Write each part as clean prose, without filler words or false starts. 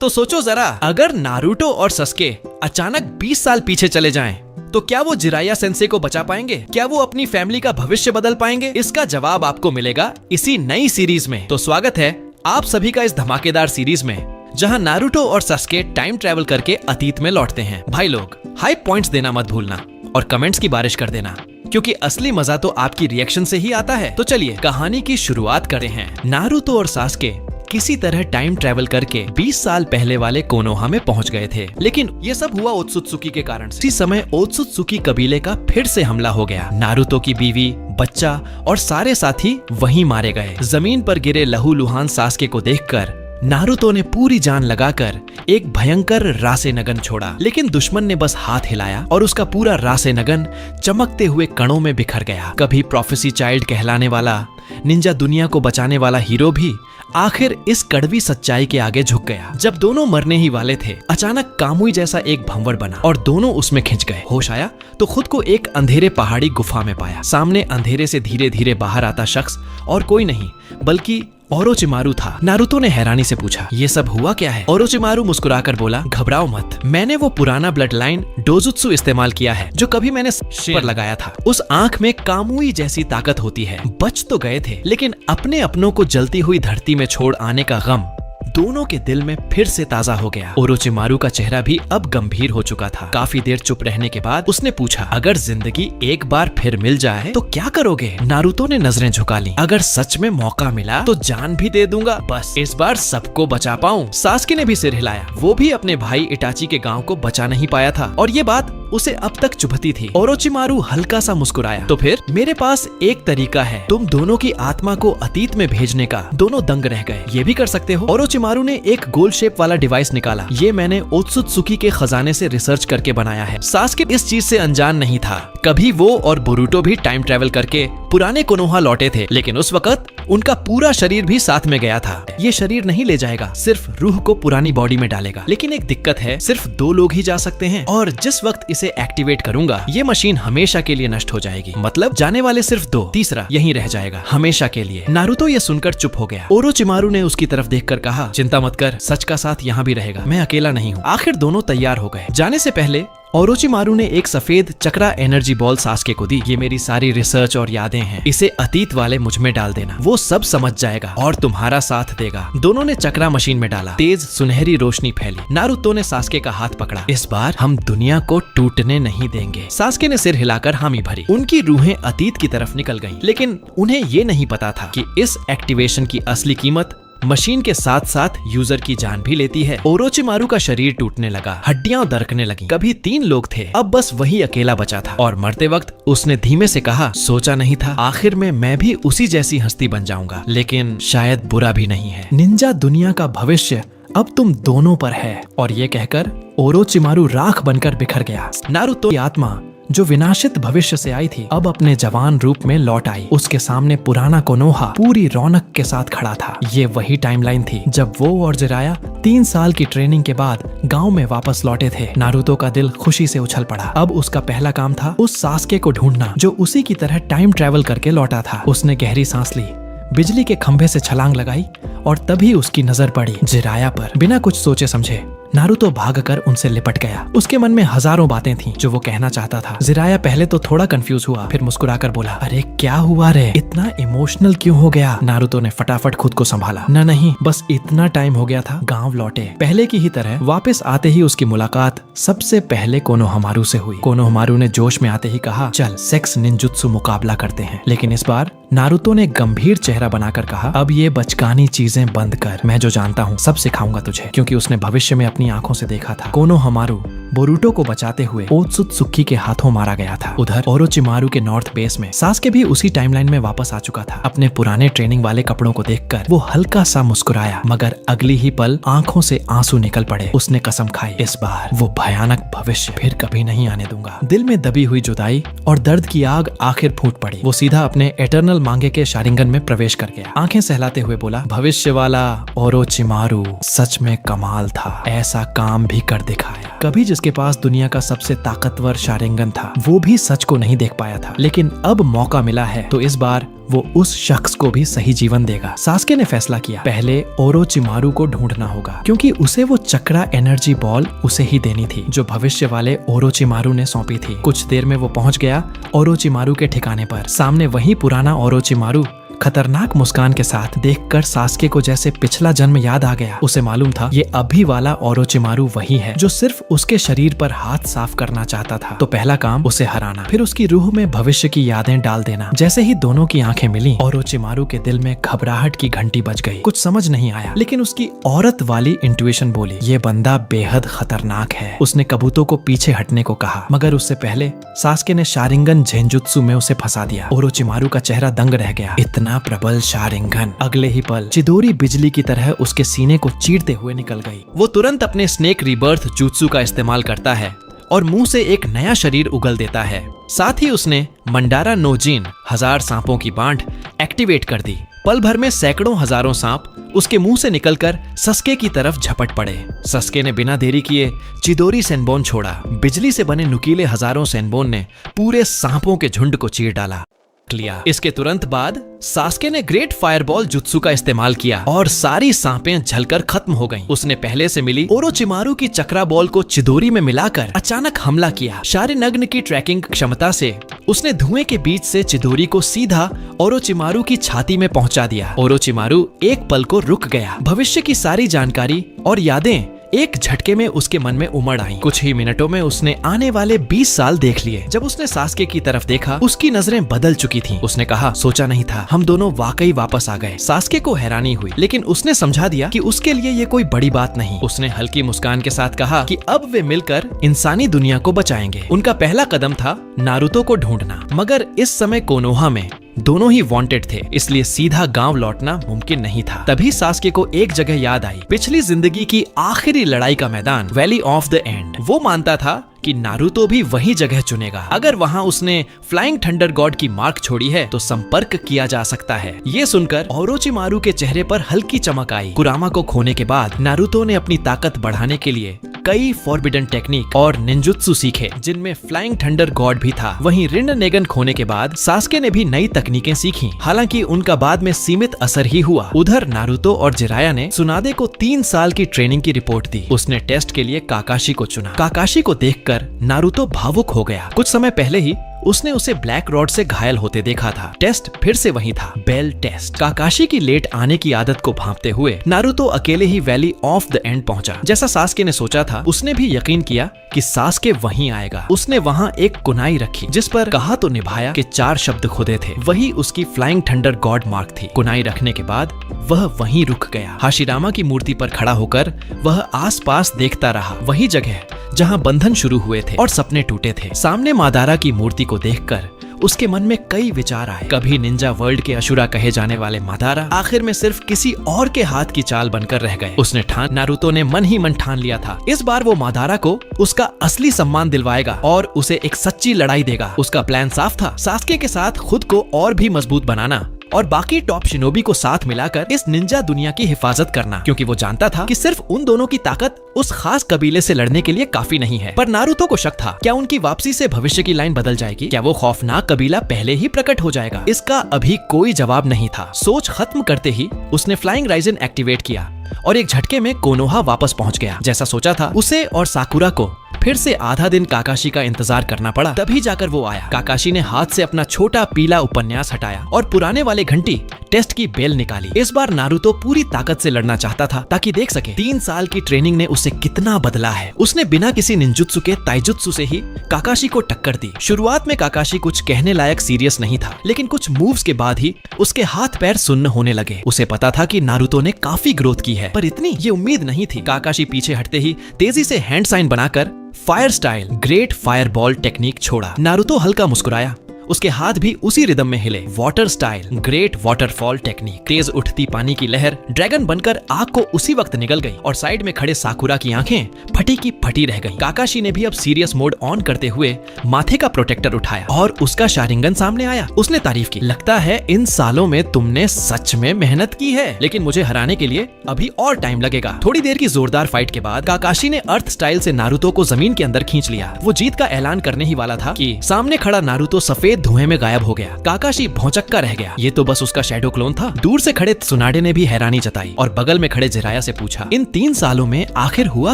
तो सोचो जरा, अगर नारुतो और सस्के अचानक 20 साल पीछे चले जाएं, तो क्या वो जिराया सेंसे को बचा पाएंगे? क्या वो अपनी फैमिली का भविष्य बदल पाएंगे? इसका जवाब आपको मिलेगा इसी नई सीरीज में। तो स्वागत है आप सभी का इस धमाकेदार सीरीज में, जहां नारुतो और सस्के टाइम ट्रैवल करके अतीत में लौटते हैं। भाई लोग, हाई पॉइंट्स देना मत भूलना और कमेंट्स की बारिश कर देना, क्योंकि असली मजा तो आपकी रिएक्शन से ही आता है। तो चलिए कहानी की शुरुआत करते हैं। नारुतो और सास्के किसी तरह टाइम ट्रैवल करके 20 साल पहले वाले कोनोहा में पहुंच गए थे, लेकिन ये सब हुआ ओत्सुत्सुकी के कारण। इसी समय ओत्सुत्सुकी कबीले का फिर से हमला हो गया। नारुतो की बीवी, बच्चा और सारे साथी वहीं मारे गए। जमीन पर गिरे लहूलुहान सास्के को देखकर नारुतो ने पूरी जान लगाकर एक भयंकर रासेनगन छोड़ा, लेकिन दुश्मन ने बस हाथ हिलाया और उसका पूरा रासेनगन चमकते हुए कणों में बिखर गया। कभी प्रोफेसी चाइल्ड कहलाने वाला निंजा दुनिया को बचाने वाला हीरो भी आखिर इस कड़वी सच्चाई के आगे झुक गया। जब दोनों मरने ही वाले थे, अचानक कामुई जैसा एक भंवर बना और दोनों उसमें खिंच गए। होश आया तो खुद को एक अंधेरे पहाड़ी गुफा में पाया। सामने अंधेरे से धीरे धीरे बाहर आता शख्स और कोई नहीं बल्कि ओरोचिमारू था। नारुतो ने हैरानी से पूछा, ये सब हुआ क्या है? ओरोचिमारू मुस्कुराकर बोला, घबराओ मत, मैंने वो पुराना ब्लड लाइन डोजुत्सु इस्तेमाल किया है जो कभी मैंने शेर लगाया था। उस आंख में कामुई जैसी ताकत होती है। बच तो गए थे, लेकिन अपने अपनों को जलती हुई धरती में छोड़ आने का गम दोनों के दिल में फिर से ताजा हो गया। ओरोचिमारू का चेहरा भी अब गंभीर हो चुका था। काफी देर चुप रहने के बाद उसने पूछा, अगर जिंदगी एक बार फिर मिल जाए तो क्या करोगे? नारुतो ने नजरें झुका ली। अगर सच में मौका मिला तो जान भी दे दूंगा, बस इस बार सबको बचा पाऊं। सास्के ने भी सिर हिलाया। वो भी अपने भाई इटाची के गांव को बचा नहीं पाया था और ये बात उसे अब तक चुभती थी। ओरोचिमारू हल्का सा मुस्कुराया। तो फिर मेरे पास एक तरीका है, तुम दोनों की आत्मा को अतीत में भेजने का। दोनों दंग रह गए। ये भी कर सकते हो? ओरोचिमारू ने एक गोल शेप वाला डिवाइस निकाला। ये मैंने ओत्सुत्सुकी के खजाने से रिसर्च करके बनाया है। सास्के इस चीज से अनजान नहीं था। कभी वो और बोरुटो भी टाइम ट्रेवल करके पुराने कोनोहा लौटे थे, लेकिन उस वक्त उनका पूरा शरीर भी साथ में गया था। ये शरीर नहीं ले जाएगा, सिर्फ रूह को पुरानी बॉडी में डालेगा। लेकिन एक दिक्कत है, सिर्फ 2 लोग ही जा सकते हैं और जिस वक्त इसे एक्टिवेट करूंगा ये मशीन हमेशा के लिए नष्ट हो जाएगी। मतलब जाने वाले सिर्फ 2, तीसरा यहीं रह जाएगा हमेशा के लिए। नारुतो ये सुनकर चुप हो गया। ओरोचिमारू ने उसकी तरफ देखकर कहा, चिंता मत कर, सच का साथ यहाँ भी रहेगा, मैं अकेला नहीं हूँ। आखिर दोनों तैयार हो गए। जाने से पहले ओरोचिमारू ने एक सफेद चक्रा एनर्जी बॉल सास्के को दी। ये मेरी सारी रिसर्च और यादें हैं, इसे अतीत वाले मुझ में डाल देना, वो सब समझ जाएगा और तुम्हारा साथ देगा। दोनों ने चक्रा मशीन में डाला। तेज सुनहरी रोशनी फैली। नारुतो ने सास्के का हाथ पकड़ा। इस बार हम दुनिया को टूटने नहीं देंगे। सास्के ने सिर हिलाकर हामी भरी। उनकी रूहें अतीत की तरफ निकल गईं, लेकिन उन्हें ये नहीं पता था कि इस एक्टिवेशन की असली कीमत मशीन के साथ साथ यूजर की जान भी लेती है। ओरोचिमारू का शरीर टूटने लगा, हड्डियां दरकने लगी। कभी 3 लोग थे, अब बस वही अकेला बचा था। और मरते वक्त उसने धीमे से कहा, सोचा नहीं था आखिर में मैं भी उसी जैसी हस्ती बन जाऊंगा, लेकिन शायद बुरा भी नहीं है। निंजा दुनिया का भविष्य अब तुम दोनों पर है। और ये कहकर ओरोचिमारू राख बनकर बिखर गया। नारुतो की आत्मा जो विनाशित भविष्य से आई थी, अब अपने जवान रूप में लौट आई। उसके सामने पुराना कोनोहा पूरी रौनक के साथ खड़ा था। ये वही टाइमलाइन थी जब वो और जिराया 3 साल की ट्रेनिंग के बाद गांव में वापस लौटे थे। नारुतो का दिल खुशी से उछल पड़ा। अब उसका पहला काम था उस सास्के को ढूंढना जो उसी की तरह टाइम ट्रैवल करके लौटा था। उसने गहरी सांस ली, बिजली के खंभे से छलांग लगाई और तभी उसकी नजर पड़ी जिराया पर। बिना कुछ सोचे समझे नारुतो भागकर उनसे लिपट गया। उसके मन में हजारों बातें थीं जो वो कहना चाहता था। जिराया पहले तो थोड़ा कंफ्यूज हुआ, फिर मुस्कुराकर बोला, अरे क्या हुआ रे, इतना इमोशनल क्यों हो गया? नारुतो ने फटाफट खुद को संभाला। नहीं, बस इतना टाइम हो गया था, गांव लौटे। पहले की ही तरह वापस आते ही उसकी मुलाकात सबसे पहले कोनोहमारू से हुई। कोनोहमारू ने जोश में आते ही कहा, चल सेक्स निंजुत्सु मुकाबला करते हैं। लेकिन इस बार नारुतो ने गंभीर चेहरा बनाकर कहा, अब ये बचकानी चीजें बंद कर, मैं जो जानता हूँ सब सिखाऊंगा तुझे। क्योंकि उसने भविष्य में अपनी आंखों से देखा था कोनोहमारू बोरुटो को बचाते हुए ओत्सुत्सुकी के हाथों मारा गया था। उधर ओरोचिमारू के नॉर्थ बेस में सास्के भी उसी टाइमलाइन में वापस आ चुका था। अपने पुराने ट्रेनिंग वाले कपड़ों को देखकर वो हल्का सा मुस्कुराया, मगर अगली ही पल आंखों से आंसू निकल पड़े। उसने कसम खाई, इस बार वो भयानक भविष्य फिर कभी नहीं आने दूंगा। दिल में दबी हुई जुदाई और दर्द की आग आखिर फूट पड़ी। वो सीधा अपने एटर्नल मांगे के शारिंगन में प्रवेश कर गया। आंखें सहलाते हुए बोला, भविष्य वाला ओरोचिमारू सच में कमाल था, ऐसा काम भी कर दिखाया। कभी जिस जिसके पास दुनिया का सबसे ताकतवर शारिंगन था, वो भी सच को नहीं देख पाया था। लेकिन अब मौका मिला है तो इस बार वो उस शख्स को भी सही जीवन देगा। सास्के ने फैसला किया, पहले ओरोचिमारू को ढूंढना होगा, क्योंकि उसे वो चक्रा एनर्जी बॉल उसे ही देनी थी जो भविष्य वाले ओरोचिमारू ने सौंपी थी। कुछ देर में वो पहुंच गया ओरोचिमारू के ठिकाने पर। सामने वही पुराना ओरोचिमारू खतरनाक मुस्कान के साथ। देखकर सास्के को जैसे पिछला जन्म याद आ गया। उसे मालूम था ये अभी वाला ओरोचिमारू वही है जो सिर्फ उसके शरीर पर हाथ साफ करना चाहता था। तो पहला काम उसे हराना, फिर उसकी रूह में भविष्य की यादें डाल देना। जैसे ही दोनों की आंखें मिली, ओरोचिमारू के दिल में घबराहट की घंटी बज गई। कुछ समझ नहीं आया, लेकिन उसकी औरत वाली इंट्यूशन बोली, ये बंदा बेहद खतरनाक है। उसने कबूतों को पीछे हटने को कहा, मगर उससे पहले सास्के ने शारिंगन झेंजुत्सु में उसे फंसा दिया। ओरोचिमारू का चेहरा दंग रह गया। इतना प्रबल शारिंगन। अगले ही पल चिदोरी बिजली की तरह उसके सीने को चीरते हुए निकल गई। वो तुरंत अपने स्नेक रीबर्थ जुत्सु का इस्तेमाल करता है और मुंह से एक नया शरीर उगल देता है। साथ ही उसने मंडारा नोजिन 1000 सांपों की बांट एक्टिवेट कर दी। पल भर में सैकड़ों हजारों सांप उसके मुंह से निकलकर सस्के की तरफ झपट पड़े। सस्के ने बिना देरी किए चिदोरी सेनबोन छोड़ा। बिजली से बने नुकीले हजारों सेनबोन ने पूरे सांपों के झुंड को चीर डाला लिया। इसके तुरंत बाद सास्के ने ग्रेट फायरबॉल जुत्सु का इस्तेमाल किया और सारी सांपें जलकर खत्म हो गईं। उसने पहले से मिली ओरोचिमारू की चक्रा बॉल को चिदोरी में मिलाकर अचानक हमला किया। शारिनग्न की ट्रैकिंग क्षमता से उसने धुएं के बीच से चिदोरी को सीधा ओरोचिमारू की छाती में पहुंचा दिया। ओरोचिमारू एक पल को रुक गया। भविष्य की सारी जानकारी और यादें एक झटके में उसके मन में उमड़ आईं। कुछ ही मिनटों में उसने आने वाले 20 साल देख लिए। जब उसने सास्के की तरफ देखा, उसकी नजरें बदल चुकी थीं। उसने कहा, सोचा नहीं था हम दोनों वाकई वापस आ गए। सास्के को हैरानी हुई, लेकिन उसने समझा दिया कि उसके लिए ये कोई बड़ी बात नहीं। उसने हल्की मुस्कान के साथ कहा कि अब वे मिलकर इंसानी दुनिया को बचाएंगे। उनका पहला कदम था नारुतो को ढूंढना, मगर इस समय कोनोहा में दोनों ही वांटेड थे, इसलिए सीधा गांव लौटना मुमकिन नहीं था। तभी सास्के को एक जगह याद आई, पिछली जिंदगी की आखिरी लड़ाई का मैदान, वैली ऑफ द एंड। वो मानता था कि नारुतो भी वही जगह चुनेगा। अगर वहाँ उसने फ्लाइंग थंडर गॉड की मार्क छोड़ी है तो संपर्क किया जा सकता है। ये सुनकर ओरोचिमारू के चेहरे पर हल्की चमक आई। कुरामा को खोने के बाद नारुतो ने अपनी ताकत बढ़ाने के लिए कई फॉरबिडन टेक्निक और निंजुत्सु सीखे, जिनमें फ्लाइंग थंडर गॉड भी था। वहीं रिन्नेगन खोने के बाद सास्के ने भी नई तकनीकें सीखी, हालांकि उनका बाद में सीमित असर ही हुआ। उधर नारुतो और जिराया ने सुनादे को 3 साल की ट्रेनिंग की रिपोर्ट दी। उसने टेस्ट के लिए काकाशी को चुना। काकाशी को देखकर नारुतो भावुक हो गया। कुछ समय पहले ही उसने उसे ब्लैक रॉड से घायल होते देखा था। टेस्ट फिर से वही था, बेल टेस्ट। काकाशी की लेट आने की आदत को भांपते हुए नारुतो अकेले ही वैली ऑफ द एंड पहुंचा। जैसा सास्के ने सोचा था, उसने भी यकीन किया कि सास्के वहीं आएगा। उसने वहां एक कुनाई रखी जिस पर कहा तो निभाया के 4 शब्द खुदे थे। वही उसकी फ्लाइंग थंडर गॉड मार्क थी। कुनाई रखने के बाद वह वहीं रुक गया। हाशिरामा की मूर्ति पर खड़ा होकर वह आसपास देखता रहा, वही जगह जहां बंधन शुरू हुए थे और सपने टूटे थे। सामने मादारा की मूर्ति को देखकर उसके मन में कई विचार आए। कभी निंजा वर्ल्ड के अशुरा कहे जाने वाले मादारा आखिर में सिर्फ किसी और के हाथ की चाल बनकर रह गए। उसने नारुतो ने मन ही मन ठान लिया था, इस बार वो मादारा को उसका असली सम्मान दिलवाएगा और उसे एक सच्ची लड़ाई देगा। उसका प्लान साफ था, सास्के के साथ खुद को और भी मजबूत बनाना और बाकी टॉप शिनोबी को साथ मिलाकर इस निंजा दुनिया की हिफाजत करना, क्योंकि वो जानता था कि सिर्फ उन दोनों की ताकत उस खास कबीले से लड़ने के लिए काफी नहीं है। पर नारुतो को शक था, क्या उनकी वापसी से भविष्य की लाइन बदल जाएगी? क्या वो खौफनाक कबीला पहले ही प्रकट हो जाएगा? इसका अभी कोई जवाब नहीं था। सोच खत्म करते ही उसने फ्लाइंग राइजन एक्टिवेट किया और एक झटके में कोनोहा वापस पहुंच गया। जैसा सोचा था, उसे और साकुरा को फिर से आधा दिन काकाशी का इंतजार करना पड़ा, तभी जाकर वो आया। काकाशी ने हाथ से अपना छोटा पीला उपन्यास हटाया और पुराने वाले घंटी टेस्ट की बेल निकाली। इस बार नारुतो पूरी ताकत से लड़ना चाहता था ताकि देख सके 3 साल की ट्रेनिंग ने उसे कितना बदला है। उसने बिना किसी निंजुत्सु के ताइजुत्सु से ही काकाशी को टक्कर दी। शुरुआत में काकाशी कुछ कहने लायक सीरियस नहीं था, लेकिन कुछ मूव्स के बाद ही उसके हाथ पैर सुन्न होने लगे। उसे पता था कि नारुतो ने काफी ग्रोथ की है, पर इतनी ये उम्मीद नहीं थी। काकाशी पीछे हटते ही तेजी से हैंड साइन बनाकर fire style great fireball technique छोड़ा। नारुतो हल्का मुस्कुराया उसके हाथ भी उसी रिदम में हिले। Water style, great waterfall technique, तेज उठती पानी की लहर ड्रैगन बनकर आग को उसी वक्त निगल गई और साइड में खड़े साकुरा की आंखें फटी की फटी रह गईं। काकाशी ने भी अब सीरियस मोड ऑन करते हुए माथे का प्रोटेक्टर उठाया और उसका शारिंगन सामने आया। उसने तारीफ की, लगता है इन सालों में तुमने सच में मेहनत की है, लेकिन मुझे हराने के लिए अभी और टाइम लगेगा। थोड़ी देर की जोरदार फाइट के बाद काकाशी ने अर्थ स्टाइल से नारुतो को जमीन के अंदर खींच लिया। वो जीत का ऐलान करने ही वाला था कि सामने खड़ा नारुतो सफेद धुएं में गायब हो गया। काकाशी भौंचक्का रह गया, ये तो बस उसका शैडो क्लोन था। दूर से खड़े त्सुनाडे ने भी हैरानी जताई और बगल में खड़े जिराया से पूछा, इन 3 सालों में आखिर हुआ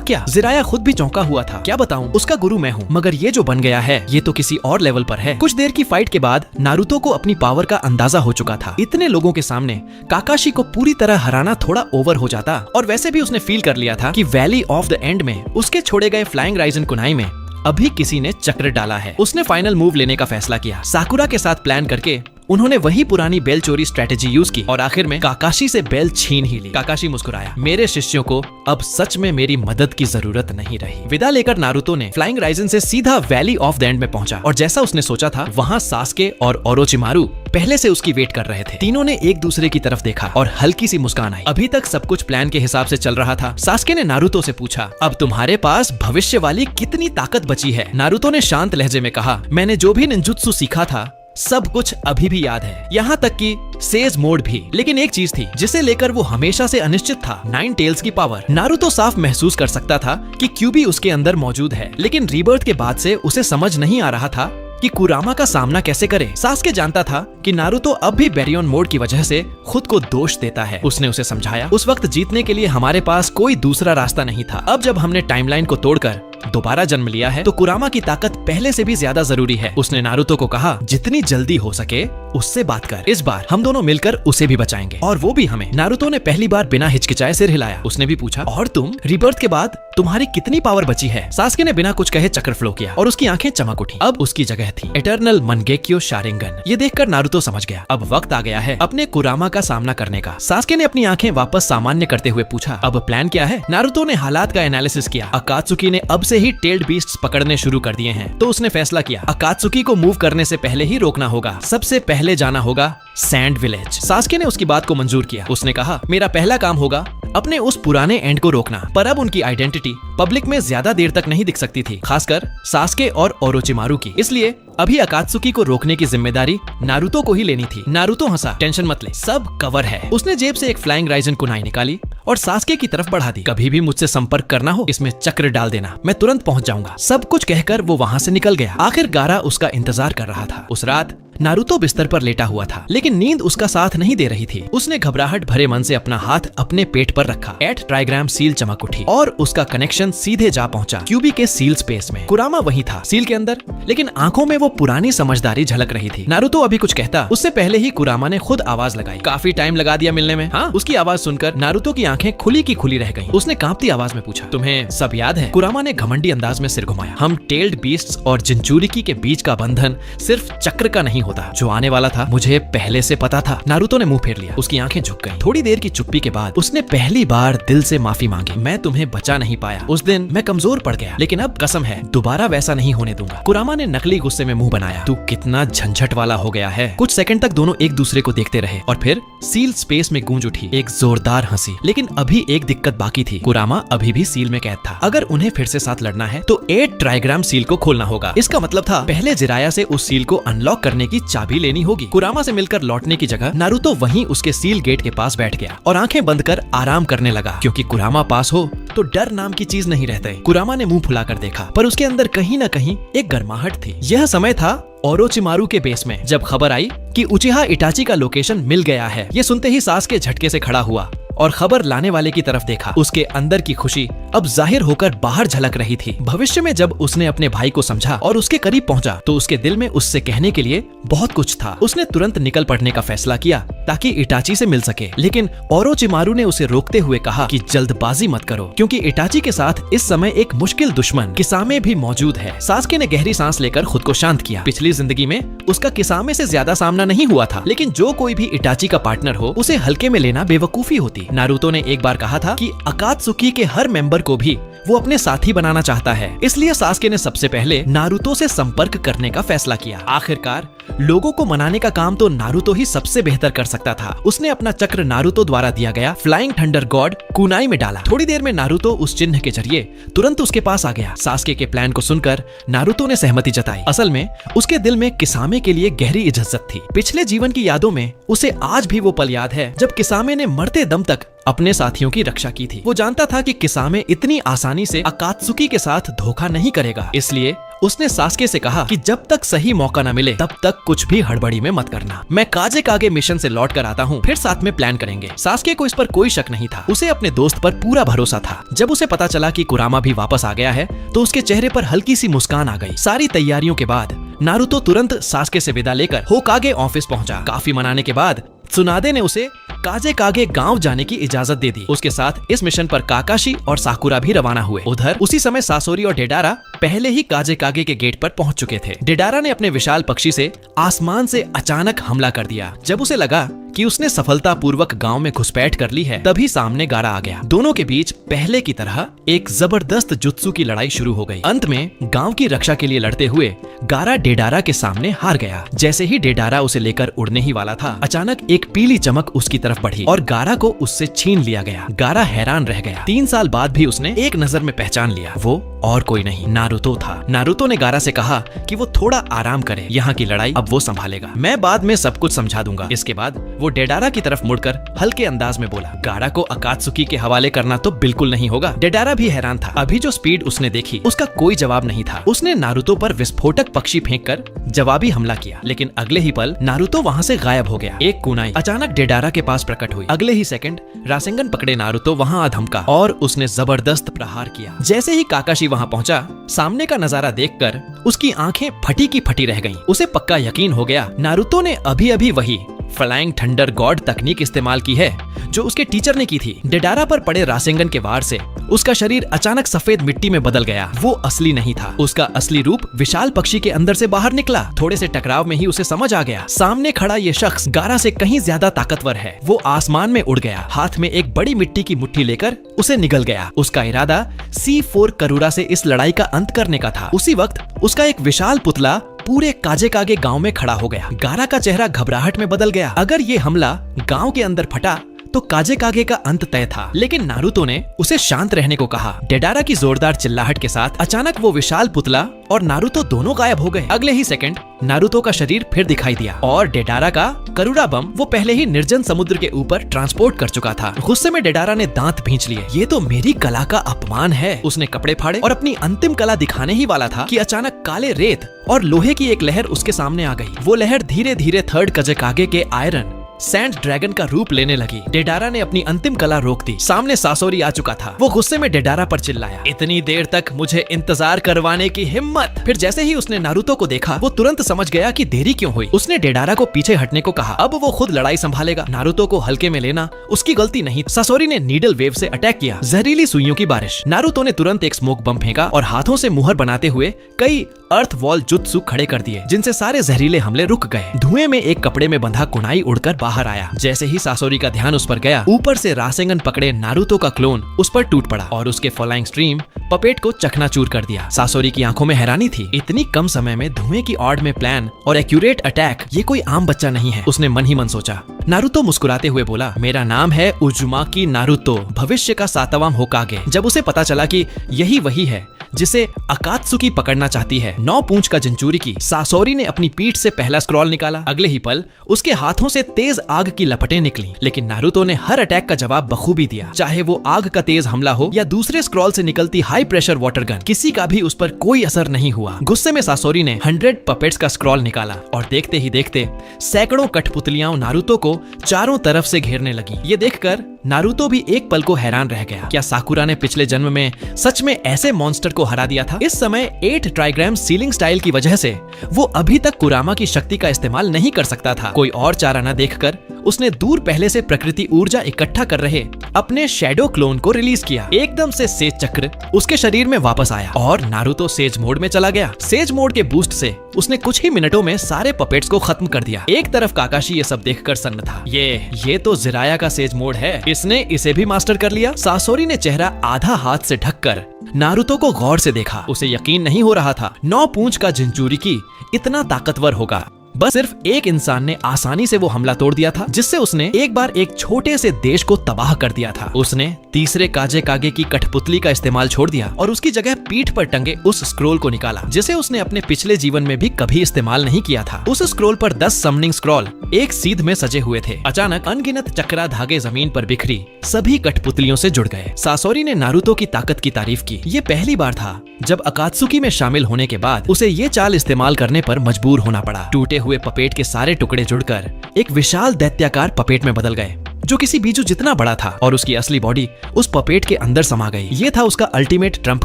क्या? जिराया खुद भी चौंका हुआ था। क्या बताऊं, उसका गुरु मैं हूँ, मगर ये जो बन गया है ये तो किसी और लेवल पर है। कुछ देर की फाइट के बाद नारुतो को अपनी पावर का अंदाजा हो चुका था। इतने लोगों के सामने काकाशी को पूरी तरह हराना थोड़ा ओवर हो जाता, और वैसे भी उसने फील कर लिया था कि वैली ऑफ द एंड में उसके छोड़े गए फ्लाइंग राइजन कुनाई में अभी किसी ने चक्र डाला है। उसने फाइनल मूव लेने का फैसला किया। साकुरा के साथ प्लान करके उन्होंने वही पुरानी बेल चोरी स्ट्रेटेजी यूज की और आखिर में काकाशी से बेल छीन ही ली। काकाशी मुस्कुराया, मेरे शिष्यों को अब सच में मेरी मदद की जरूरत नहीं रही। विदा लेकर नारुतो ने फ्लाइंग राइजन से सीधा वैली ऑफ द एंड में पहुंचा और जैसा उसने सोचा था वहां सास्के और ओरोचिमारू पहले से उसकी वेट कर रहे थे। तीनों ने एक दूसरे की तरफ देखा और हल्की सी मुस्कान आई। अभी तक सब कुछ प्लान के हिसाब से चल रहा था। सास्के ने नारुतो से पूछा, अब तुम्हारे पास भविष्य वाली कितनी ताकत बची है? नारुतो ने शांत लहजे में कहा, मैंने जो भी निंजुत्सु सीखा था सब कुछ अभी भी याद है, यहाँ तक कि सेज मोड भी। लेकिन एक चीज थी जिसे लेकर वो हमेशा से अनिश्चित था, 9 टेल्स की पावर। नारुतो साफ महसूस कर सकता था कि क्यूबी उसके अंदर मौजूद है, लेकिन रीबर्थ के बाद से उसे समझ नहीं आ रहा था कि कुरामा का सामना कैसे करे। सास्के जानता था कि नारुतो अब भी बैरियन मोड की वजह से खुद को दोष देता है। उसने उसे समझाया, उस वक्त जीतने के लिए हमारे पास कोई दूसरा रास्ता नहीं था। अब जब हमने टाइमलाइन को तोड़कर दोबारा जन्म लिया है तो कुरामा की ताकत पहले से भी ज्यादा जरूरी है। उसने नारुतो को कहा, जितनी जल्दी हो सके उससे बात कर, इस बार हम दोनों मिलकर उसे भी बचाएंगे और वो भी हमें। नारुतो ने पहली बार बिना हिचकिचाए सिर हिलाया। उसने भी पूछा, और तुम? रीबर्थ के बाद तुम्हारी कितनी पावर बची है? सास्के ने बिना कुछ कहे चक्र फ्लो किया और उसकी आंखें चमक उठी। अब उसकी जगह थी एटर्नल मनगेक्यो शारिंगन। ये देखकर नारुतो समझ गया, अब वक्त आ गया है अपने कुरामा का सामना करने का। सास्के ने अपनी आंखें वापस सामान्य करते हुए पूछा, अब प्लान क्या है? नारुतो ने हालात का एनालिसिस किया। अकात्सुकी ने अब से ही टेल्ड बीस्ट्स पकड़ने शुरू कर दिए हैं, तो उसने फैसला किया, अकात्सुकी को मूव करने से पहले ही रोकना होगा। सबसे पहले जाना होगा सैंड विलेज। सास्के ने उसकी बात को मंजूर किया। उसने कहा, मेरा पहला काम होगा अपने उस पुराने एंड को रोकना। पर अब उनकी आइडेंटिटी पब्लिक में ज्यादा देर तक नहीं दिख सकती थी, खासकर सास्के और ओरोचिमारू की। इसलिए अभी अकात्सुकी को रोकने की जिम्मेदारी नारुतो को ही लेनी थी। नारुतो हंसा, टेंशन मत ले, सब कवर है। उसने जेब से एक फ्लाइंग राइजन कुनाई निकाली और सास्के की तरफ बढ़ा दी। कभी भी मुझसे संपर्क करना हो इसमें चक्र डाल देना, मैं तुरंत पहुंच जाऊंगा। सब कुछ कहकर वो वहां से निकल गया। आखिर गारा उसका इंतजार कर रहा था। उस रात नारुतो बिस्तर पर लेटा हुआ था, लेकिन नींद उसका साथ नहीं दे रही थी। उसने घबराहट भरे मन से अपना हाथ अपने पेट पर रखा। 8 ट्राइग्राम सील चमक उठी और उसका कनेक्शन सीधे जा पहुंचा क्यूबी के सील स्पेस में। कुरामा वही था सील के अंदर, लेकिन आंखों में वो पुरानी समझदारी झलक रही थी। नारुतो अभी कुछ कहता उससे पहले ही कुरामा ने खुद आवाज लगाई, काफी टाइम लगा दिया मिलने में। हाँ, उसकी आवाज सुनकर नारुतो की आंखें खुली की खुली रह गईं। उसने कांपती आवाज में पूछा, तुम्हें सब याद है? कुरामा ने घमंडी अंदाज में सिर घुमाया। हम टेल्ड बीस्ट्स और जिंचुरिकी के बीच का बंधन सिर्फ चक्र का नहीं होता, जो आने वाला था मुझे पहले से पता था। नारुतो ने मुंह फेर लिया, उसकी आंखें झुक गईं। थोड़ी देर की चुप्पी के बाद उसने पहली बार दिल से माफी मांगी। मैं तुम्हें बचा नहीं पाया, उस दिन मैं कमजोर पड़ गया, लेकिन अब कसम है दोबारा वैसा नहीं होने दूंगा। कुरामा ने नकली गुस्से में मुंह बनाया, तू कितना झंझट वाला हो गया है। कुछ सेकंड तक दोनों एक दूसरे को देखते रहे और फिर सील स्पेस में गूंज उठी एक जोरदार हंसी। लेकिन अभी एक दिक्कत बाकी थी, कुरामा अभी भी सील में कैद था। अगर उन्हें फिर से साथ लड़ना है तो 8 ट्राइग्राम सील को खोलना होगा। इसका मतलब था पहले जिराया से उस सील को अनलॉक करने की चाबी लेनी होगी। कुरामा से मिलकर लौटने की जगह नारुतो वहीं उसके सील गेट के पास बैठ गया और आंखें बंद कर आराम करने लगा, क्योंकि कुरामा पास हो तो डर नाम की चीज नहीं रहते। कुरामा ने मुंह फुलाकर देखा, पर उसके अंदर कहीं न कहीं एक गर्माहट थी। यह समय था ओरोचिमारू के बेस में, जब खबर आई कि उचिहा इटाची का लोकेशन मिल गया है। ये सुनते ही सास्के झटके से खड़ा हुआ और खबर लाने वाले की तरफ देखा। उसके अंदर की खुशी अब जाहिर होकर बाहर झलक रही थी। भविष्य में जब उसने अपने भाई को समझा और उसके करीब पहुंचा तो उसके दिल में उससे कहने के लिए बहुत कुछ था। उसने तुरंत निकल पड़ने का फैसला किया ताकि इटाची से मिल सके, लेकिन ओरोचिमारू ने उसे रोकते हुए कहा कि जल्दबाजी मत करो, क्योंकि इटाची के साथ इस समय एक मुश्किल दुश्मन किसामे भी मौजूद है। सास्के ने गहरी सांस लेकर खुद को शांत किया। पिछली जिंदगी में उसका किसामे से ज्यादा सामना नहीं हुआ था, लेकिन जो कोई भी इटाची का पार्टनर हो उसे हल्के में लेना बेवकूफी होती। नारुतो ने एक बार कहा था कि अकात्सुकी के हर मेंबर को भी वो अपने साथी बनाना चाहता है, इसलिए सास्के ने सबसे पहले नारुतो से संपर्क करने का फैसला किया। आखिरकार लोगों को मनाने का काम तो नारुतो ही सबसे बेहतर कर सकता था। उसने अपना चक्र नारुतो द्वारा दिया गया फ्लाइंग थंडर गॉड कुनाई में डाला। थोड़ी देर में नारुतो उस चिन्ह के जरिए तुरंत उसके पास आ गया। सास्के के प्लान को सुनकर नारुतो ने सहमति जताई। असल में उसके दिल में किसामे के लिए गहरी इज्जत थी। पिछले जीवन की यादों में उसे आज भी वो पल याद है जब किसामे ने मरते दम तक अपने साथियों की रक्षा की थी। वो जानता था कि किसामे इतनी आसानी से अकात्सुकी के साथ धोखा नहीं करेगा, इसलिए उसने सास्के से कहा कि जब तक सही मौका न मिले तब तक कुछ भी हड़बड़ी में मत करना। मैं काजे कागे मिशन से लौट कर आता हूँ, फिर साथ में प्लान करेंगे। सास्के को इस पर कोई शक नहीं था। उसे अपने दोस्त पर पूरा भरोसा था। जब उसे पता चला कि कुरामा भी वापस आ गया है तो उसके चेहरे पर हल्की सी मुस्कान आ गई। सारी तैयारियों के बाद नारुतो तुरंत सास्के से विदा लेकर होकागे ऑफिस पहुंचा। काफी मनाने के बाद त्सुनादे ने उसे काजे कागे गांव जाने की इजाजत दे दी। उसके साथ इस मिशन पर काकाशी और साकुरा भी रवाना हुए। उधर उसी समय सासोरी और डेडारा पहले ही काजे कागे के गेट पर पहुंच चुके थे। डेडारा ने अपने विशाल पक्षी से आसमान से अचानक हमला कर दिया। जब उसे लगा कि उसने सफलतापूर्वक गांव में घुसपैठ कर ली है, तभी सामने गारा आ गया। दोनों के बीच पहले की तरह एक जबरदस्त जुत्सु की लड़ाई शुरू हो गई। अंत में गांव की रक्षा के लिए लड़ते हुए गारा डेडारा के सामने हार गया। जैसे ही डेडारा उसे लेकर उड़ने ही वाला था, अचानक एक पीली चमक उसकी तरफ बढ़ी और गारा को उससे छीन लिया गया। गारा हैरान रह गया। 3 साल बाद भी उसने एक नजर में पहचान लिया। वो और कोई नहीं, नारुतो था। नारुतो ने गारा से कहा कि वो थोड़ा आराम करे, यहाँ की लड़ाई अब वो संभालेगा, मैं बाद में सब कुछ समझा दूंगा। इसके बाद वो डेडारा की तरफ मुड़कर हल्के अंदाज में बोला, गारा को अकात्सुकी के हवाले करना तो बिल्कुल नहीं होगा। डेडारा भी हैरान था। अभी जो स्पीड उसने देखी उसका कोई जवाब नहीं था। उसने नारुतो पर विस्फोटक पक्षी फेंककर जवाबी हमला किया, लेकिन अगले ही पल नारुतो वहाँ से गायब हो गया। एक कुनाई अचानक डेडारा के पास प्रकट हुई। अगले ही सेकंड रासेंगन पकड़े नारुतो वहाँ आ धमका और उसने जबरदस्त प्रहार किया। जैसे ही काकाशी वहाँ पहुँचा, सामने का नजारा देखकर उसकी आंखें फटी की फटी रह गईं। उसे पक्का यकीन हो गया नारुतो ने अभी अभी वही फ्लाइंग थंडर गॉड तकनीक इस्तेमाल की है जो उसके टीचर ने की थी। डेडारा पर पड़े रासेंगन के वार से उसका शरीर अचानक सफेद मिट्टी में बदल गया। वो असली नहीं था। उसका असली रूप विशाल पक्षी के अंदर से बाहर निकला। थोड़े से टकराव में ही उसे समझ आ गया, सामने खड़ा ये शख्स गारा से कहीं ज्यादा ताकतवर है। वो आसमान में उड़ गया, हाथ में एक बड़ी मिट्टी की मुट्ठी लेकर उसे निगल गया। उसका इरादा C4 करूरा से इस लड़ाई का अंत करने का था। उसी वक्त उसका एक विशाल पुतला पूरे काजे कागे गांव में खड़ा हो गया। गारा का चेहरा घबराहट में बदल गया। अगर ये हमला गांव के अंदर फटा तो काजे कागे का अंत तय था, लेकिन नारुतो ने उसे शांत रहने को कहा। डेडारा की जोरदार चिल्लाहट के साथ अचानक वो विशाल पुतला और नारुतो दोनों गायब हो गए। अगले ही सेकंड नारुतो का शरीर फिर दिखाई दिया और डेडारा का करूरा बम वो पहले ही निर्जन समुद्र के ऊपर ट्रांसपोर्ट कर चुका था। गुस्से में डेडारा ने दांत भींच लिए। ये तो मेरी कला का अपमान है। उसने कपड़े फाड़े और अपनी अंतिम कला दिखाने ही वाला था कि अचानक काले रेत और लोहे की एक लहर उसके सामने आ गई। वो लहर धीरे धीरे थर्ड काजे के आयरन सैंड ड्रैगन का रूप लेने लगी। डेडारा ने अपनी अंतिम कला रोक दी। सामने सासोरी आ चुका था। वो गुस्से में डेडारा पर चिल्लाया, इतनी देर तक मुझे इंतजार करवाने की हिम्मत। फिर जैसे ही उसने नारुतो को देखा, वो तुरंत समझ गया कि देरी क्यों हुई। उसने डेडारा को पीछे हटने को कहा। अब वो खुद लड़ाई संभालेगा। नारुतो को हल्के में लेना उसकी गलती नहीं। सासोरी ने नीडल वेव से अटैक किया, जहरीली सुइयों की बारिश। नारुतो ने तुरंत एक स्मोक बम फेंका और हाथों से मुहर बनाते हुए कई अर्थ वॉल जुत्सु खड़े कर दिए, जिनसे सारे जहरीले हमले रुक गए। धुएं में एक कपड़े में बंधा कुनाई उड़कर बाहर आया। जैसे ही सासोरी का ध्यान उस पर गया, ऊपर से रासेंगन पकड़े नारुतो का क्लोन उस पर टूट पड़ा और उसके फ्लाइंग स्ट्रीम पपेट को चकनाचूर कर दिया। सासोरी की आंखों में हैरानी थी। इतनी कम समय में धुएं की ऑड में प्लान और एक्यूरेट अटैक, ये कोई आम बच्चा नहीं है। उसने मन ही मन सोचा। नारुतो मुस्कुराते हुए बोला, मेरा नाम है उजुमाकी नारुतो, भविष्य का 7वां होकागे। जब उसे पता चला कि यही वही है जिसे अकात्सुकी पकड़ना चाहती है, 9 पूंछ का जिंचूरी की, सासोरी ने अपनी पीठ से पहला स्क्रॉल निकाला। अगले ही पल उसके हाथों से तेज आग की लपटें निकली, लेकिन नारुतो ने हर अटैक का जवाब बखूबी दिया। चाहे वो आग का तेज हमला हो या दूसरे स्क्रॉल से निकलती हाई प्रेशर वाटर गन, किसी का भी उस पर कोई असर नहीं हुआ। गुस्से में सासोरी ने 100 पपेट्स का स्क्रॉल निकाला और देखते ही देखते सैकड़ों कठपुतलियां नारुतो को चारों तरफ से घेरने लगी। ये देखकर नारुतो भी एक पल को हैरान रह गया। क्या साकुरा ने पिछले जन्म में सच में ऐसे मॉन्स्टर को हरा दिया था? इस समय 8 ट्राइग्राम सीलिंग स्टाइल की वजह से वो अभी तक कुरामा की शक्ति का इस्तेमाल नहीं कर सकता था। कोई और चारा न देखकर उसने दूर पहले से प्रकृति ऊर्जा इकट्ठा कर रहे अपने शैडो क्लोन को रिलीज किया। एकदम से सेज चक्र उसके शरीर में वापस आया और नारुतो सेज मोड में चला गया। सेज मोड के बूस्ट से उसने कुछ ही मिनटों में सारे पपेट्स को खत्म कर दिया। एक तरफ काकाशी ये सब देखकर सन्न था। ये तो जिराया का सेज मोड है, इसने इसे भी मास्टर कर लिया। सासोरी ने चेहरा आधा हाथ से ढककर नारुतो को गौर से देखा। उसे यकीन नहीं हो रहा था 9 पूंछ का जिंचूरी की इतना ताकतवर होगा। बस सिर्फ एक इंसान ने आसानी से वो हमला तोड़ दिया था, जिससे उसने एक बार एक छोटे से देश को तबाह कर दिया था। उसने तीसरे काजे कागे की कठपुतली का इस्तेमाल छोड़ दिया और उसकी जगह पीठ पर टंगे उस स्क्रोल को निकाला, जिसे उसने अपने पिछले जीवन में भी कभी इस्तेमाल नहीं किया था। उस स्क्रोल पर 10 समनिंग स्क्रॉल एक सीध में सजे हुए थे। अचानक अनगिनत चक्रा धागे जमीन पर बिखरी सभी कठपुतलियों से जुड़ गए। सासोरी ने नारुतो की ताकत की तारीफ की। ये पहली बार था जब अकात्सुकी में शामिल होने के बाद उसे ये चाल इस्तेमाल करने पर मजबूर होना पड़ा। टूटे हुए पपेट के सारे टुकड़े जुड़कर एक विशाल दैत्याकार पपेट में बदल गए, जो किसी बीजू जितना बड़ा था, और उसकी असली बॉडी उस पपेट के अंदर समा गई। ये था उसका अल्टीमेट ट्रम्प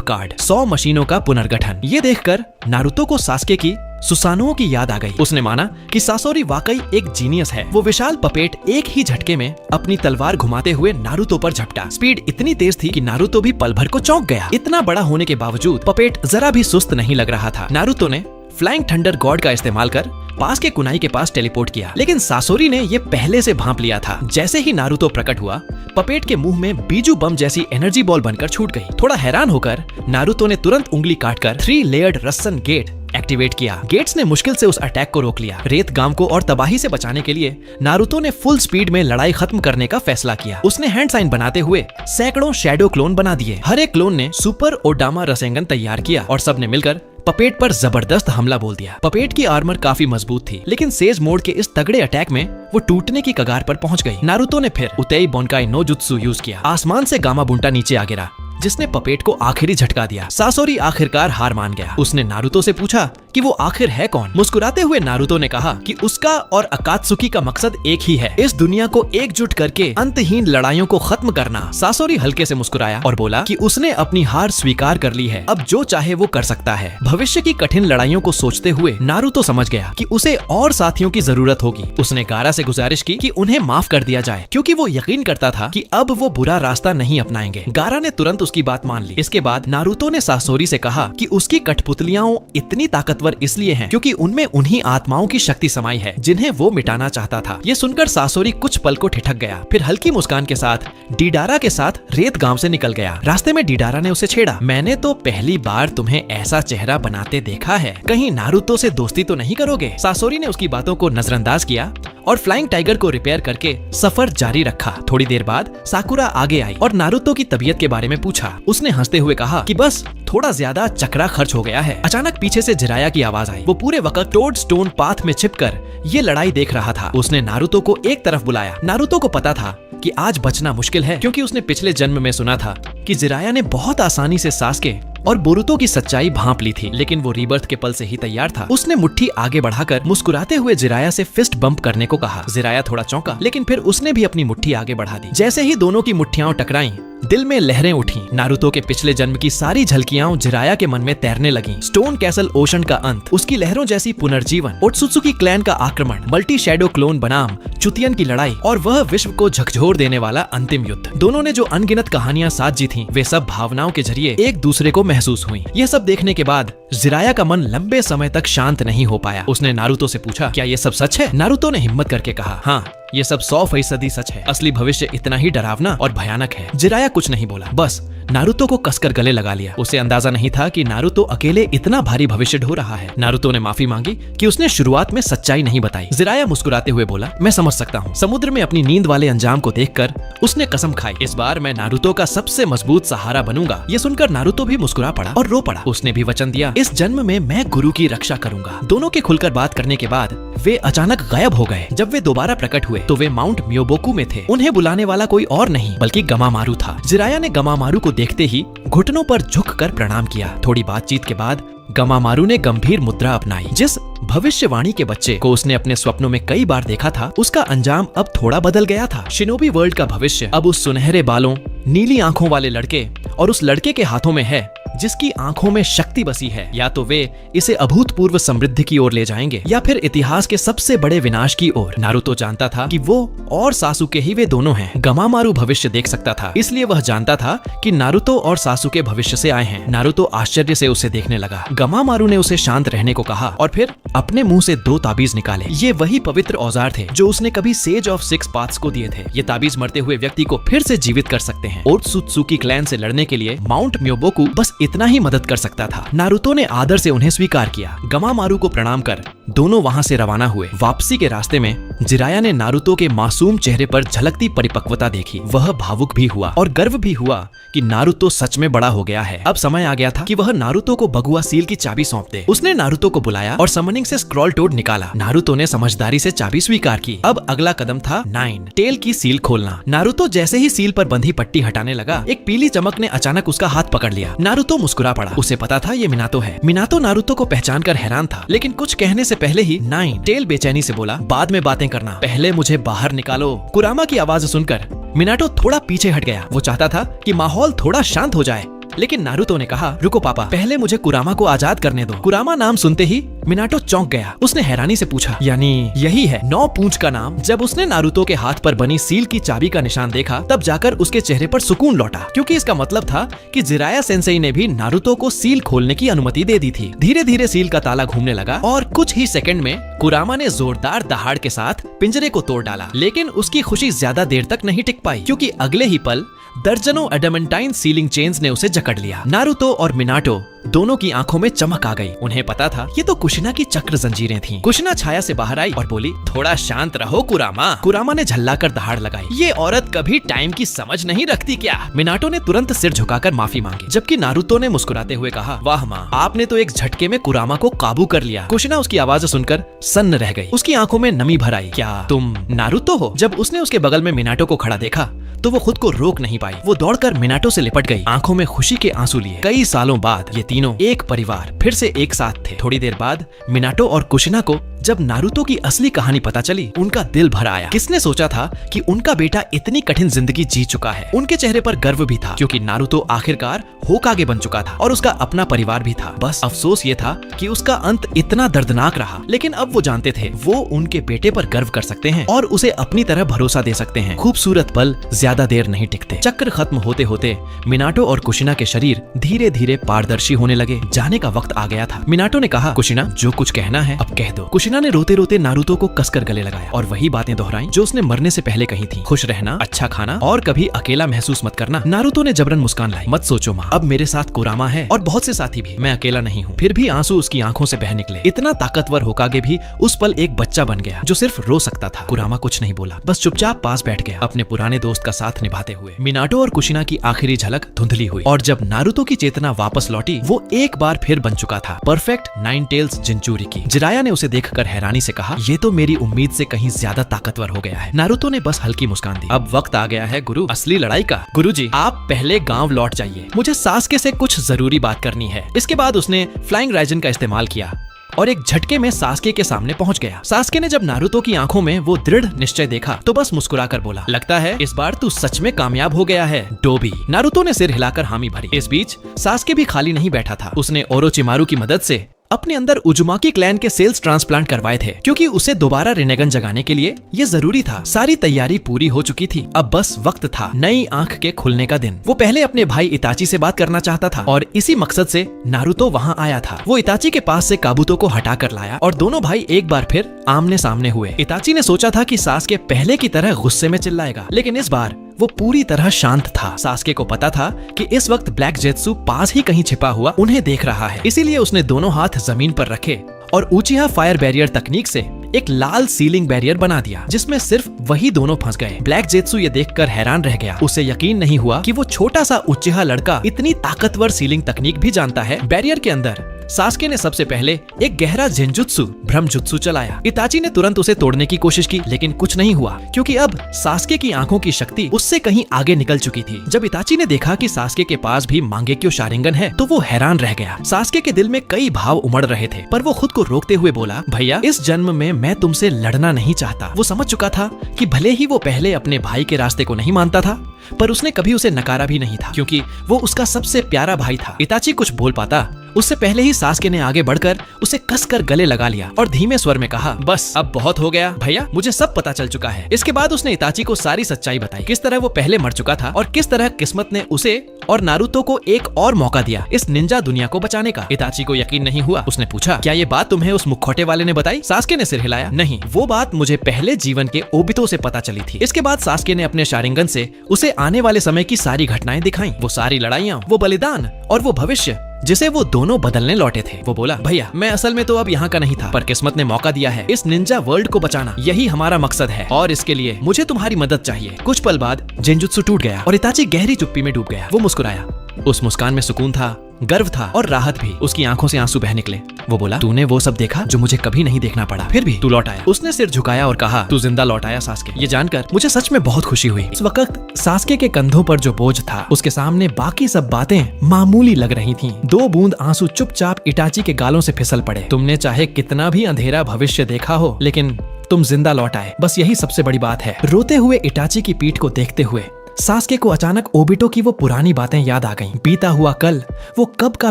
कार्ड, 100 मशीनों का पुनर्गठन। ये देखकर नारुतो को सास्के की सुसानुओं की याद आ गई। उसने माना कि सासोरी वाकई एक जीनियस है। वो विशाल पपेट एक ही झटके में अपनी तलवार घुमाते हुए नारुतो पर झपटा। स्पीड इतनी तेज थी कि नारुतो भी पल भर को चौंक गया। इतना बड़ा होने के बावजूद पपेट जरा भी सुस्त नहीं लग रहा था। नारुतो ने फ्लाइंग थंडर गॉड का इस्तेमाल कर पास के कुनाई के पास टेलीपोर्ट किया, लेकिन सासोरी ने ये पहले से भांप लिया था। जैसे ही नारुतो प्रकट हुआ, पपेट के मुंह में बीजू बम जैसी एनर्जी बॉल बनकर छूट गई। थोड़ा हैरान होकर नारुतो ने तुरंत उंगली काटकर 3 लेयर्ड रस्सन गेट एक्टिवेट किया। गेट्स ने मुश्किल से उस अटैक को रोक लिया। रेत गांव को और तबाही से बचाने के लिए नारुतो ने फुल स्पीड में लड़ाई खत्म करने का फैसला किया। उसने हैंड साइन बनाते हुए सैकड़ों शैडो क्लोन बना दिए। हर एक क्लोन ने सुपर ओडामा रसेंगन तैयार किया और सबने मिलकर पपेट पर जबरदस्त हमला बोल दिया। पपेट की आर्मर काफी मजबूत थी, लेकिन सेज मोड के इस तगड़े अटैक में वो टूटने की कगार पर पहुंच गई। नारुतो ने फिर उतेई बोनकाई नो जुत्सु यूज किया। आसमान से गामा बुंटा नीचे आ गिरा, जिसने पपेट को आखिरी झटका दिया। सासोरी आखिरकार हार मान गया। उसने नारुतो से पूछा कि वो आखिर है कौन। मुस्कुराते हुए नारुतो ने कहा कि उसका और अकात्सुकी का मकसद एक ही है, इस दुनिया को एकजुट करके अंतहीन लड़ाइयों को खत्म करना। सासोरी हल्के से मुस्कुराया और बोला कि उसने अपनी हार स्वीकार कर ली है, अब जो चाहे वो कर सकता है। भविष्य की कठिन लड़ाइयों को सोचते हुए नारुतो समझ गया कि उसे और साथियों की जरूरत होगी। उसने गारा से गुजारिश की कि उन्हें माफ कर दिया जाए, क्योंकि वो यकीन करता था कि अब वो बुरा रास्ता नहीं अपनाएंगे। गारा ने तुरंत उसकी बात मान ली। इसके बाद नारुतो ने सासोरी से कहा कि उसकी कठपुतलियां इतनी ताकतवर इसलिए हैं क्योंकि उनमें उन्हीं आत्माओं की शक्ति समाई है जिन्हें वो मिटाना चाहता था। ये सुनकर सासोरी कुछ पल को ठिठक गया, फिर हल्की मुस्कान के साथ डीडारा के साथ रेत गांव से निकल गया। रास्ते में डीडारा ने उसे छेड़ा, मैंने तो पहली बार तुम्हें ऐसा चेहरा बनाते देखा है, कहीं नारुतो से दोस्ती तो नहीं करोगे? सासोरी ने उसकी बातों को नजरअंदाज किया और फ्लाइंग टाइगर को रिपेयर करके सफर जारी रखा। थोड़ी देर बाद साकुरा आगे आई और नारुतो की तबीयत के बारे में पूछा। उसने हंसते हुए कहा कि बस थोड़ा ज्यादा चक्रा खर्च हो गया है। अचानक पीछे से जिराया की आवाज आई। वो पूरे वक्त टोड स्टोन पाथ में छिपकर ये लड़ाई देख रहा था। उसने नारुतो को एक तरफ बुलाया। नारुतो को पता था कि आज बचना मुश्किल है, क्योंकि उसने पिछले जन्म में सुना था कि जिराया ने बहुत आसानी से सास्के और बोरुतो की सच्चाई भांप ली थी, लेकिन वो रीबर्थ के पल से ही तैयार था। उसने मुट्ठी आगे बढ़ाकर मुस्कुराते हुए जिराया से फिस्ट बम्प करने को कहा। जिराया थोड़ा चौंका, लेकिन फिर उसने भी अपनी मुट्ठी आगे बढ़ा दी। जैसे ही दोनों की मुट्ठियां टकराईं, दिल में लहरें उठी। नारुतो के पिछले जन्म की सारी झलकियां जिराया के मन में तैरने लगीं। स्टोन कैसल ओशन का अंत, उसकी लहरों जैसी पुनर्जीवन, ओत्सुत्सुकी क्लैन का आक्रमण, मल्टी शैडो क्लोन बनाम चुतियन की लड़ाई और वह विश्व को झकझोर देने वाला अंतिम युद्ध। दोनों ने जो अनगिनत कहानियां साथ जी थीं, वे सब भावनाओं के जरिए एक दूसरे को महसूस हुई। यह सब देखने के बाद जिराया का मन लंबे समय तक शांत नहीं हो पाया। उसने नारुतो से पूछा, क्या ये सब सच है? नारुतो ने हिम्मत करके कहा, हाँ, ये सब 100% सच है। असली भविष्य इतना ही डरावना और भयानक है। जिराया कुछ नहीं बोला, बस नारुतो को कसकर गले लगा लिया। उसे अंदाजा नहीं था कि नारुतो अकेले इतना भारी भविष्य ढो रहा है। नारुतो ने माफी मांगी कि उसने शुरुआत में सच्चाई नहीं बताई। जिराया मुस्कुराते हुए बोला, मैं समझ सकता हूँ। समुद्र में अपनी नींद वाले अंजाम को देखकर उसने कसम खाई, इस बार मैं नारुतो का सबसे मजबूत सहारा बनूंगा। ये सुनकर नारुतो भी मुस्कुरा पड़ा और रो पड़ा। उसने भी वचन दिया, इस जन्म में मैं गुरु की रक्षा करूंगा। दोनों के खुलकर बात करने के बाद वे अचानक गायब हो गए। जब वे दोबारा प्रकट हुए तो वे माउंट म्योबोकू में थे। उन्हें बुलाने वाला कोई और नहीं बल्कि गमामारू था। जिराया ने गमामारू को देखते ही घुटनों पर झुककर प्रणाम किया। थोड़ी बातचीत के बाद गमामारू ने गंभीर मुद्रा अपनाई। जिस भविष्यवाणी के बच्चे को उसने अपने स्वप्नों में कई बार देखा था, उसका अंजाम अब थोड़ा बदल गया था। शिनोबी वर्ल्ड का भविष्य अब उस सुनहरे बालों, नीली आंखों वाले लड़के और उस लड़के के हाथों में है जिसकी आंखों में शक्ति बसी है। या तो वे इसे अभूतपूर्व समृद्धि की ओर ले जाएंगे या फिर इतिहास के सबसे बड़े विनाश की ओर। नारुतो जानता था कि वो और सासुके ही वे दोनों हैं। गमामारू भविष्य देख सकता था, इसलिए वह जानता था कि नारुतो और सासुके भविष्य से आए हैं। नारुतो आश्चर्य से उसे देखने लगा। गमामारू ने उसे शांत रहने को कहा और फिर अपने मुंह से 2 ताबीज निकाले। ये वही पवित्र औजार थे जो उसने कभी सेज ऑफ 6 पाथ्स को दिए थे। ये ताबीज मरते हुए व्यक्ति को फिर से जीवित कर सकते हैं। ओत्सुत्सुकी क्लैन से लड़ने के लिए माउंट म्योबोकू बस इतना ही मदद कर सकता था। नारुतो ने आदर से उन्हें स्वीकार किया। गमामारू को प्रणाम कर दोनों वहाँ से रवाना हुए। वापसी के रास्ते में जिराया ने नारुतो के मासूम चेहरे पर झलकती परिपक्वता देखी। वह भावुक भी हुआ और गर्व भी हुआ कि नारुतो सच में बड़ा हो गया है। अब समय आ गया था कि वह नारुतो को बगुआ सील की चाबी सौंप दे। उसने नारुतो को बुलाया और समनिंग से स्क्रॉल टोड निकाला। नारुतो ने समझदारी से चाबी स्वीकार की। अब अगला कदम था 9 टेल की सील खोलना। नारुतो जैसे ही सील पर बंधी पट्टी हटाने लगा, एक पीली चमक ने अचानक उसका हाथ पकड़ लिया। नारुतो मुस्कुरा पड़ा। उसे पता था ये मिनातो है। मिनातो नारुतो को पहचान कर हैरान था, लेकिन कुछ कहने से पहले ही 9 टेल बेचैनी से बोला, बाद में बातें करना, पहले मुझे बाहर निकालो। कुरामा की आवाज सुनकर मिनाटो थोड़ा पीछे हट गया। वो चाहता था कि माहौल थोड़ा शांत हो जाए, लेकिन नारुतो ने कहा, रुको पापा, पहले मुझे कुरामा को आजाद करने दो। कुरामा नाम सुनते ही मिनाटो चौंक गया। उसने हैरानी से पूछा, यानी यही है 9 पूंछ का नाम? जब उसने नारुतो के हाथ पर बनी सील की चाबी का निशान देखा, तब जाकर उसके चेहरे पर सुकून लौटा, क्योंकि इसका मतलब था कि जिराया सेंसेई ने भी नारुतो को सील खोलने की अनुमति दे दी थी। धीरे धीरे सील का ताला घूमने लगा और कुछ ही सेकंड में कुरामा ने जोरदार दहाड़ के साथ पिंजरे को तोड़ डाला। लेकिन उसकी खुशी ज्यादा देर तक नहीं टिक पाई, क्योंकि अगले ही पल दर्जनों एडामेंटाइन सीलिंग चेन्स ने उसे जकड़ लिया। नारुतो और मिनाटो दोनों की आंखों में चमक आ गई। उन्हें पता था ये तो कुशिना की चक्र जंजीरें थीं। कुशिना छाया से बाहर आई और बोली, थोड़ा शांत रहो कुरामा। कुरामा ने झल्लाकर दहाड़ लगाई। ये औरत कभी टाइम की समझ नहीं रखती क्या? मिनाटो ने तुरंत सिर झुकाकर माफी मांगी, जबकि नारुतो ने मुस्कुराते हुए कहा, वाह माँ, आपने तो एक झटके में कुरामा को काबू कर लिया। कुशिना उसकी आवाज सुनकर सन्न रह गई। उसकी आंखों में नमी भर आई। क्या तुम नारुतो हो? जब उसने उसके बगल में मिनाटो को खड़ा देखा तो वो खुद को रोक नहीं पाई। वो दौड़कर मिनाटो से लिपट गई, आंखों में खुशी के आंसू लिए। कई सालों बाद ये तीनों एक परिवार फिर से एक साथ थे। थोड़ी देर बाद मिनाटो और कुशिना को जब नारुतो की असली कहानी पता चली, उनका दिल भर आया। किसने सोचा था कि उनका बेटा इतनी कठिन जिंदगी जी चुका है। उनके चेहरे पर गर्व भी था, क्योंकि नारुतो आखिरकार होकागे बन चुका था और उसका अपना परिवार भी था। बस अफसोस ये था कि उसका अंत इतना दर्दनाक रहा। लेकिन अब वो जानते थे वो उनके बेटे पर गर्व कर सकते हैं और उसे अपनी तरह भरोसा दे सकते हैं। खूबसूरत पल ज्यादा देर नहीं टिकते। चक्र खत्म होते होते मिनाटो और कुशिना के शरीर धीरे धीरे पारदर्शी होने लगे। जाने का वक्त आ गया था। मिनाटो ने कहा, कुशिना, जो कुछ कहना है अब कह दो। कुशिना ने रोते रोते नारुतो को कसकर गले लगाया और वही बातें दोहराई जो उसने मरने से पहले कही थी। खुश रहना, अच्छा खाना और कभी अकेला महसूस मत करना। नारुतो ने जबरन मुस्कान लाई। मत सोचो माँ, अब मेरे साथ कुरामा है और बहुत से साथी भी। मैं अकेला नहीं हूँ। फिर भी आंसू उसकी आंखों से बह निकले। इतना ताकतवर होकागे भी उस पल एक बच्चा बन गया जो सिर्फ रो सकता था। कुरामा कुछ नहीं बोला, बस चुपचाप पास बैठ गया, अपने पुराने दोस्त का साथ निभाते हुए। मिनाटो और कुशिना की आखिरी झलक धुंधली हुई और जब नारुतो की चेतना वापस लौटी, वो एक बार फिर बन चुका था परफेक्ट 9 टेल्स जिंचूरी की। जिराया ने उसे देखकर हैरानी से कहा, ये तो मेरी उम्मीद से कहीं ज्यादा ताकतवर हो गया है। नारुतो ने बस हल्की मुस्कान दी। अब वक्त आ गया है गुरु, असली लड़ाई का। गुरुजी, आप पहले गांव लौट जाइए, मुझे सासके से कुछ जरूरी बात करनी है। इसके बाद उसने फ्लाइंग राइजन का इस्तेमाल किया और एक झटके में सासके के सामने पहुंच गया। सासके ने जब नारुतो की आंखों में वो दृढ़ निश्चय देखा तो बस मुस्कुराकर बोला, लगता है इस बार तू सच में कामयाब हो गया है डोबी। नारुतो ने सिर हिलाकर हामी भरी। इस बीच सासके भी खाली नहीं बैठा था। उसने ओरोचिमारू की मदद से अपने अंदर उजुमाकी क्लैन के सेल्स ट्रांसप्लांट करवाए थे, क्योंकि उसे दोबारा रिनेगन जगाने के लिए ये जरूरी था। सारी तैयारी पूरी हो चुकी थी। अब बस वक्त था नई आंख के खुलने का दिन। वो पहले अपने भाई इताची से बात करना चाहता था और इसी मकसद से नारुतो वहाँ आया था। वो इताची के पास से काबुतो को हटा कर लाया और दोनों भाई एक बार फिर आमने सामने हुए। इताची ने सोचा था कि सासके पहले की तरह गुस्से में चिल्लाएगा, लेकिन इस बार वो पूरी तरह शांत था। सासके को पता था कि इस वक्त ब्लैक जेत्सु पास ही कहीं छिपा हुआ उन्हें देख रहा है। इसीलिए उसने दोनों हाथ जमीन पर रखे और उचिहा फायर बैरियर तकनीक से एक लाल सीलिंग बैरियर बना दिया, जिसमें सिर्फ वही दोनों फंस गए। ब्लैक जेत्सु ये देखकर हैरान रह गया। उसे यकीन नहीं हुआ कि वो छोटा सा उचिहा लड़का इतनी ताकतवर सीलिंग तकनीक भी जानता है। बैरियर के अंदर सासके ने सबसे पहले एक गहरा जेंजुत्सु ब्रह्मजुत्सु चलाया। इताची ने तुरंत उसे तोड़ने की कोशिश की, लेकिन कुछ नहीं हुआ, क्योंकि अब सासके की आंखों की शक्ति उससे कहीं आगे निकल चुकी थी। जब इताची ने देखा कि सासके के पास भी मांगेक्यो शारिंगन है, तो वो हैरान रह गया। सासके के दिल में कई भाव उमड़ रहे थे, पर वो खुद को रोकते हुए बोला, भैया, इस जन्म में मैं तुमसे लड़ना नहीं चाहता। वो समझ चुका था कि भले ही वो पहले अपने भाई के रास्ते को नहीं मानता था, पर उसने कभी उसे नकारा भी नहीं था, क्योंकि वो उसका सबसे प्यारा भाई था। इताची कुछ बोल पाता उससे पहले ही सासके ने आगे बढ़कर उसे कसकर गले लगा लिया और धीमे स्वर में कहा, बस अब बहुत हो गया भैया, मुझे सब पता चल चुका है। इसके बाद उसने इताची को सारी सच्चाई बताई, किस तरह वो पहले मर चुका था और किस तरह किस्मत ने उसे और नारुतो को एक और मौका दिया इस निंजा दुनिया को बचाने का। इताची को यकीन नहीं हुआ। उसने पूछा, क्या ये बात तुम्हें उस मुखौटे वाले ने बताई? सासके ने सिर हिलाया, नहीं, वो बात मुझे पहले जीवन के ओबितो से पता चली थी। इसके बाद सासके ने अपने शारिंगन से उसे आने वाले समय की सारी घटनाएं दिखाई। वो सारी लड़ाइयाँ, वो बलिदान और वो भविष्य जिसे वो दोनों बदलने लौटे थे। वो बोला, भैया मैं असल में तो अब यहाँ का नहीं था, पर किस्मत ने मौका दिया है। इस निंजा वर्ल्ड को बचाना यही हमारा मकसद है और इसके लिए मुझे तुम्हारी मदद चाहिए। कुछ पल बाद जेंजुत्सु टूट गया और इताची गहरी चुप्पी में डूब गया। वो मुस्कुराया। उस मुस्कान में सुकून था, गर्व था और राहत भी। उसकी आंखों से आंसू बह निकले। वो बोला, तूने वो सब देखा जो मुझे कभी नहीं देखना पड़ा, फिर भी तू लौट आया। उसने सिर झुकाया और कहा, तू जिंदा लौट आया सास्के। ये जानकर मुझे सच में बहुत खुशी हुई। इस वक्त सास्के के कंधों पर जो बोझ था, उसके सामने बाकी सब बातें मामूली लग रही थीं। 2 बूंद आंसू चुपचाप इटाची के गालों से फिसल पड़े। तुमने चाहे कितना भी अंधेरा भविष्य देखा हो, लेकिन तुम जिंदा लौट आए, बस यही सबसे बड़ी बात है। रोते हुए इटाची की पीठ को देखते हुए सास्के को अचानक ओबिटो की वो पुरानी बातें याद आ गईं। बीता हुआ कल वो कब का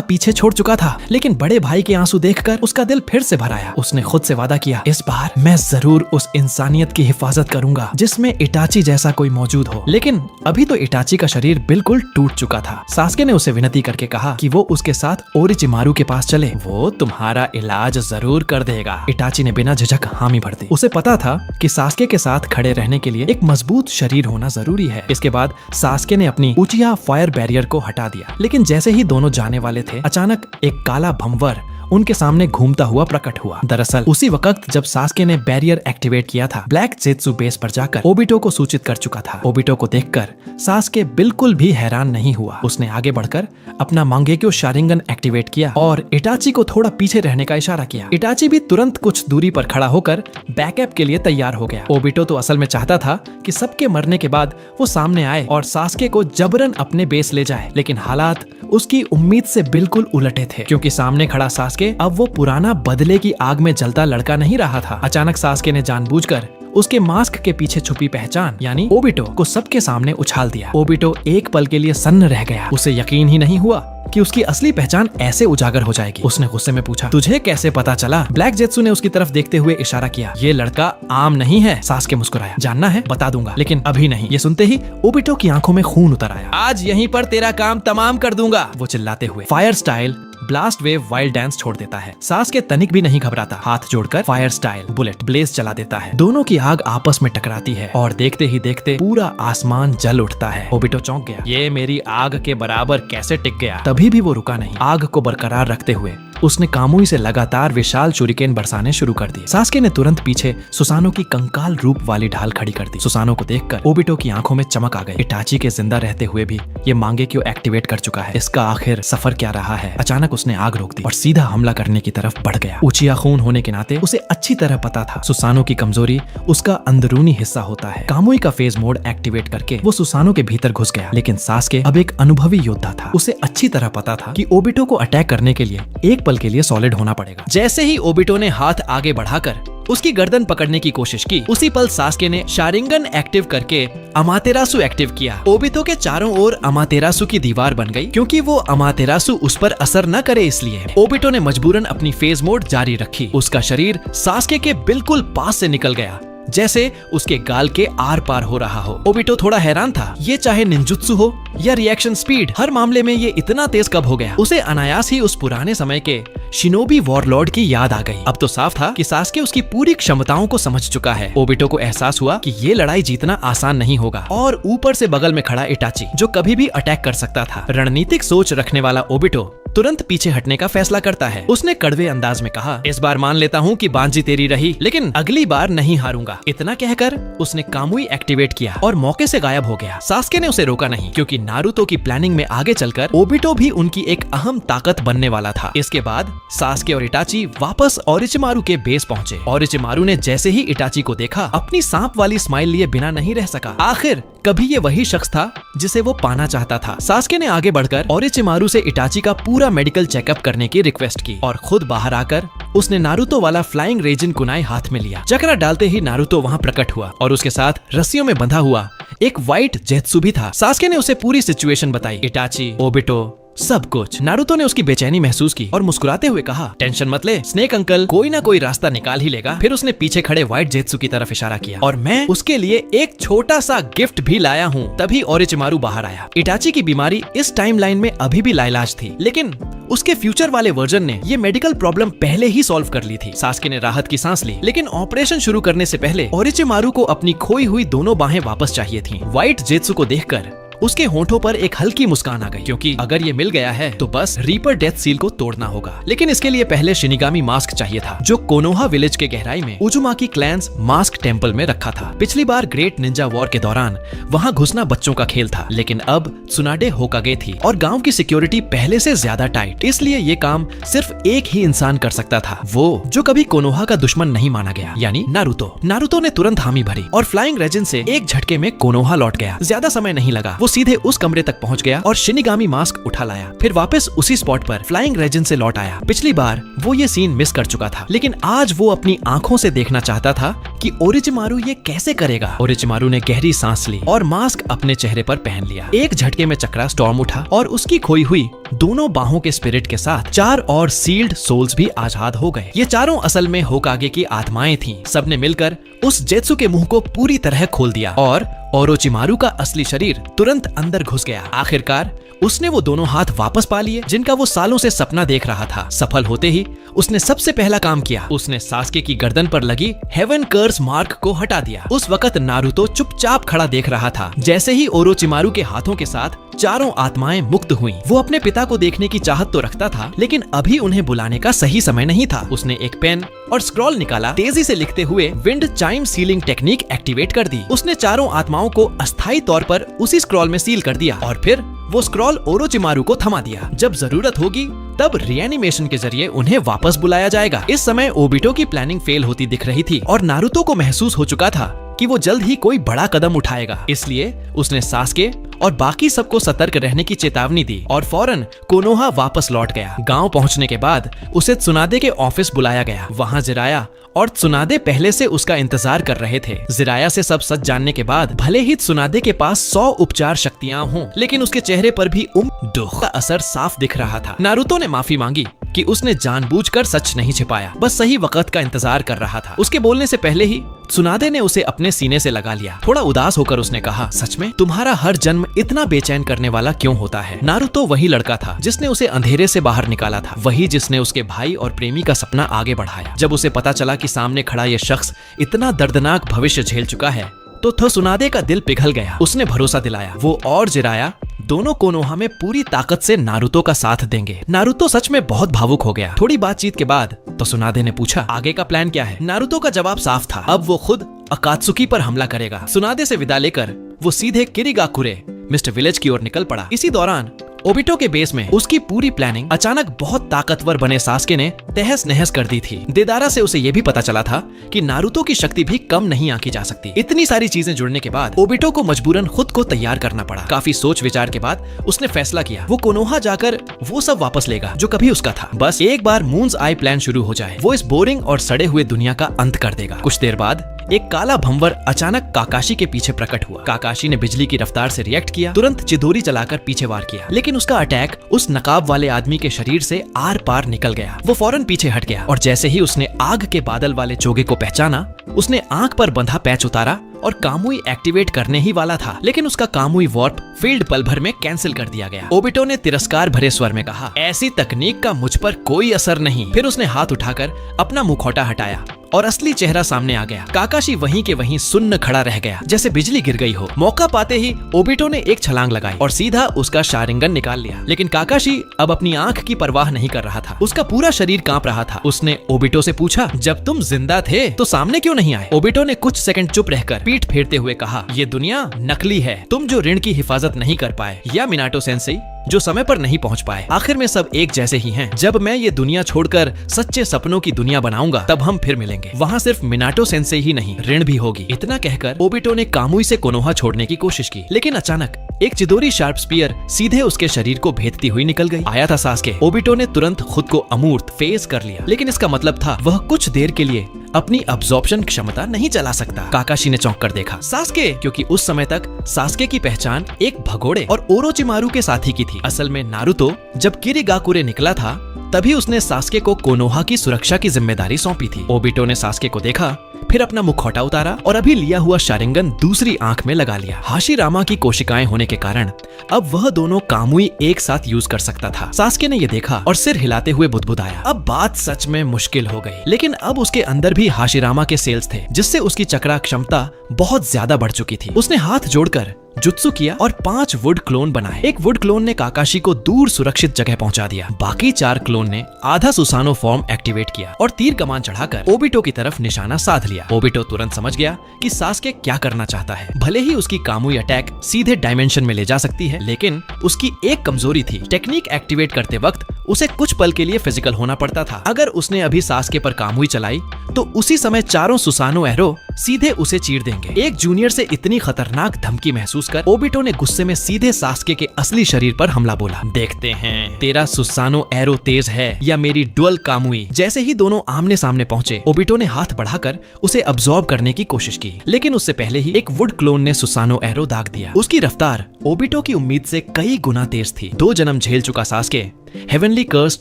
पीछे छोड़ चुका था, लेकिन बड़े भाई के आंसू देखकर उसका दिल फिर से भर आया। उसने खुद से वादा किया, इस बार मैं जरूर उस इंसानियत की हिफाजत करूंगा जिसमें इटाची जैसा कोई मौजूद हो। लेकिन अभी तो इटाची का शरीर बिल्कुल टूट चुका था। सास्के ने उसे विनती करके कहा कि वो उसके साथ ओरोचिमारू के पास चले, वो तुम्हारा इलाज जरूर कर देगा। इटाची ने बिना झिझक हामी भर दी। उसे पता था कि सास्के के साथ खड़े रहने के लिए एक मजबूत शरीर होना जरूरी है। इसके बाद सास्के ने अपनी उचिया फायर बैरियर को हटा दिया, लेकिन जैसे ही दोनों जाने वाले थे, अचानक एक काला भंवर उनके सामने घूमता हुआ प्रकट हुआ। दरअसल उसी वक्त जब सास्के ने बैरियर एक्टिवेट किया था, ब्लैक जेत्सु बेस पर जाकर ओबिटो को सूचित कर चुका था। ओबिटो को देखकर सास्के बिल्कुल भी हैरान नहीं हुआ। उसने आगे बढ़कर अपना मांगेक्यो शारिंगन एक्टिवेट किया और इटाची को थोड़ा पीछे रहने का इशारा किया। इटाची भी तुरंत कुछ दूरी पर खड़ा होकर बैकअप के लिए तैयार हो गया। ओबिटो तो असल में चाहता था कि सबके मरने के बाद वो सामने आए और सास्के को जबरन अपने बेस ले जाए, लेकिन हालात उसकी उम्मीद से बिल्कुल उलटे थे, क्योंकि सामने खड़ा सास्के अब वो पुराना बदले की आग में जलता लड़का नहीं रहा था। अचानक सास्के ने जानबूझकर उसके मास्क के पीछे छुपी पहचान यानी ओबिटो को सबके सामने उछाल दिया। ओबिटो एक पल के लिए सन्न रह गया। उसे यकीन ही नहीं हुआ कि उसकी असली पहचान ऐसे उजागर हो जाएगी। उसने गुस्से में पूछा, तुझे कैसे पता चला? ब्लैक जेत्सु ने उसकी तरफ देखते हुए इशारा किया। ये लड़का आम नहीं है। सास्के मुस्कुराया। जानना है? बता दूंगा, लेकिन अभी नहीं। ये सुनते ही ओबिटो की आंखों में खून उतर आया। आज यहीं पर तेरा काम तमाम कर दूंगा, वो चिल्लाते हुए fire style blast wave wild dance छोड़ देता है। सास्के तनिक भी नहीं घबराता। हाथ जोड़कर फायर स्टाइल बुलेट ब्लेज चला देता है। दोनों की आग आपस में टकराती है और देखते ही देखते पूरा आसमान जल उठता है। ओबिटो चौंक गया। ये मेरी आग के बराबर कैसे टिक गया? तभी भी वो रुका नहीं। आग को बरकरार रखते हुए उसने कामुई से लगातार विशाल शूरिकेन बरसाने शुरू कर दिए। सास्के ने तुरंत पीछे सुसानो की कंकाल रूप वाली ढाल खड़ी कर दी। सुसानो को देखकर ओबिटो की आंखों में चमक आ गई। इटाची के जिंदा रहते हुए भी ये मांगेक्यो एक्टिवेट कर चुका है। इसका आखिर सफर क्या रहा है? अचानक उसने आग रोक दी और सीधा हमला करने की तरफ बढ़ गया। उचिया खून होने के नाते उसे अच्छी तरह पता था सुसानो की कमजोरी उसका अंदरूनी हिस्सा होता है। कामुई का फेज मोड एक्टिवेट करके वो सुसानो के भीतर घुस गया, लेकिन सास्के अब एक अनुभवी योद्धा था। उसे अच्छी तरह पता था कि ओबिटो को अटैक करने के लिए एक पल के लिए सॉलिड होना पड़ेगा। जैसे ही ओबिटो ने हाथ आगे बढ़ाकर उसकी गर्दन पकड़ने की कोशिश की, उसी पल सास्के ने शारिंगन एक्टिव करके अमातेरासु एक्टिव किया। ओबिटो के चारों ओर अमातेरासु की दीवार बन गई। क्योंकि वो अमातेरासु उस पर असर न करे, इसलिए ओबिटो ने मजबूरन अपनी फेज मोड जारी रखी। उसका शरीर सास्के के बिल्कुल पास से निकल गया, जैसे उसके गाल के आर पार हो रहा हो। ओबिटो थोड़ा हैरान था। ये चाहे निंजुत्सु हो या रिएक्शन स्पीड, हर मामले में ये इतना तेज कब हो गया? उसे अनायास ही उस पुराने समय के शिनोबी वॉरलॉर्ड की याद आ गई। अब तो साफ था कि सास्के उसकी पूरी क्षमताओं को समझ चुका है। ओबिटो को एहसास हुआ कि ये लड़ाई जीतना आसान नहीं होगा। और ऊपर से बगल में खड़ा इटाची, जो कभी भी अटैक कर सकता था। रणनीतिक सोच रखने वाला ओबिटो तुरंत पीछे हटने का फैसला करता है। उसने कड़वे अंदाज में कहा, इस बार मान लेता हूँ कि बांजी तेरी रही, लेकिन अगली बार नहीं हारूंगा। इतना कहकर उसने कामुई एक्टिवेट किया और मौके से गायब हो गया। सास्के ने उसे रोका नहीं, क्योंकि नारुतो की प्लानिंग में आगे चलकर ओबिटो भी उनकी एक अहम ताकत बनने वाला था। इसके बाद सास्के और इटाची वापस ओरोचिमारू के बेस पहुंचे। ओरोचिमारू ने जैसे ही इटाची को देखा, अपनी सांप वाली स्माइल लिए बिना नहीं रह सका। आखिर कभी ये वही शख्स था जिसे वो पाना चाहता था। सास्के ने आगे बढ़कर ओरोचिमारू से इटाची का पूरा मेडिकल चेकअप करने की रिक्वेस्ट की और खुद बाहर आकर उसने नारुतो वाला फ्लाइंग रेजिन कुनाई हाथ में लिया। चक्रा डालते ही नारुतो वहाँ प्रकट हुआ और उसके साथ रस्सियों में बंधा हुआ एक व्हाइट जेत्सु भी था। सास्के ने उसे पूरी सिचुएशन बताई। इटाची, ओबिटो, सब कुछ। नारुतो ने उसकी बेचैनी महसूस की और मुस्कुराते हुए कहा, टेंशन मत ले, स्नेक अंकल कोई ना कोई रास्ता निकाल ही लेगा। फिर उसने पीछे खड़े व्हाइट जेत्सु की तरफ इशारा किया, और मैं उसके लिए एक छोटा सा गिफ्ट भी लाया हूँ। तभी ओरोचिमारू बाहर आया। इटाची की बीमारी इस टाइमलाइन में अभी भी लाइलाज थी, लेकिन उसके फ्यूचर वाले वर्जन ने ये मेडिकल प्रॉब्लम पहले ही सॉल्व कर ली थी। सास्के ने राहत की सांस ली, लेकिन ऑपरेशन शुरू करने से पहले ओरोचिमारू को अपनी खोई हुई दोनों बाहें वापस चाहिए थीं। व्हाइट जेत्सु को देखकर उसके होंठों पर एक हल्की मुस्कान आ गई, क्योंकि अगर ये मिल गया है तो बस रीपर डेथ सील को तोड़ना होगा। लेकिन इसके लिए पहले शिनिगामी मास्क चाहिए था, जो कोनोहा विलेज के गहराई में उजुमाकी क्लैंस मास्क टेम्पल में रखा था। पिछली बार ग्रेट निंजा वॉर के दौरान वहाँ घुसना बच्चों का खेल था, लेकिन अब त्सुनाडे होकागे थी और गांव की सिक्योरिटी पहले से ज्यादा टाइट, इसलिए ये काम सिर्फ एक ही इंसान कर सकता था, वो जो कभी कोनोहा का दुश्मन नहीं माना गया, यानी नारुतो। नारुतो ने तुरंत हामी भरी और फ्लाइंग रेजिन से एक झटके में कोनोहा लौट गया। ज्यादा समय नहीं लगा, वो सीधे उस कमरे तक पहुंच गया और शिनिगामी मास्क उठा लाया, फिर वापस उसी स्पॉट पर फ्लाइंग रेजिन से लौट आया। पिछली बार वो ये सीन मिस कर चुका था, लेकिन आज वो अपनी आंखों से देखना चाहता था कि ओरोचिमारू ये कैसे करेगा। ओरोचिमारू ने गहरी सांस ली और मास्क अपने चेहरे पर पहन लिया। एक झटके में चक्रा स्टॉर्म उठा और उसकी खोई हुई दोनों बाहों के स्पिरिट के साथ 4 और सील्ड सोल्स भी आजाद हो गए। ये चारों असल में होकागे की आत्माएं थीं। सबने मिलकर उस जेत्सु के मुंह को पूरी तरह खोल दिया और ओरोचिमारू का असली शरीर तुरंत अंदर घुस गया। आखिरकार उसने वो दोनों हाथ वापस पा लिए जिनका वो सालों से सपना देख रहा था। सफल होते ही उसने सबसे पहला काम किया, उसने सास्के की गर्दन पर लगी हेवन कर्स मार्क को हटा दिया। उस वक्त नारुतो चुपचाप खड़ा देख रहा था। जैसे ही ओरोचिमारू के हाथों के साथ चारों आत्माएं मुक्त हुईं। वो अपने पिता को देखने की चाहत तो रखता था, लेकिन अभी उन्हें बुलाने का सही समय नहीं था। उसने एक पेन और स्क्रॉल निकाला, तेजी से लिखते हुए wind chime ceiling technique activate कर दी। उसने चारों आत्माओं को अस्थायी तौर पर उसी स्क्रॉल में सील कर दिया और फिर वो स्क्रॉल ओरोचिमारू को थमा दिया। जब जरूरत होगी तब रिएनिमेशन के जरिए उन्हें वापस बुलाया जाएगा। इस समय ओबिटो की प्लानिंग फेल होती दिख रही थी और नारुतो को महसूस हो चुका था कि वो जल्द ही कोई बड़ा कदम उठाएगा। इसलिए उसने सास्के और बाकी सबको सतर्क रहने की चेतावनी दी और फौरन कोनोहा वापस लौट गया। गांव पहुंचने के बाद उसे त्सुनादे के ऑफिस बुलाया गया। वहां जिराया और त्सुनादे पहले से उसका इंतजार कर रहे थे। जिराया से सब सच जानने के बाद भले ही त्सुनादे के पास 100 उपचार शक्तियां हों, लेकिन उसके चेहरे पर भी दुख का असर साफ दिख रहा था। नारुतो ने माफी मांगी कि उसने जानबूझकर सच नहीं छिपाया, बस सही वक्त का इंतजार कर रहा था। उसके बोलने से पहले ही त्सुनादे ने उसे अपने सीने से लगा लिया। थोड़ा उदास होकर उसने कहा, सच में तुम्हारा हर जन्म इतना बेचैन करने वाला क्यों होता है? नारुतो वही लड़का था जिसने उसे अंधेरे से बाहर निकाला था, वही जिसने उसके भाई और प्रेमी का सपना आगे बढ़ाया। जब उसे पता चला कि सामने खड़ा ये शख्स इतना दर्दनाक भविष्य झेल चुका है तो त्सुनादे का दिल पिघल गया। उसने भरोसा दिलाया वो और जिराया दोनों कोनोहा में पूरी ताकत से नारुतो का साथ देंगे। नारुतो सच में बहुत भावुक हो गया। थोड़ी बातचीत के बाद त्सुनादे ने पूछा, आगे का प्लान क्या है? नारुतो का जवाब साफ था, अब वो खुद अकात्सुकी पर हमला करेगा। त्सुनादे से विदा लेकर वो सीधे किरिगाकुरे मिस्टर विलेज की ओर निकल पड़ा। इसी दौरान ओबिटो के बेस में उसकी पूरी प्लानिंग अचानक बहुत ताकतवर बने सास्के ने तहस नहस कर दी थी। देदारा से उसे ये भी पता चला था कि नारुतो की शक्ति भी कम नहीं आंकी जा सकती। इतनी सारी चीजें जुड़ने के बाद ओबिटो को मजबूरन खुद को तैयार करना पड़ा। काफी सोच विचार के बाद उसने फैसला किया वो कोनोहा जाकर वो सब वापस लेगा जो कभी उसका था। बस एक बार मून्स आई प्लान शुरू हो जाए, वो इस बोरिंग और सड़े हुए दुनिया का अंत कर देगा। कुछ देर बाद एक काला भंवर अचानक काकाशी के पीछे प्रकट हुआ। काकाशी ने बिजली की रफ्तार से रिएक्ट किया, तुरंत चिदोरी चलाकर पीछे वार किया, लेकिन उसका अटैक उस नकाब वाले आदमी के शरीर से आर पार निकल गया। वो फौरन पीछे हट गया और जैसे ही उसने आग के बादल वाले चोगे को पहचाना, उसने आंख पर बंधा पैच उतारा और कामुई एक्टिवेट करने ही वाला था, लेकिन उसका कामुई वार्प फील्ड पल भर में कैंसिल कर दिया गया। ओबिटो ने तिरस्कार भरे स्वर में कहा, ऐसी तकनीक का मुझ पर कोई असर नहीं। फिर उसने हाथ उठाकर अपना मुखौटा हटाया और असली चेहरा सामने आ गया। काकाशी वहीं के वहीं सुन्न खड़ा रह गया, जैसे बिजली गिर गई हो। मौका पाते ही ओबिटो ने एक छलांग लगाई और सीधा उसका शारिंगन निकाल लिया, लेकिन काकाशी अब अपनी आंख की परवाह नहीं कर रहा था। उसका पूरा शरीर कांप रहा था। उसने ओबिटो से पूछा, जब तुम जिंदा थे तो सामने क्यों नहीं आए? ओबिटो ने कुछ सेकंड चुप रहकर पीठ फेरते हुए कहा, ये दुनिया नकली है। तुम जो ऋण की हिफाजत नहीं कर पाए, या मिनाटो सेंसेई जो समय पर नहीं पहुंच पाए, आखिर में सब एक जैसे ही हैं। जब मैं ये दुनिया छोड़कर सच्चे सपनों की दुनिया बनाऊंगा तब हम फिर मिलेंगे। वहाँ सिर्फ मिनाटो सेंसेई ही नहीं, ऋण भी होगी। इतना कहकर ओबिटो ने कामुई से कोनोहा छोड़ने की कोशिश की, लेकिन अचानक एक चिदोरी शार्प स्पीयर सीधे उसके शरीर को भेदती हुई निकल गई। आया था सास्के। ओबिटो ने तुरंत खुद को अमूर्त फेस कर लिया, लेकिन इसका मतलब था वह कुछ देर के लिए अपनी अब्जॉर्प्शन क्षमता नहीं चला सकता। काकाशी ने चौंक कर देखा सास्के, क्योंकि उस समय तक सास्के की पहचान एक भगोड़े और ओरोचिमारू के साथी की थी। असल में नारुतो जब किरिगाकुरे निकला था तभी उसने सास्के को कोनोहा की सुरक्षा की जिम्मेदारी सौंपी थी। ओबिटो ने सास्के को देखा, फिर अपना मुखौटा उतारा और अभी लिया हुआ शारिंगन दूसरी आंख में लगा लिया। हाशिरामा की कोशिकाएं होने के कारण अब वह दोनों कामुई एक साथ यूज कर सकता था। सास्के ने यह देखा और सिर हिलाते हुए बुदबुदाया। अब बात सच में मुश्किल हो गई, लेकिन अब उसके अंदर भी हाशिरामा के सेल्स थे, जिससे उसकी चक्रा क्षमता बहुत ज्यादा बढ़ चुकी थी। उसने हाथ जोड़कर जुत्सु किया और 5 वुड क्लोन बनाए। एक वुड क्लोन ने काकाशी को दूर सुरक्षित जगह पहुंचा दिया। बाकी 4 क्लोन ने आधा सुसानो फॉर्म एक्टिवेट किया और तीर कमान चढ़ाकर ओबिटो की तरफ निशाना साध लिया। ओबिटो तुरंत समझ गया कि सास्के क्या करना चाहता है। भले ही उसकी कामुई अटैक सीधे डायमेंशन में ले जा सकती है, लेकिन उसकी एक कमजोरी थी। टेक्निक एक्टिवेट करते वक्त उसे कुछ पल के लिए फिजिकल होना पड़ता था। अगर उसने अभी सास्के पर कामुई चलाई तो उसी समय चारों सुसानो एरो सीधे उसे चीर देंगे। एक जूनियर से इतनी खतरनाक धमकी महसूस कर ओबिटो ने गुस्से में सीधे सास्के के असली शरीर पर हमला बोला। देखते हैं तेरा सुसानो एरो तेज है या मेरी डुअल कामुई। जैसे ही दोनों आमने सामने पहुंचे, ओबिटो ने हाथ बढ़ाकर उसे अब्सॉर्ब करने की कोशिश की, लेकिन उससे पहले ही एक वुड क्लोन ने सुसानो एरो दाग दिया। उसकी रफ्तार ओबिटो की उम्मीद से कई गुना तेज थी। 2 जन्म झेल चुका सास्के हेवनली कर्स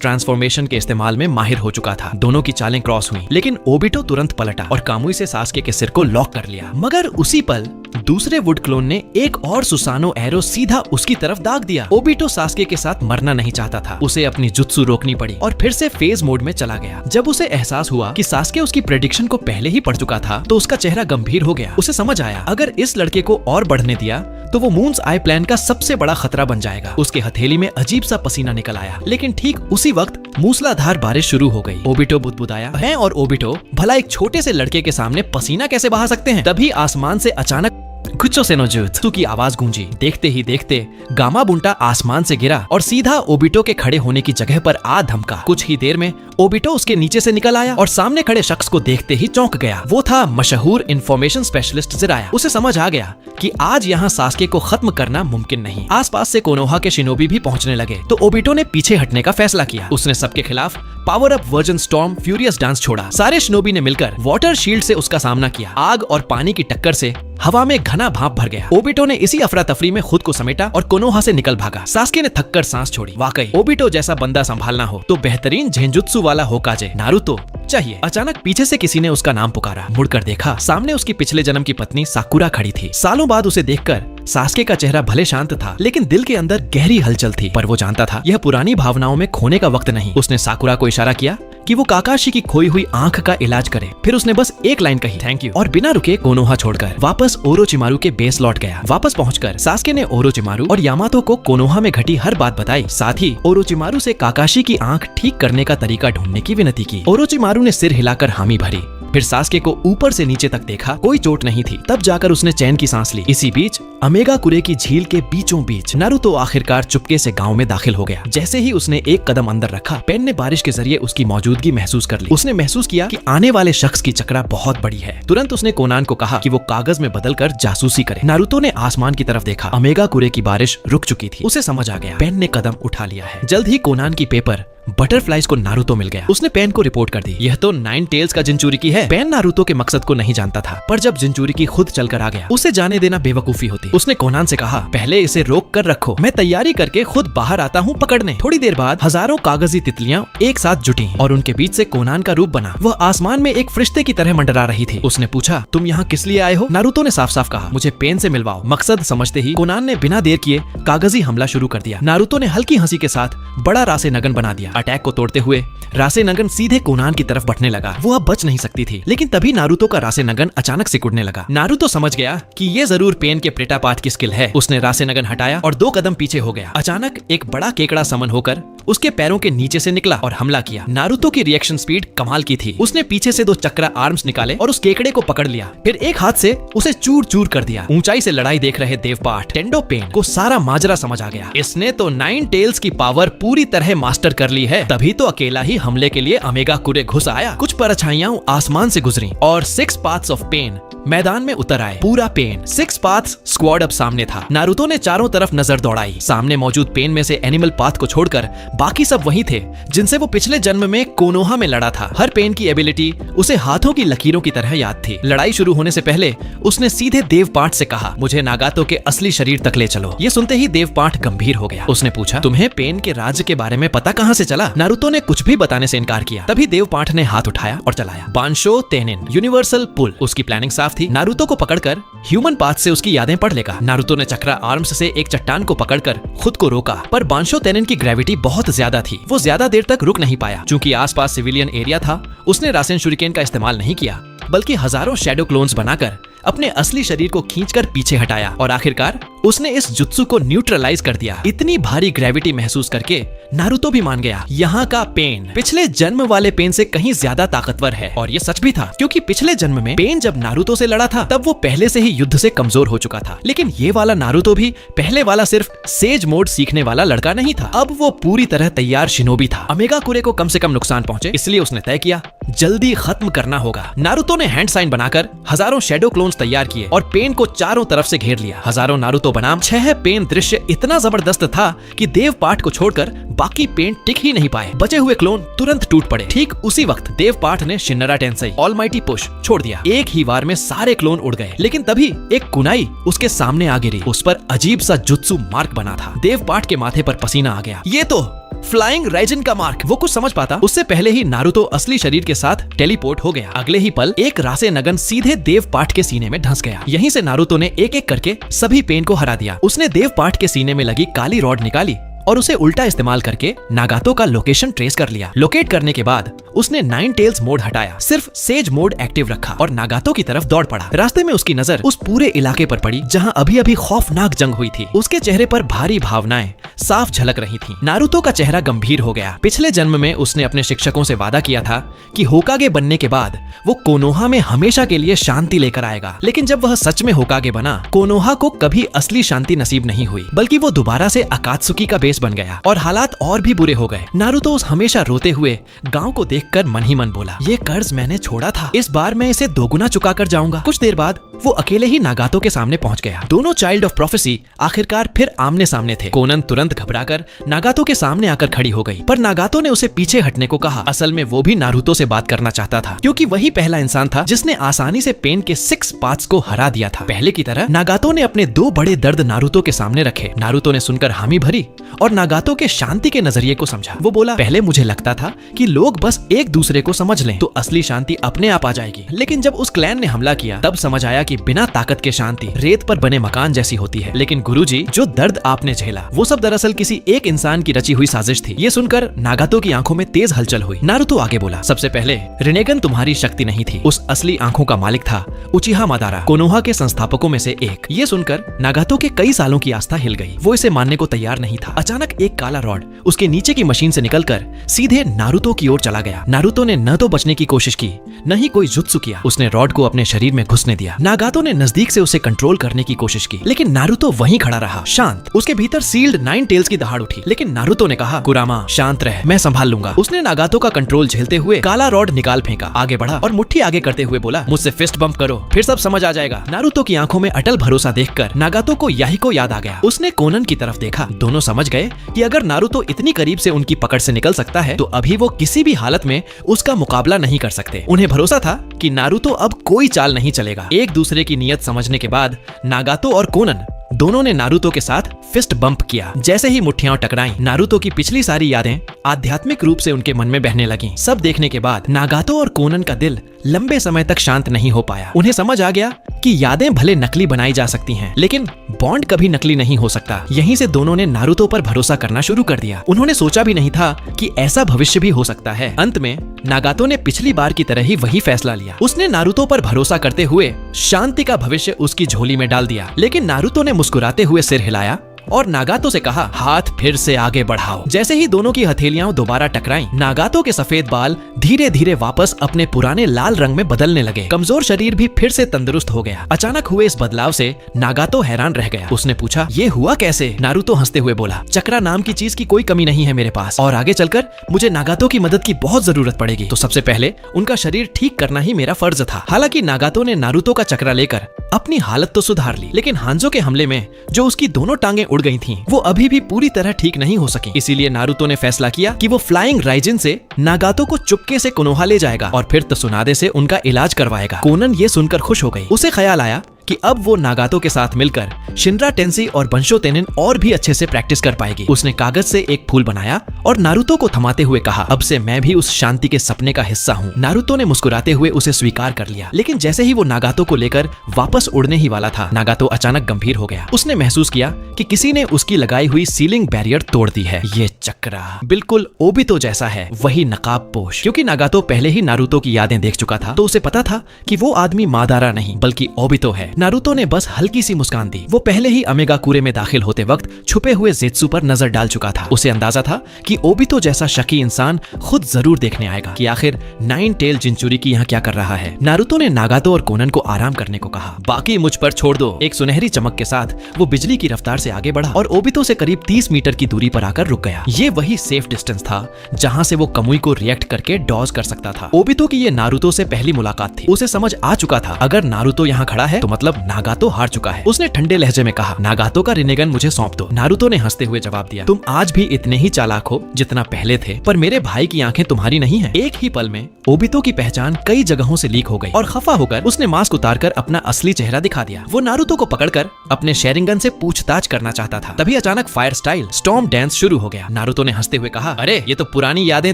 ट्रांसफॉर्मेशन के इस्तेमाल में माहिर हो चुका था। दोनों की चालें क्रॉस हुई, लेकिन ओबिटो तुरंत पलटा और कामुई से सास्के के सिर को लॉक कर लिया। मगर उसी पल दूसरे वुड क्लोन ने एक और सुसानो एरो सीधा उसकी तरफ दाग दिया। ओबिटो सास्के के साथ मरना नहीं चाहता था। उसे अपनी जुत्सु रोकनी पड़ी और फिर से फेज मोड में चला गया। जब उसे एहसास हुआ कि सास्के उसकी प्रेडिक्शन को पहले ही पढ़ चुका था, तो उसका चेहरा गंभीर हो गया। उसे समझ आया, अगर इस लड़के को और बढ़ने दिया तो वो मून्स आई प्लान का सबसे बड़ा खतरा बन जाएगा। उसके हथेली में अजीब सा पसीना निकल आया, लेकिन ठीक उसी वक्त मूसलाधार बारिश शुरू हो गई। ओबिटो बुदबुदाया, मैं और ओबिटो भला एक छोटे से लड़के के सामने पसीना कैसे बहा सकते हैं? तभी आसमान से अचानक कुछो से नोजुत्सु की आवाज गूंजी। देखते ही देखते गामा बुंटा आसमान से गिरा और सीधा ओबिटो के खड़े होने की जगह पर आ धमका। कुछ ही देर में ओबिटो उसके नीचे से निकल आया और सामने खड़े शख्स को देखते ही चौंक गया। वो था मशहूर इंफॉर्मेशन स्पेशलिस्ट जिराया। उसे समझ आ गया कि आज यहाँ सास्के को खत्म करना मुमकिन नहीं। आसपास से कोनोहा के शिनोबी भी पहुंचने लगे, तो ओबिटो ने पीछे हटने का फैसला किया। उसने सबके खिलाफ power up version storm furious dance छोड़ा। सारे शिनोबी ने मिलकर वाटर शील्ड से उसका सामना किया। आग और पानी की टक्कर से हवा में घना भाप भर गया। ओबिटो ने इसी अफरा तफरी में खुद को समेटा और कोनोहा से निकल भागा। सास्के ने थककर सांस छोड़ी। वाकई ओबिटो जैसा बंदा संभालना हो तो बेहतरीन झेंजुत्सु वाला होकाजे नारुतो चाहिए। अचानक पीछे से किसी ने उसका नाम पुकारा। मुड़कर देखा, सामने उसकी पिछले जन्म की पत्नी साकुरा खड़ी थी। सालों बाद उसे देखकर सास्के का चेहरा भले शांत था, लेकिन दिल के अंदर गहरी हलचल थी। पर वो जानता था यह पुरानी भावनाओं में खोने का वक्त नहीं। उसने साकुरा को इशारा किया कि वो काकाशी की खोई हुई आंख का इलाज करे। फिर उसने बस एक लाइन कही, थैंक यू, और बिना रुके कोनोहा छोड़कर वापस ओरोचिमारू के बेस लौट गया। वापस पहुंचकर सास्के ने ओरोचिमारू और यामातो को कोनोहा में घटी हर बात बताई। साथ ही ओरोचिमारू से काकाशी की आंख ठीक करने का तरीका ढूंढने की विनती की। ओरोचिमारू ने सिर हिलाकर हामी भरी। फिर सास्के को ऊपर से नीचे तक देखा, कोई चोट नहीं थी। तब जाकर उसने चैन की सांस ली। इसी बीच अमेगाकुरे की झील के बीचों बीच नारुतो आखिरकार चुपके से गांव में दाखिल हो गया। जैसे ही उसने एक कदम अंदर रखा, पेन ने बारिश के जरिए उसकी मौजूदगी महसूस कर ली। उसने महसूस किया कि आने वाले शख्स की चक्रा बहुत बड़ी है। तुरंत उसने कोनान को कहा कि वो कागज में बदलकर जासूसी करे। नारुतो ने आसमान की तरफ देखा। अमेगाकुरे की बारिश रुक चुकी थी। उसे समझ आ गया, पेन ने कदम उठा लिया है। जल्द ही कोनान की पेपर बटरफ्लाइज को नारुतो मिल गया। उसने पेन को रिपोर्ट कर दी, यह तो 9 टेल्स का जिनचुरिकी है। पेन नारुतो के मकसद को नहीं जानता था, पर जब जिनचुरिकी खुद चलकर आ गया, उसे जाने देना बेवकूफी होती। उसने कोनान से कहा, पहले इसे रोक कर रखो, मैं तैयारी करके खुद बाहर आता हूँ पकड़ने। थोड़ी देर बाद हजारों कागजी तितलियां एक साथ जुटी और उनके बीच से कोनान का रूप बना। वह आसमान में एक फरिश्ते की तरह मंडरा रही थी। उसने पूछा, तुम यहाँ किस लिए आए हो? नारुतो ने साफ साफ कहा, मुझे पेन से मिलवाओ। मकसद समझते ही कोनान ने बिना देर किए कागजी हमला शुरू कर दिया। नारुतो ने हल्की हंसी के साथ बड़ा रासे नगन बना दिया। अटैक को तोड़ते हुए रासे नगन सीधे कोनान की तरफ बढ़ने लगा। वो अब बच नहीं सकती थी, लेकिन तभी नारुतो का रासे नगन अचानक सिकुड़ने लगा। नारुतो समझ गया कि ये जरूर पेन के प्रेटापाट की स्किल है। उसने रासे नगन हटाया और 2 कदम पीछे हो गया। अचानक एक बड़ा केकड़ा समन होकर उसके पैरों के नीचे से निकला और हमला किया। नारुतो की रिएक्शन स्पीड कमाल की थी। उसने पीछे से 2 चक्रा आर्म्स निकाले और उस केकड़े को पकड़ लिया। फिर एक हाथ से उसे चूर चूर कर दिया। ऊंचाई से लड़ाई देख रहे देवपाठ टेंडो पेन को सारा माजरा समझ आ गया। इसने तो 9 टेल्स की पावर पूरी तरह मास्टर कर ली है। तभी तो अकेला ही हमले के लिए अमेगाकुरे घुस आया। कुछ परछाइयां आसमान से गुजरी और 6 पाथ्स ऑफ पेन मैदान में उतर आए। पूरा पेन 6 पाथ्स स्क्वाड अब सामने था। नारुतो ने चारों तरफ नजर दौड़ाई। सामने मौजूद पेन में से एनिमल पाथ को छोड़कर बाकी सब वही थे जिनसे वो पिछले जन्म में कोनोहा में लड़ा था। हर पेन की एबिलिटी उसे हाथों की लकीरों की तरह याद थी। लड़ाई शुरू होने से पहले उसने सीधे देवपाठ से कहा, मुझे नागातो के असली शरीर तक ले चलो। ये सुनते ही देवपाठ गंभीर हो गया। उसने पूछा, तुम्हें पेन के राज के बारे में पता कहां से चला? नारुतो ने कुछ भी बताने से इनकार किया। तभी देवपाठ ने हाथ उठाया और चलाया। बांशो तेनिन यूनिवर्सल पुल। उसकी प्लानिंग साफ थी, नारुतो को पकड़कर ह्यूमन पाथ से उसकी यादें पढ़ लेगा। नारुतो ने चक्रा आर्म्स से एक चट्टान को पकड़कर खुद को रोका, पर बांशो तेनिन की ग्रेविटी बहुत ज्यादा थी। वो ज्यादा देर तक रुक नहीं पाया। चूंकि आसपास सिविलियन एरिया था, उसने रासेन शुरिकेन का इस्तेमाल नहीं किया, बल्कि हजारों शैडो क्लोन्स बनाकर अपने असली शरीर को खींचकर पीछे हटाया और आखिरकार उसने इस जुत्सु को न्यूट्रलाइज कर दिया। इतनी भारी ग्रेविटी महसूस करके नारुतो भी मान गया, यहाँ का पेन पिछले जन्म वाले पेन से कहीं ज्यादा ताकतवर है। और ये सच भी था, क्योंकि पिछले जन्म में पेन जब नारुतो से लड़ा था तब वो पहले से ही युद्ध से कमजोर हो चुका था। लेकिन ये वाला नारुतो भी पहले वाला सिर्फ सेज मोड सीखने वाला लड़का नहीं था, अब वो पूरी तरह तैयार शिनोबी था। अमेगाकुरे को कम से कम नुकसान पहुंचे, इसलिए उसने तय किया जल्दी खत्म करना होगा। नारुतो ने हैंड साइन बनाकर हजारों शैडो क्लोन्स तैयार किए और पेन को चारों तरफ से घेर लिया। हजारों नारुतो बनाम 6 पेन दृश्य इतना जबरदस्त था कि देव पाठ को छोड़कर बाकी पेन टिक ही नहीं पाए। बचे हुए क्लोन तुरंत टूट पड़े। ठीक उसी वक्त देव पाठ ने शिन्नरा टेंसेई ऑलमाइटी पुश छोड़ दिया। एक ही वार में सारे क्लोन उड़ गए। लेकिन तभी एक कुनाई उसके सामने आ गिरी। उस पर अजीब सा जुत्सु मार्क बना था। देव पाठ के माथे पर पसीना आ गया। ये तो फ्लाइंग राइजन का मार्क। वो कुछ समझ पाता उससे पहले ही नारुतो असली शरीर के साथ टेलीपोर्ट हो गया। अगले ही पल एक रासे नगन सीधे देव पाठ के सीने में धंस गया। यहीं से नारुतो ने एक एक करके सभी पेन को हरा दिया। उसने देव पाठ के सीने में लगी काली रॉड निकाली और उसे उल्टा इस्तेमाल करके नागातो का लोकेशन ट्रेस कर लिया। लोकेट करने के बाद उसने 9 टेल्स मोड हटाया, सिर्फ सेज मोड एक्टिव रखा और नागातो की तरफ दौड़ पड़ा। रास्ते में उसकी नजर उस पूरे इलाके पर पड़ी जहां अभी अभी खौफनाक जंग हुई थी। उसके चेहरे पर भारी भावनाएं साफ झलक रही थीं। नारुतो का चेहरा गंभीर हो गया। पिछले जन्म में उसने अपने शिक्षकों से वादा किया था कि होकागे बनने के बाद वो कोनोहा में हमेशा के लिए शांति लेकर आएगा। लेकिन जब वह सच में होकागे बना, कोनोहा को कभी असली शांति नसीब नहीं हुई, बल्कि वो दोबारा से अकात्सुकी का बेस बन गया और हालात और भी बुरे हो गए। नारुतो उस हमेशा रोते हुए गांव को देखकर मन ही मन बोला, ये कर्ज मैंने छोड़ा था, इस बार मैं इसे दोगुना चुका कर जाऊंगा। कुछ देर बाद वो अकेले ही नागातो के सामने पहुंच गया। दोनों चाइल्ड ऑफ प्रोफेसी आखिरकार फिर आमने सामने थे। कोनन तुरंत घबराकर नागातो के सामने आकर खड़ी हो गई, पर नागातो ने उसे पीछे हटने को कहा। असल में वो भी नारुतो से बात करना चाहता था, क्योंकि वही पहला इंसान था जिसने आसानी से पेन के 6 पार्ट्स को हरा दिया था। पहले की तरह नागातो ने अपने 2 बड़े दर्द नारुतो के सामने रखे। नारुतो ने सुनकर हामी भरी और नागातो के शांति के नजरिए को समझा। वो बोला, पहले मुझे लगता था कि लोग बस एक दूसरे को समझ लें तो असली शांति अपने आप आ जाएगी, लेकिन जब उस क्लैन ने हमला किया तब समझ आया कि बिना ताकत के शांति रेत पर बने मकान जैसी होती है। लेकिन गुरुजी, जो दर्द आपने झेला वो सब दरअसल किसी एक इंसान की रची हुई साजिश थी। ये सुनकर नागातो की आंखों में तेज हलचल हुई। नारुतो आगे बोला, सबसे पहले रिनेगन तुम्हारी शक्ति नहीं थी, उस असली आंखों का मालिक था उचिहा मादारा, कोनोहा के संस्थापकों में से एक। ये सुनकर नागातो के कई सालों की आस्था हिल गई। वो इसे मानने को तैयार नहीं था। अचानक एक काला रॉड उसके नीचे की मशीन से निकलकर सीधे नारुतो की ओर चला गया। नारुतो ने न तो बचने की कोशिश की, न ही कोई जुत्सु किया। उसने रॉड को अपने शरीर में घुसने दिया। नागातो ने नजदीक से उसे कंट्रोल करने की कोशिश की, लेकिन नारुतो वहीं खड़ा रहा, शांत। उसके भीतर सील्ड 9 टेल्स की दहाड़ उठी, लेकिन नारुतो ने कहा, कुरामा शांत रह, मैं संभाल लूंगा। उसने नागातो का कंट्रोल झेलते हुए काला रॉड निकाल फेंका, आगे बढ़ा और मुट्ठी आगे करते हुए बोला, मुझसे फिस्ट बम्प करो, फिर सब समझ आ जाएगा। नारुतो की आंखों में अटल भरोसा देखकर नागातो को याहिको याद आ गया। उसने कोनन की तरफ देखा। दोनों समझ गए कि अगर नारुतो इतनी करीब से उनकी पकड़ से निकल सकता है तो अभी वो किसी भी हालत में उसका मुकाबला नहीं कर सकते। उन्हें भरोसा था कि नारुतो अब कोई चाल नहीं चलेगा। एक दूसरे की नीयत समझने के बाद नागातो और कोनन दोनों ने नारुतो के साथ फिस्ट बम्प किया। जैसे ही मुट्ठियां टकराईं, नारुतो की पिछली सारी यादें आध्यात्मिक रूप से उनके मन में बहने लगीं। सब देखने के बाद नागातो और कोनन का दिल लंबे समय तक शांत नहीं हो पाया। उन्हें समझ आ गया कि यादें भले नकली बनाई जा सकती हैं, लेकिन बॉन्ड कभी नकली नहीं हो सकता। यहीं से दोनों ने नारुतो पर भरोसा करना शुरू कर दिया। उन्होंने सोचा भी नहीं था कि ऐसा भविष्य भी हो सकता है। अंत में नागातो ने पिछली बार की तरह ही वही फैसला लिया। उसने नारुतो पर भरोसा करते हुए शांति का भविष्य उसकी झोली में डाल दिया। लेकिन नारुतो ने मुस्कुराते हुए सिर हिलाया और नागातो से कहा, हाथ फिर से आगे बढ़ाओ। जैसे ही दोनों की हथेलियां दोबारा टकराईं, नागातो के सफेद बाल धीरे धीरे वापस अपने पुराने लाल रंग में बदलने लगे। कमजोर शरीर भी फिर से तंदुरुस्त हो गया। अचानक हुए इस बदलाव से नागातो हैरान रह गया। उसने पूछा, ये हुआ कैसे? नारुतो हंसते हुए बोला, चक्रा नाम की चीज की कोई कमी नहीं है मेरे पास, और आगे चलकर मुझे नागातो की मदद की बहुत जरूरत पड़ेगी, तो सबसे पहले उनका शरीर ठीक करना ही मेरा फर्ज था। हालांकि नागातो ने नारुतो का चक्रा लेकर अपनी हालत तो सुधार ली, लेकिन हांजो के हमले में जो उसकी दोनों टांगें उड़ गई थीं, वो अभी भी पूरी तरह ठीक नहीं हो सकी। इसीलिए नारुतो ने फैसला किया कि वो फ्लाइंग राइजिन से नागातो को चुपके से कोनोहा ले जाएगा और फिर तसुनादे से उनका इलाज करवाएगा। कोनन ये सुनकर खुश हो गई। उसे ख्याल आया कि अब वो नागातो के साथ मिलकर शिनरा टेंसी और बंशो तेनिन और भी अच्छे से प्रैक्टिस कर पाएगी। उसने कागज से एक फूल बनाया और नारुतो को थमाते हुए कहा, अब से मैं भी उस शांति के सपने का हिस्सा हूँ। नारुतो ने मुस्कुराते हुए उसे स्वीकार कर लिया, लेकिन जैसे ही वो नागातो को लेकर वापस उड़ने ही वाला था, नागातो अचानक गंभीर हो गया। उसने महसूस किया कि किसी ने उसकी लगाई हुई सीलिंग बैरियर तोड़ दी है। ये चक्रा बिल्कुल ओबितो जैसा है, वही नकाबपोश। क्योंकि नागातो पहले ही नारुतो की यादें देख चुका था, तो उसे पता था कि वो आदमी मादारा नहीं बल्कि ओबितो है। नारुतो ने बस हल्की सी मुस्कान दी। वो पहले ही अमेगाकुरे में दाखिल होते वक्त छुपे हुए जेत्सु पर नजर डाल चुका था। उसे अंदाजा था कि ओबितो जैसा शकी इंसान खुद जरूर देखने आएगा कि आखिर नाइन टेल जिंचुरिकी यहाँ क्या कर रहा है। नारुतो ने नागातो और कोनन को आराम करने को कहा, बाकी मुझ पर छोड़ दो। एक सुनहरी चमक के साथ वो बिजली की रफ्तार से आगे बढ़ा और ओबितो से करीब 30 मीटर की दूरी पर आकर रुक गया। ये वही सेफ डिस्टेंस था जहाँ से वो कमुई को रिएक्ट करके डॉज कर सकता था। ओबितो की ये नारुतो से पहली मुलाकात थी। उसे समझ आ चुका था अगर नारुतो यहाँ खड़ा है तो मतलब नागातो हार चुका है। उसने ठंडे लहजे में कहा, नागातो का रिनेगन मुझे सौंप दो। नारुतो ने हंसते हुए जवाब दिया, तुम आज भी इतने ही चालाक हो जितना पहले थे, पर मेरे भाई की आंखें तुम्हारी नहीं है। एक ही पल में ओबितो की पहचान कई जगहों से लीक हो गई और खफा होकर उसने मास्क उतारकर अपना असली चेहरा दिखा दिया। वो नारुतो को पकड़कर अपने शेरिंगन से पूछताछ करना चाहता था, तभी अचानक फायर स्टाइल स्टॉर्म डांस शुरू हो गया। नारुतो ने हंसते हुए कहा, अरे ये तो पुरानी यादें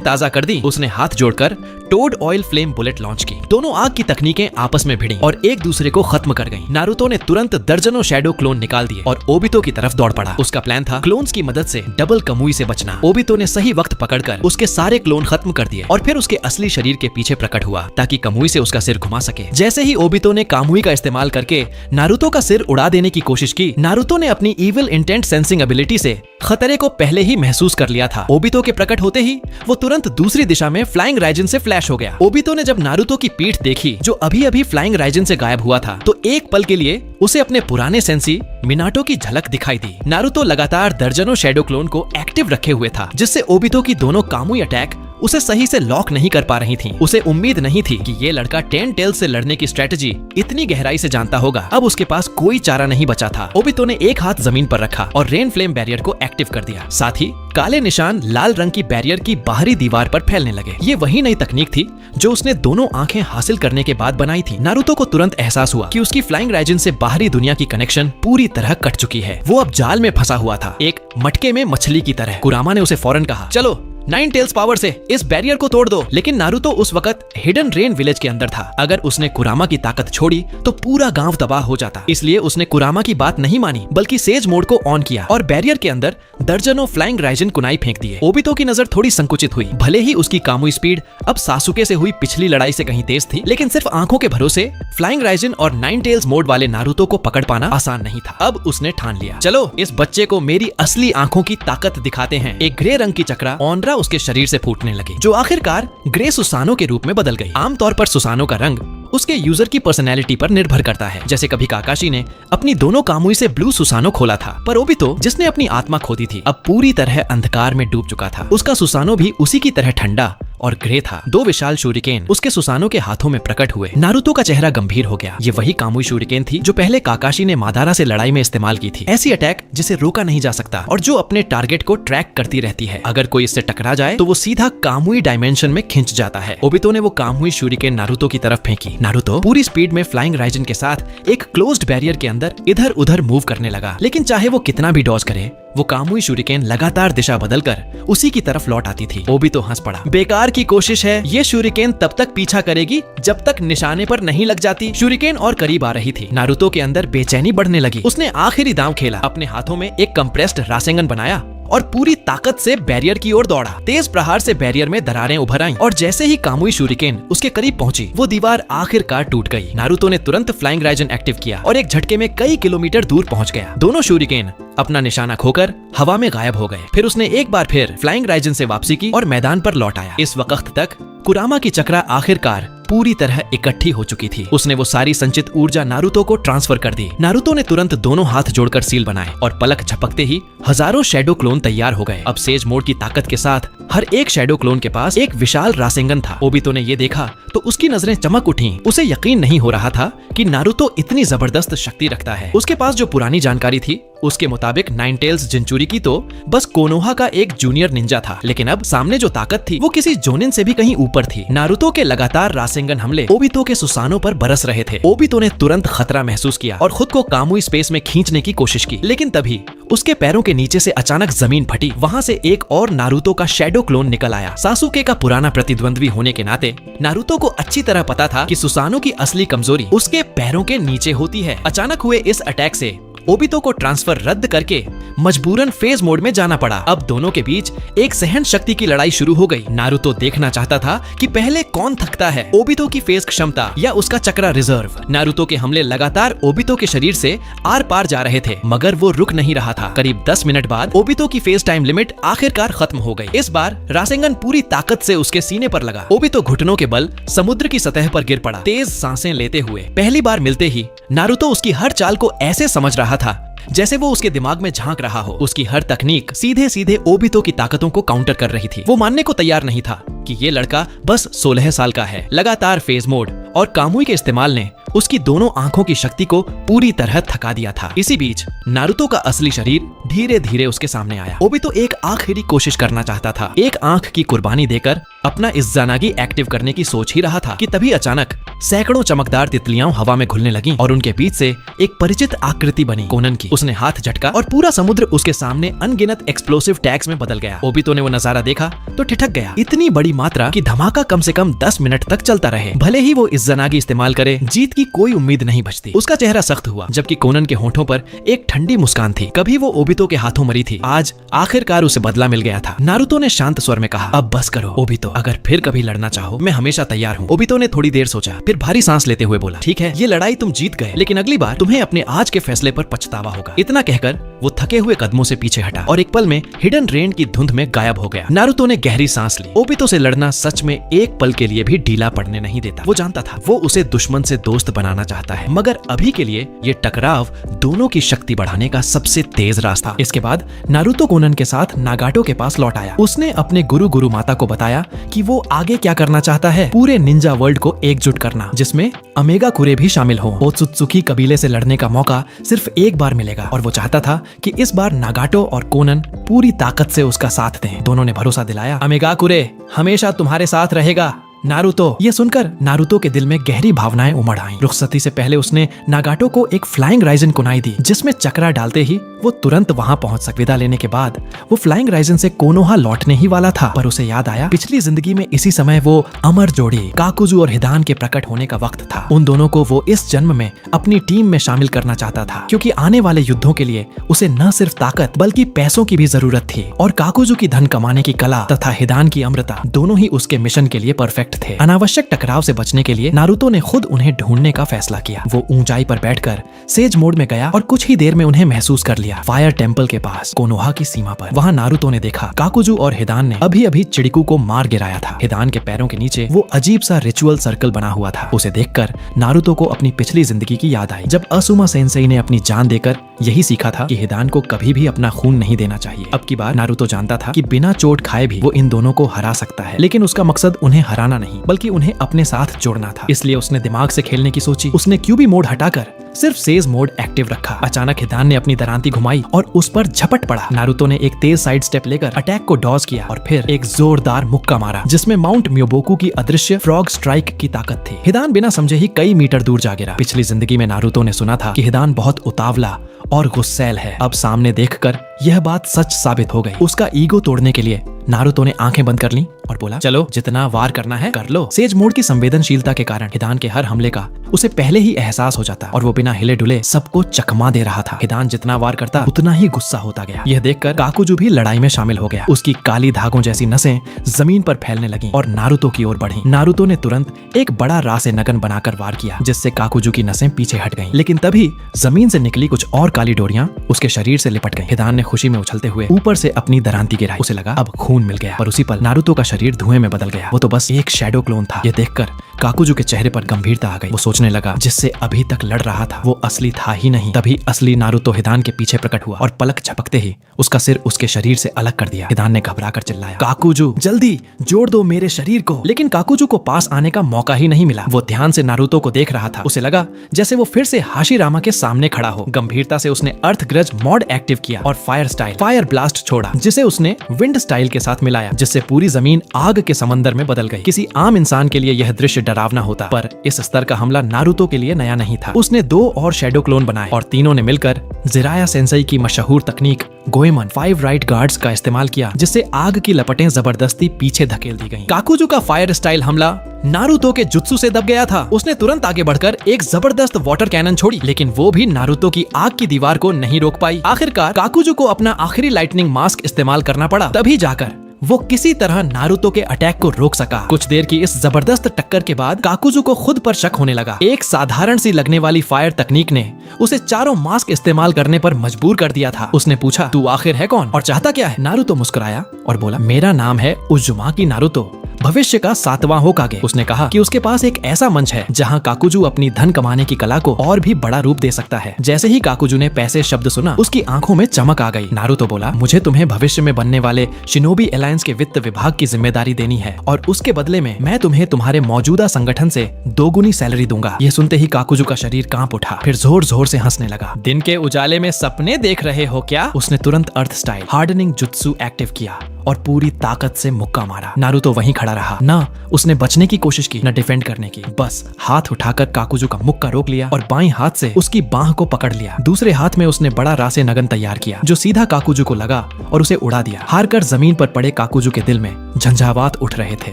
ताजा कर दी। उसने हाथ जोड़कर toad oil flame bullet launch की। दोनों आग की तकनीकें आपस में भिड़ी और एक दूसरे को खत्म कर गईं। नारुतो ने तुरंत दर्जनों शैडो क्लोन निकाल दिए और ओबितो की तरफ दौड़ पड़ा। उसका प्लान था क्लोन्स की मदद से डबल कमुई से बचना। ओबितो ने सही वक्त पकड़कर उसके सारे क्लोन खत्म कर दिए और फिर उसके असली शरीर के पीछे प्रकट हुआ ताकि कमुई से उसका सिर घुमा सके। जैसे ही ओबितो ने कामुई का इस्तेमाल करके नारुतो का सिर उड़ा देने की कोशिश की, नारुतो ने अपनी इविल इंटेंट सेंसिंग एबिलिटी से खतरे को पहले ही महसूस कर लिया था। ओबितो के प्रकट होते ही वो तुरंत दूसरी दिशा में फ्लाइंग राइजन से फ्लैश हो गया। ओबितो ने जब नारुतो की पीठ देखी जो अभी अभी फ्लाइंग राइजन से गायब हुआ था, तो एक पल के लिए उसे अपने पुराने सेंसी मिनाटो की झलक दिखाई दी। नारुतो लगातार दर्जनों शैडो क्लोन को एक्टिव रखे हुए था, जिससे ओबितो की दोनों कामुई अटैक उसे सही से लॉक नहीं कर पा रही थीं। उसे उम्मीद नहीं थी कि ये लड़का 10 टेल से लड़ने की स्ट्रेटजी इतनी गहराई से जानता होगा। अब उसके पास कोई चारा नहीं बचा था। ओबितो ने एक हाथ जमीन पर रखा और रेन फ्लेम बैरियर को एक्टिव कर दिया। साथ ही काले निशान लाल रंग की बैरियर की बाहरी दीवार पर फैलने लगे। ये वही नई तकनीक थी जो उसने दोनों आंखें हासिल करने के बाद बनाई थी। नारुतो को तुरंत एहसास हुआ कि उसकी फ्लाइंग राइजन से बाहरी दुनिया की कनेक्शन पूरी तरह कट चुकी है। वो अब जाल में फंसा हुआ था, एक मटके में मछली की तरह। कुरामा ने उसे फौरन कहा, चलो नाइन टेल्स पावर से इस बैरियर को तोड़ दो। लेकिन नारुतो उस वक्त हिडन रेन विलेज के अंदर था। अगर उसने कुरामा की ताकत छोड़ी तो पूरा गांव तबाह हो जाता। इसलिए उसने कुरामा की बात नहीं मानी, बल्कि सेज मोड को ऑन किया और बैरियर के अंदर दर्जनों फ्लाइंग राइजन कुनाई फेंक दिए। ओबितो की नजर थोड़ी संकुचित हुई। भले ही उसकी कामुई स्पीड अब सासुके से हुई पिछली लड़ाई से कहीं तेज थी, लेकिन सिर्फ आंखों के भरोसे फ्लाइंग राइजन और नाइन टेल्स मोड वाले नारुतो को पकड़ पाना आसान नहीं था। अब उसने ठान लिया, चलो इस बच्चे को मेरी असली आंखों की ताकत दिखाते हैं। एक ग्रे रंग की चक्रा ऑनरा उसके शरीर से फूटने लगी, जो आखिरकार ग्रे सुसानो के रूप में बदल गई। आमतौर पर सुसानो का रंग उसके यूजर की पर्सनैलिटी पर निर्भर करता है। जैसे कभी काकाशी ने अपनी दोनों कामुई से ब्लू सुसानो खोला था, पर ओबितो जिसने अपनी आत्मा खो दी थी अब पूरी तरह अंधकार में डूब चुका था। उसका सुसानो भी उसी की तरह ठंडा और ग्रे था। दो विशाल शूरिकेन उसके सुसानो के हाथों में प्रकट हुए। नारुतो का चेहरा गंभीर हो गया। ये वही कामुई शूरिकेन थी जो पहले काकाशी ने मादारा से लड़ाई में इस्तेमाल की थी। ऐसी अटैक जिसे रोका नहीं जा सकता और जो अपने टारगेट को ट्रैक करती रहती है। अगर कोई इससे टकरा जाए तो वो सीधा कामुई डायमेंशन में खिंच जाता है। ओबितो ने वो कामुई शूरिकेन नारुतो की तरफ फेंकी। नारुतो पूरी स्पीड में फ्लाइंग राइजन के साथ एक क्लोज्ड बैरियर के अंदर इधर उधर मूव करने लगा, लेकिन चाहे वो कितना भी डॉज करे, वो कामुई शूरिकेन लगातार दिशा बदलकर उसी की तरफ लौट आती थी। ओबितो हंस पड़ा, बेकार की कोशिश है। ये शूरिकेन तब तक पीछा करेगी जब तक निशाने पर नहीं लग जाती। शूरिकेन और करीब आ रही थी। नारुतो के अंदर बेचैनी बढ़ने लगी। उसने आखिरी दांव खेला, अपने हाथों में एक कंप्रेस्ड रासेंगन बनाया और पूरी ताकत से बैरियर की ओर दौड़ा। तेज प्रहार से बैरियर में दरारें उभर आईं और जैसे ही कामुई शूरिकेन उसके करीब पहुंची, वो दीवार आखिरकार टूट गई। नारुतो ने तुरंत फ्लाइंग राइजन एक्टिव किया और एक झटके में कई किलोमीटर दूर पहुंच गया। दोनों शूरिकेन अपना निशाना खोकर हवा में गायब हो गए। फिर उसने एक बार फिर फ्लाइंग राइजन से वापसी की और मैदान पर लौट आया। इस वक्त तक कुरामा की चक्रा आखिरकार पूरी तरह इकट्ठी हो चुकी थी। उसने वो सारी संचित ऊर्जा नारुतो को ट्रांसफर कर दी। नारुतो ने तुरंत दोनों हाथ जोड़कर सील बनाए और पलक झपकते ही हजारों शैडो क्लोन तैयार हो गए। अब सेज मोड की ताकत के साथ हर एक शैडो क्लोन के पास एक विशाल रासेंगन था। ओबितो ने ये देखा तो उसकी नजरें चमक उठी। उसे यकीन नहीं हो रहा था कि नारुतो इतनी जबरदस्त शक्ति रखता है। उसके पास जो पुरानी जानकारी थी उसके मुताबिक नाइन टेल्स जिंचुरिकी तो बस कोनोहा का एक जूनियर निंजा था, लेकिन अब सामने जो ताकत थी वो किसी जोनिन से भी कहीं ऊपर थी। नारुतो के लगातार रासेंगन हमले ओबितो के सुसानो पर बरस रहे थे। ओबितो ने तुरंत खतरा महसूस किया और खुद को कामुई स्पेस में खींचने की कोशिश की, लेकिन तभी उसके पैरों के नीचे से अचानक जमीन फटी। वहाँ से एक और नारुतो का शैडो क्लोन निकल आया। सासुके का पुराना प्रतिद्वंद्वी होने के नाते नारुतो को अच्छी तरह पता था कि सुसानो की असली कमजोरी उसके पैरों के नीचे होती है। अचानक हुए इस अटैक से ओबितो को ट्रांसफर रद्द करके मजबूरन फेज मोड में जाना पड़ा। अब दोनों के बीच एक सहन शक्ति की लड़ाई शुरू हो गई। नारुतो देखना चाहता था कि पहले कौन थकता है, ओबितो की फेज क्षमता या उसका चक्रा रिजर्व। नारुतो के हमले लगातार ओबितो के शरीर से आर पार जा रहे थे, मगर वो रुक नहीं रहा था। करीब 10 मिनट बाद ओबितो की फेज टाइम लिमिट आखिरकार खत्म हो गई। इस बार रासेंगन पूरी ताकत से उसके सीने पर लगा। ओबितो घुटनों के बल समुद्र की सतह पर गिर पड़ा, तेज सांसें लेते हुए। पहली बार मिलते ही नारुतो उसकी हर चाल को ऐसे समझ रहा था जैसे वो उसके दिमाग में झांक रहा हो। उसकी हर तकनीक सीधे सीधे ओबितो की ताकतों को काउंटर कर रही थी। वो मानने को तैयार नहीं था कि ये लड़का बस 16 साल का है। लगातार फेज मोड और कामुई के इस्तेमाल ने उसकी दोनों आंखों की शक्ति को पूरी तरह थका दिया था। इसी बीच नारुतो का असली शरीर धीरे धीरे उसके सामने आया। ओबितो एक आखिरी कोशिश करना चाहता था, एक आंख की कुर्बानी देकर अपना इज़्ज़ानागी एक्टिव करने की सोच ही रहा था कि तभी अचानक सैकड़ों चमकदार तितलियां हवा में घुलने लगीं और उनके बीच से एक परिचित आकृति बनी, कोनन की। उसने हाथ झटका और पूरा समुद्र उसके सामने अनगिनत एक्सप्लोसिव टैग्स में बदल गया। ओबितो ने वो नजारा देखा तो ठिठक गया। इतनी बड़ी मात्रा कि धमाका कम से कम 10 मिनट तक चलता रहे। भले ही वो इज़्ज़ानागी इस्तेमाल करे, जीत की कोई उम्मीद नहीं बचती। उसका चेहरा सख्त हुआ, जबकि कोनन के होठों पर एक ठंडी मुस्कान थी। कभी वो ओबितो के हाथों मरी थी, आज आखिरकार उसे बदला मिल गया था। नारुतो ने शांत स्वर में कहा, अब बस करो ओबितो, अगर फिर कभी लड़ना चाहो मैं हमेशा तैयार हूँ। ओबितो ने थोड़ी देर सोचा, फिर भारी सांस लेते हुए बोला, ठीक है, ये लड़ाई तुम जीत गए, लेकिन अगली बार तुम्हें अपने आज के फैसले पर पछतावा होगा। इतना कहकर वो थके हुए कदमों से पीछे हटा और एक पल में हिडन रेन की धुंध में गायब हो गया। नारुतो ने गहरी सांस ली। ओबितो से लड़ना सच में एक पल के लिए भी ढीला पड़ने नहीं देता। वो जानता था वो उसे दुश्मन से दोस्त बनाना चाहता है, मगर अभी के लिए ये टकराव दोनों की शक्ति बढ़ाने का सबसे तेज रास्ता। इसके बाद नारुतो कोनन के साथ नागाटो के पास लौट आया। उसने अपने गुरु माता को बताया कि वो आगे क्या करना चाहता है, पूरे निंजा वर्ल्ड को एकजुट करना, जिसमें अमेगा कुरे भी शामिल हो। ओत्सुत्सुकी कबीले से लड़ने का मौका सिर्फ एक बार मिलेगा और वो चाहता था कि इस बार नागाटो और कोनन पूरी ताकत से उसका साथ दें। दोनों ने भरोसा दिलाया, अमेगा कुरे हमेशा तुम्हारे साथ रहेगा। नारुतो। ये सुनकर नारुतो के दिल में गहरी भावनाएं उमड़ आईं। रुखसती से पहले उसने नागाटो को एक फ्लाइंग राइजन कुनाई दी, जिसमें चक्रा डालते ही वो तुरंत वहां पहुंच सक। विदा लेने के बाद वो फ्लाइंग राइजन से कोनोहा लौटने ही वाला था, पर उसे याद आया पिछली जिंदगी में इसी समय वो अमर जोड़ी काकुजू और हिदान के प्रकट होने का वक्त था। उन दोनों को वो इस जन्म में अपनी टीम में शामिल करना चाहता था, क्योंकि आने वाले युद्धों के लिए उसे न सिर्फ ताकत बल्कि पैसों की भी जरूरत थी, और काकुजू की धन कमाने की कला तथा हिदान की अमृता दोनों ही उसके मिशन के लिए परफेक्ट थे। अनावश्यक टकराव से बचने के लिए नारुतो ने खुद उन्हें ढूंढने का फैसला किया। वो ऊंचाई पर बैठकर सेज मोड में गया और कुछ ही देर में उन्हें महसूस कर लिया। फायर टेम्पल के पास कोनोहा की सीमा पर वहां नारुतो ने देखा काकुजू और हिदान ने अभी अभी चिड़िकू को मार गिराया था। हिदान के पैरों के नीचे वो अजीब सा रिचुअल सर्कल बना हुआ था। उसे देखकर नारुतो को अपनी पिछली जिंदगी की याद आई, जब असुमा सेंसेई ने अपनी जान देकर यही सीखा था कि हिदान को कभी भी अपना खून नहीं देना चाहिए। अब की बार नारुतो जानता था कि बिना चोट खाए भी वो इन दोनों को हरा सकता है, लेकिन उसका मकसद उन्हें हराना नहीं बल्कि उन्हें अपने साथ जोड़ना था। इसलिए उसने दिमाग से खेलने की सोची। उसने क्यूबी मोड हटाकर सिर्फ सेज मोड एक्टिव रखा। अचानक हिदान ने अपनी दरांती घुमाई और उस पर झपट पड़ा। नारुतो ने एक तेज साइड स्टेप लेकर अटैक को डॉज किया और फिर एक जोरदार मुक्का मारा, जिसमें माउंट म्योबोकू की अदृश्य फ्रॉग स्ट्राइक की ताकत थी। हिदान बिना समझे ही कई मीटर दूर जा गिरा। पिछली जिंदगी में नारुतो ने सुना था कि हिदान बहुत उतावला और गुस्सैल है। अब सामने देखकर यह बात सच साबित हो गई। उसका ईगो तोड़ने के लिए नारुतो ने आंखें बंद कर लीं और बोला, चलो जितना वार करना है कर लो। सेज मोड की संवेदनशीलता के कारण हिदान के हर हमले का उसे पहले ही एहसास हो जाता और वो बिना हिले डुले सबको चकमा दे रहा था। हिदान जितना वार करता उतना ही गुस्सा होता गया। यह देखकर काकुजू भी लड़ाई में शामिल हो गया। उसकी काली धागों जैसी नसें जमीन पर फैलने लगीं और नारुतो की ओर बढ़ीं। नारुतो ने तुरंत एक बड़ा रासे नगन बनाकर वार किया, जिससे काकुजू की नसें पीछे हट गईं। लेकिन तभी जमीन से निकली कुछ और काली डोरियां उसके शरीर से लिपट गईं। हिदान ने खुशी में उछलते हुए ऊपर से अपनी दरांती गिराई। उसे लगा अब खून मिल गया, पर उसी पल नारुतो का शरीर धुएं में बदल गया। वो तो बस एक शैडो क्लोन था। यह देखकर काकुजू के चेहरे पर गंभीरता आ गई। वो सोचने लगा, जिससे अभी तक लड़ रहा था वो असली था ही नहीं। तभी असली नारुतो हिदान के पीछे प्रकट हुआ और पलक झपकते ही उसका सिर उसके शरीर से अलग कर दिया। हिदान ने घबराकर चिल्लाया, काकुजू जल्दी जोड़ दो मेरे शरीर को। लेकिन काकुजू को पास आने का मौका ही नहीं मिला। वो ध्यान से नारुतो को देख रहा था। उसे लगा जैसे वो फिर से हाशिरामा के सामने खड़ा हो। गंभीरता से उसने अर्थ ग्रज मॉड एक्टिव किया और फायर स्टाइल फायर ब्लास्ट छोड़ा, जिसे उसने विंड स्टाइल के साथ मिलाया, जिससे पूरी जमीन आग के समंदर में बदल गई। किसी आम इंसान के लिए यह दृश्य डरावना होता, पर इस स्तर का हमला नारुतो के लिए नया नहीं था। उसने 2 और शैडो क्लोन बनाए और तीनों ने मिलकर जिराया सेंसेई की मशहूर तकनीक गोएमन 5 राइट गार्ड्स का इस्तेमाल किया, जिससे आग की लपटें जबरदस्ती पीछे धकेल दी गईं। काकुजू का फायर स्टाइल हमला नारुतो के जुत्सु से दब गया था। उसने तुरंत आगे बढ़कर एक जबरदस्त वाटर कैनन छोड़ी, लेकिन वो भी नारुतो की आग की दीवार को नहीं रोक पाई। आखिरकार काकुजू को अपना आखिरी लाइटनिंग मास्क इस्तेमाल करना पड़ा, तभी जाकर वो किसी तरह नारुतो के अटैक को रोक सका। कुछ देर की इस जबरदस्त टक्कर के बाद काकुजू को खुद पर शक होने लगा। एक साधारण सी लगने वाली फायर तकनीक ने उसे चारों मास्क इस्तेमाल करने पर मजबूर कर दिया था। उसने पूछा, तू आखिर है कौन और चाहता क्या है? नारुतो मुस्कुराया और बोला, मेरा नाम है उजुमाकी नारुतो, भविष्य का 7वां होकागे। उसने कहा कि उसके पास एक ऐसा मंच है जहां काकुजू अपनी धन कमाने की कला को और भी बड़ा रूप दे सकता है। जैसे ही काकुजू ने पैसे शब्द सुना, उसकी आंखों में चमक आ गई। नारुतो बोला, मुझे तुम्हें भविष्य में बनने वाले शिनोबी अलायंस के वित्त विभाग की जिम्मेदारी देनी है और उसके बदले में मैं तुम्हें तुम्हारे मौजूदा संगठन से 2 गुनी सैलरी दूंगा। यह सुनते ही काकुजू का शरीर कांप उठा, फिर जोर जोर से हंसने लगा। दिन के उजाले में सपने देख रहे हो क्या? उसने तुरंत अर्थ स्टाइल हार्डनिंग जुत्सु एक्टिव किया और पूरी ताकत से मुक्का मारा। नारुतो वहीं खड़ा रहा, ना उसने बचने की कोशिश की, न डिफेंड करने की। बस हाथ उठाकर काकुजू का मुक्का रोक लिया और बाईं हाथ से उसकी बाह को पकड़ लिया। दूसरे हाथ में उसने बड़ा रासे नगन तैयार किया, जो सीधा काकुजू को लगा और उसे उड़ा दिया। हारकर जमीन पर पड़े काकुजू के दिल में झंझावात उठ रहे थे।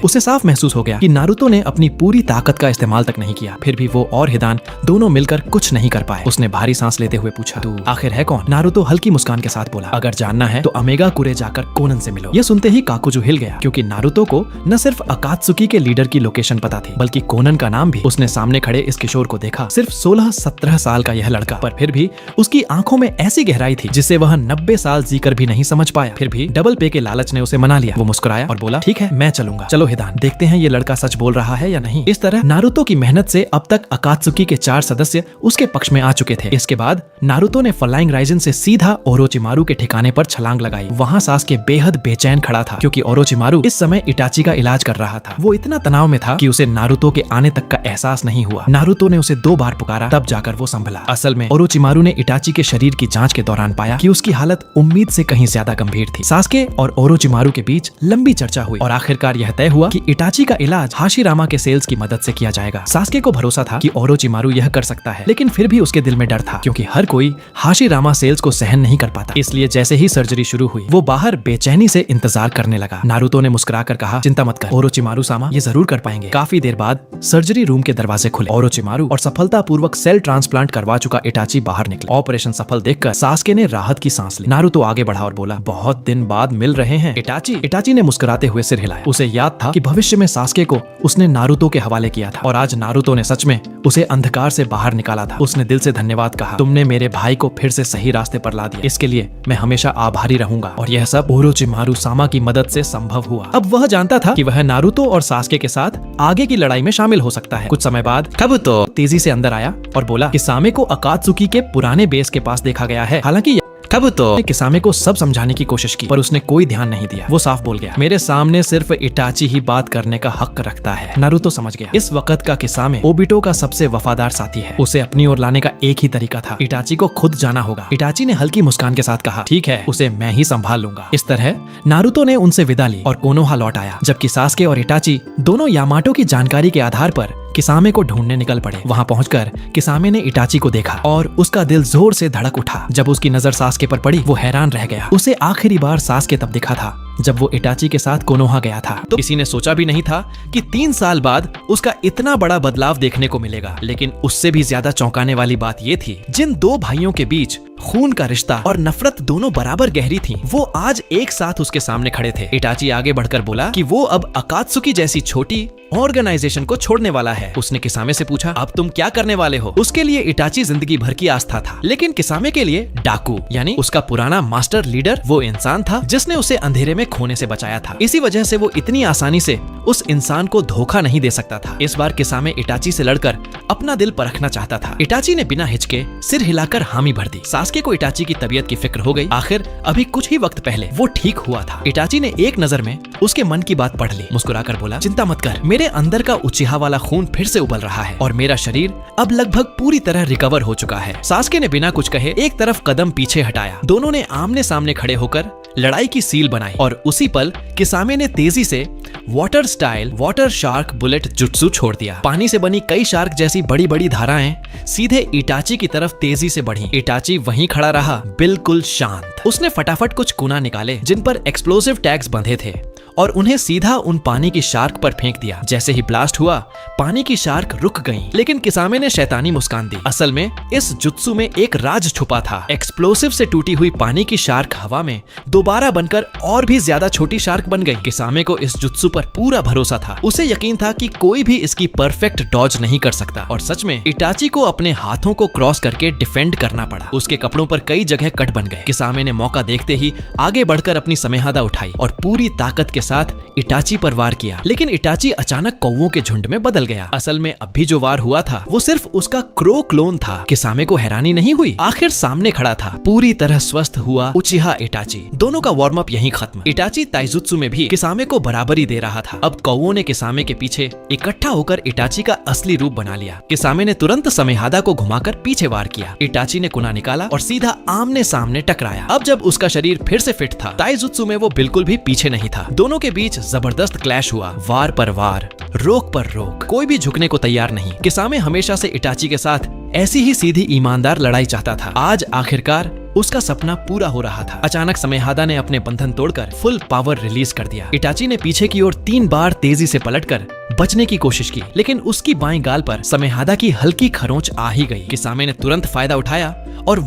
उसे साफ महसूस हो गया कि नारुतो ने अपनी पूरी ताकत का इस्तेमाल तक नहीं किया। फिर भी वो और हिदान दोनों मिलकर कुछ नहीं कर पाए। उसने भारी सांस लेते हुए पूछा, तू आखिर है कौन? नारुतो हल्की मुस्कान के साथ बोला, अगर जानना है तो अमेगा कुरे जाकर कोनन से मिलो। ये सुनते ही काकुजू हिल गया, क्योंकि नारुतो को न सिर्फ अकात्सुकी के लीडर की लोकेशन पता थी, बल्कि कोनन का नाम भी। उसने सामने खड़े इस किशोर को देखा, सिर्फ 16-17 साल का यह लड़का, पर फिर भी उसकी आंखों में ऐसी गहराई थी जिसे वह 90 साल जीकर भी नहीं समझ पाया। फिर भी डबल पे के लालच ने उसे मना लिया। वो मुस्कुराया और बोला, ठीक है, मैं चलूंगा। चलो हिदान, देखते हैं ये लड़का सच बोल रहा है या नहीं। इस तरह नारुतो की मेहनत से अब तक अकात्सुकी के 4 सदस्य उसके पक्ष में आ चुके थे। इसके बाद नारुतो ने फ्लाइंग राइजन से सीधा ओरोचिमारू के ठिकाने पर छलांग लगाई। वहाँ सास्के बेहद बेचैन खड़ा था, क्योंकि ओरोचिमारू इस समय इटाची का इलाज कर रहा था। वो इतना तनाव में था कि उसे नारुतो के आने तक का एहसास नहीं हुआ। नारुतो ने उसे 2 बार पुकारा, तब जाकर वो संभला। असल में ओरोचिमारू ने इटाची के शरीर की जांच के दौरान पाया कि उसकी हालत उम्मीद से कहीं ज्यादा गंभीर थी। सास्के और ओरोचिमारू के बीच लंबी चर्चा हुई और आखिरकार यह तय हुआ कि इटाची का इलाज हाशिरामा के सेल्स की मदद से किया जाएगा। सास्के को भरोसा था कि ओरोचिमारू यह कर सकता है, लेकिन फिर भी उसके दिल में डर था, क्योंकि हर कोई हाशिरामा सेल्स को सहन नहीं कर पाता। इसलिए जैसे ही सर्जरी शुरू हुई, वो बाहर बेचैनी से इंतजार करने लगा। नारुतो ने मुस्कुराकर कहा, चिंता मत कर ओरोचिमारू सामा, ये जरूर कर पाएंगे। काफी देर बाद सर्जरी रूम के दरवाजे खुले। ओरोचिमारू और सफलतापूर्वक सेल ट्रांसप्लांट करवा चुका इटाची बाहर निकले। ऑपरेशन सफल देखकर सास्के ने राहत की सांस ली। नारुतो आगे बढ़ा और बोला, बहुत दिन बाद मिल रहे हैं इटाची ने मुस्कुराते हुए सिर हिलाया। उसे याद था कि भविष्य में सास्के को उसने नारुतो के हवाले किया था और आज नारुतो ने सच में उसे अंधकार से बाहर निकाला था। उसने दिल से धन्यवाद कहा, तुमने मेरे भाई को फिर से सही रास्ते पर ला दिया, इसके लिए मैं हमेशा आभारी रहूंगा। और यह सब ओरोचिमारू सामा की मदद से संभव हुआ। अब वह जानता था कि वह नारुतो और सास्के के साथ आगे की लड़ाई में शामिल हो सकता है। कुछ समय बाद काबुतो तेजी से अंदर आया और बोला कि सामे को अकात्सुकी के पुराने बेस के पास देखा गया है। हालांकि काबुतो ने किसामे को सब समझाने की कोशिश की, पर उसने कोई ध्यान नहीं दिया। वो साफ बोल गया, मेरे सामने सिर्फ इटाची ही बात करने का हक रखता है। नारुतो समझ गया, इस वक्त का किसामे ओबिटो का सबसे वफादार साथी है। उसे अपनी ओर लाने का एक ही तरीका था, इटाची को खुद जाना होगा। इटाची ने हल्की मुस्कान के साथ कहा, ठीक है, उसे मैं ही संभाल लूंगा। इस तरह नारुतो ने उनसे विदा ली और कोनोहा लौट आया, जबकि सास्के और इटाची दोनों यामाटो की जानकारी के आधार पर किसामे को ढूंढने निकल पड़े। वहां पहुंचकर किसामे ने इटाची को देखा और उसका दिल जोर से धड़क उठा। जब उसकी नजर सास्के पर पड़ी, वो हैरान रह गया। उसे आखिरी बार सास्के तब दिखा था जब वो इटाची के साथ कोनोहा गया था। तो किसी ने सोचा भी नहीं था कि 3 साल बाद उसका इतना बड़ा बदलाव देखने को मिलेगा। लेकिन उससे भी ज्यादा चौंकाने वाली बात ये थी, जिन 2 भाइयों के बीच खून का रिश्ता और नफरत दोनों बराबर गहरी थी, वो आज एक साथ उसके सामने खड़े थे। इटाची आगे बढ़कर बोला कि वो अब अकात्सुकी जैसी छोटी ऑर्गेनाइजेशन को छोड़ने वाला है। उसने किसामे से पूछा, अब तुम क्या करने वाले हो? उसके लिए इटाची जिंदगी भर की आस्था था, लेकिन किसामे के लिए डाकू यानी उसका पुराना मास्टर लीडर वो इंसान था जिसने उसे अंधेरे में में खोने से बचाया था। इसी वजह से वो इतनी आसानी से उस इंसान को धोखा नहीं दे सकता था। इस बार किसामे इटाची से लड़कर अपना दिल परखना चाहता था। इटाची ने बिना हिचके सिर हिलाकर हामी भर दी। सास्के को इटाची की तबीयत की फिक्र हो गई। आखिर अभी कुछ ही वक्त पहले वो ठीक हुआ था। इटाची ने एक नजर में उसके मन की बात पढ़ ली। मुस्कुराकर बोला, चिंता मत कर, मेरे अंदर का उचिहा वाला खून फिर से उबल रहा है और मेरा शरीर अब लगभग पूरी तरह रिकवर हो चुका है। सास्के ने बिना कुछ कहे एक तरफ कदम पीछे हटाया। दोनों ने आमने सामने खड़े होकर लड़ाई की सील बनाई और उसी पल किसामे ने तेजी से वाटर शार्क बुलेट जुत्सु छोड़ दिया। पानी से बनी कई शार्क जैसी बड़ी बड़ी धाराएं सीधे इटाची की तरफ तेजी से बढ़ी। इटाची वहीं खड़ा रहा, बिल्कुल शांत। उसने फटाफट कुछ कुना निकाले जिन पर एक्सप्लोसिव टैग्स बंधे थे और उन्हें सीधा उन पानी की शार्क पर फेंक दिया। जैसे ही ब्लास्ट हुआ, पानी की शार्क रुक गईं। लेकिन किसामे ने शैतानी मुस्कान दी। असल में इस जुत्सु में एक राज छुपा था। एक्सप्लोसिव से टूटी हुई पानी की शार्क हवा में दोबारा बनकर और भी ज्यादा छोटी शार्क बन गई। किसामे को इस जुत्सु पर पूरा भरोसा था। उसे यकीन था कि कोई भी इसकी परफेक्ट डॉज नहीं कर सकता। और सच में इटाची को अपने हाथों को क्रॉस करके डिफेंड करना पड़ा। उसके कपड़ों पर कई जगह कट बन गए। किसामे ने मौका देखते ही आगे बढ़कर अपनी समेहादा उठाई और पूरी ताकत के साथ इटाची पर वार किया। लेकिन इटाची अचानक कौवों के झुंड में बदल गया। असल में अभी जो वार हुआ था वो सिर्फ उसका क्रो क्लोन था। किसामे को हैरानी नहीं हुई। आखिर सामने खड़ा था पूरी तरह स्वस्थ हुआ उचिहा इटाची। दोनों का वार्म अप यहीं खत्म। इटाची ताइजुत्सु में भी किसामे को बराबरी दे रहा था। अब कौवों ने किसामे के पीछे इकट्ठा होकर इटाची का असली रूप बना लिया। किसामे ने तुरंत समेहादा को घुमाकर पीछे वार किया। इटाची ने कुना निकाला और सीधा आमने सामने टकराया। अब जब उसका शरीर फिर से फिट था, ताइजुत्सु में वो बिल्कुल भी पीछे नहीं था। दोनों के बीच जबरदस्त क्लैश हुआ, वार पर वार, रोक पर रोक। कोई भी झुकने को तैयार नहीं। किसामे हमेशा से इटाची के साथ ऐसी ही सीधी ईमानदार लड़ाई चाहता था। आज आखिरकार उसका सपना पूरा हो रहा था। अचानक समेहादा ने अपने बंधन तोड़कर फुल पावर रिलीज कर दिया। इटाची ने पीछे की ओर 3 बार तेजी से पलटकर बचने की कोशिश की, लेकिन उसकी बाएं गाल पर समेहादा की हल्की खरोंच आ ही गई। किसामे ने तुरंत फायदा उठाया और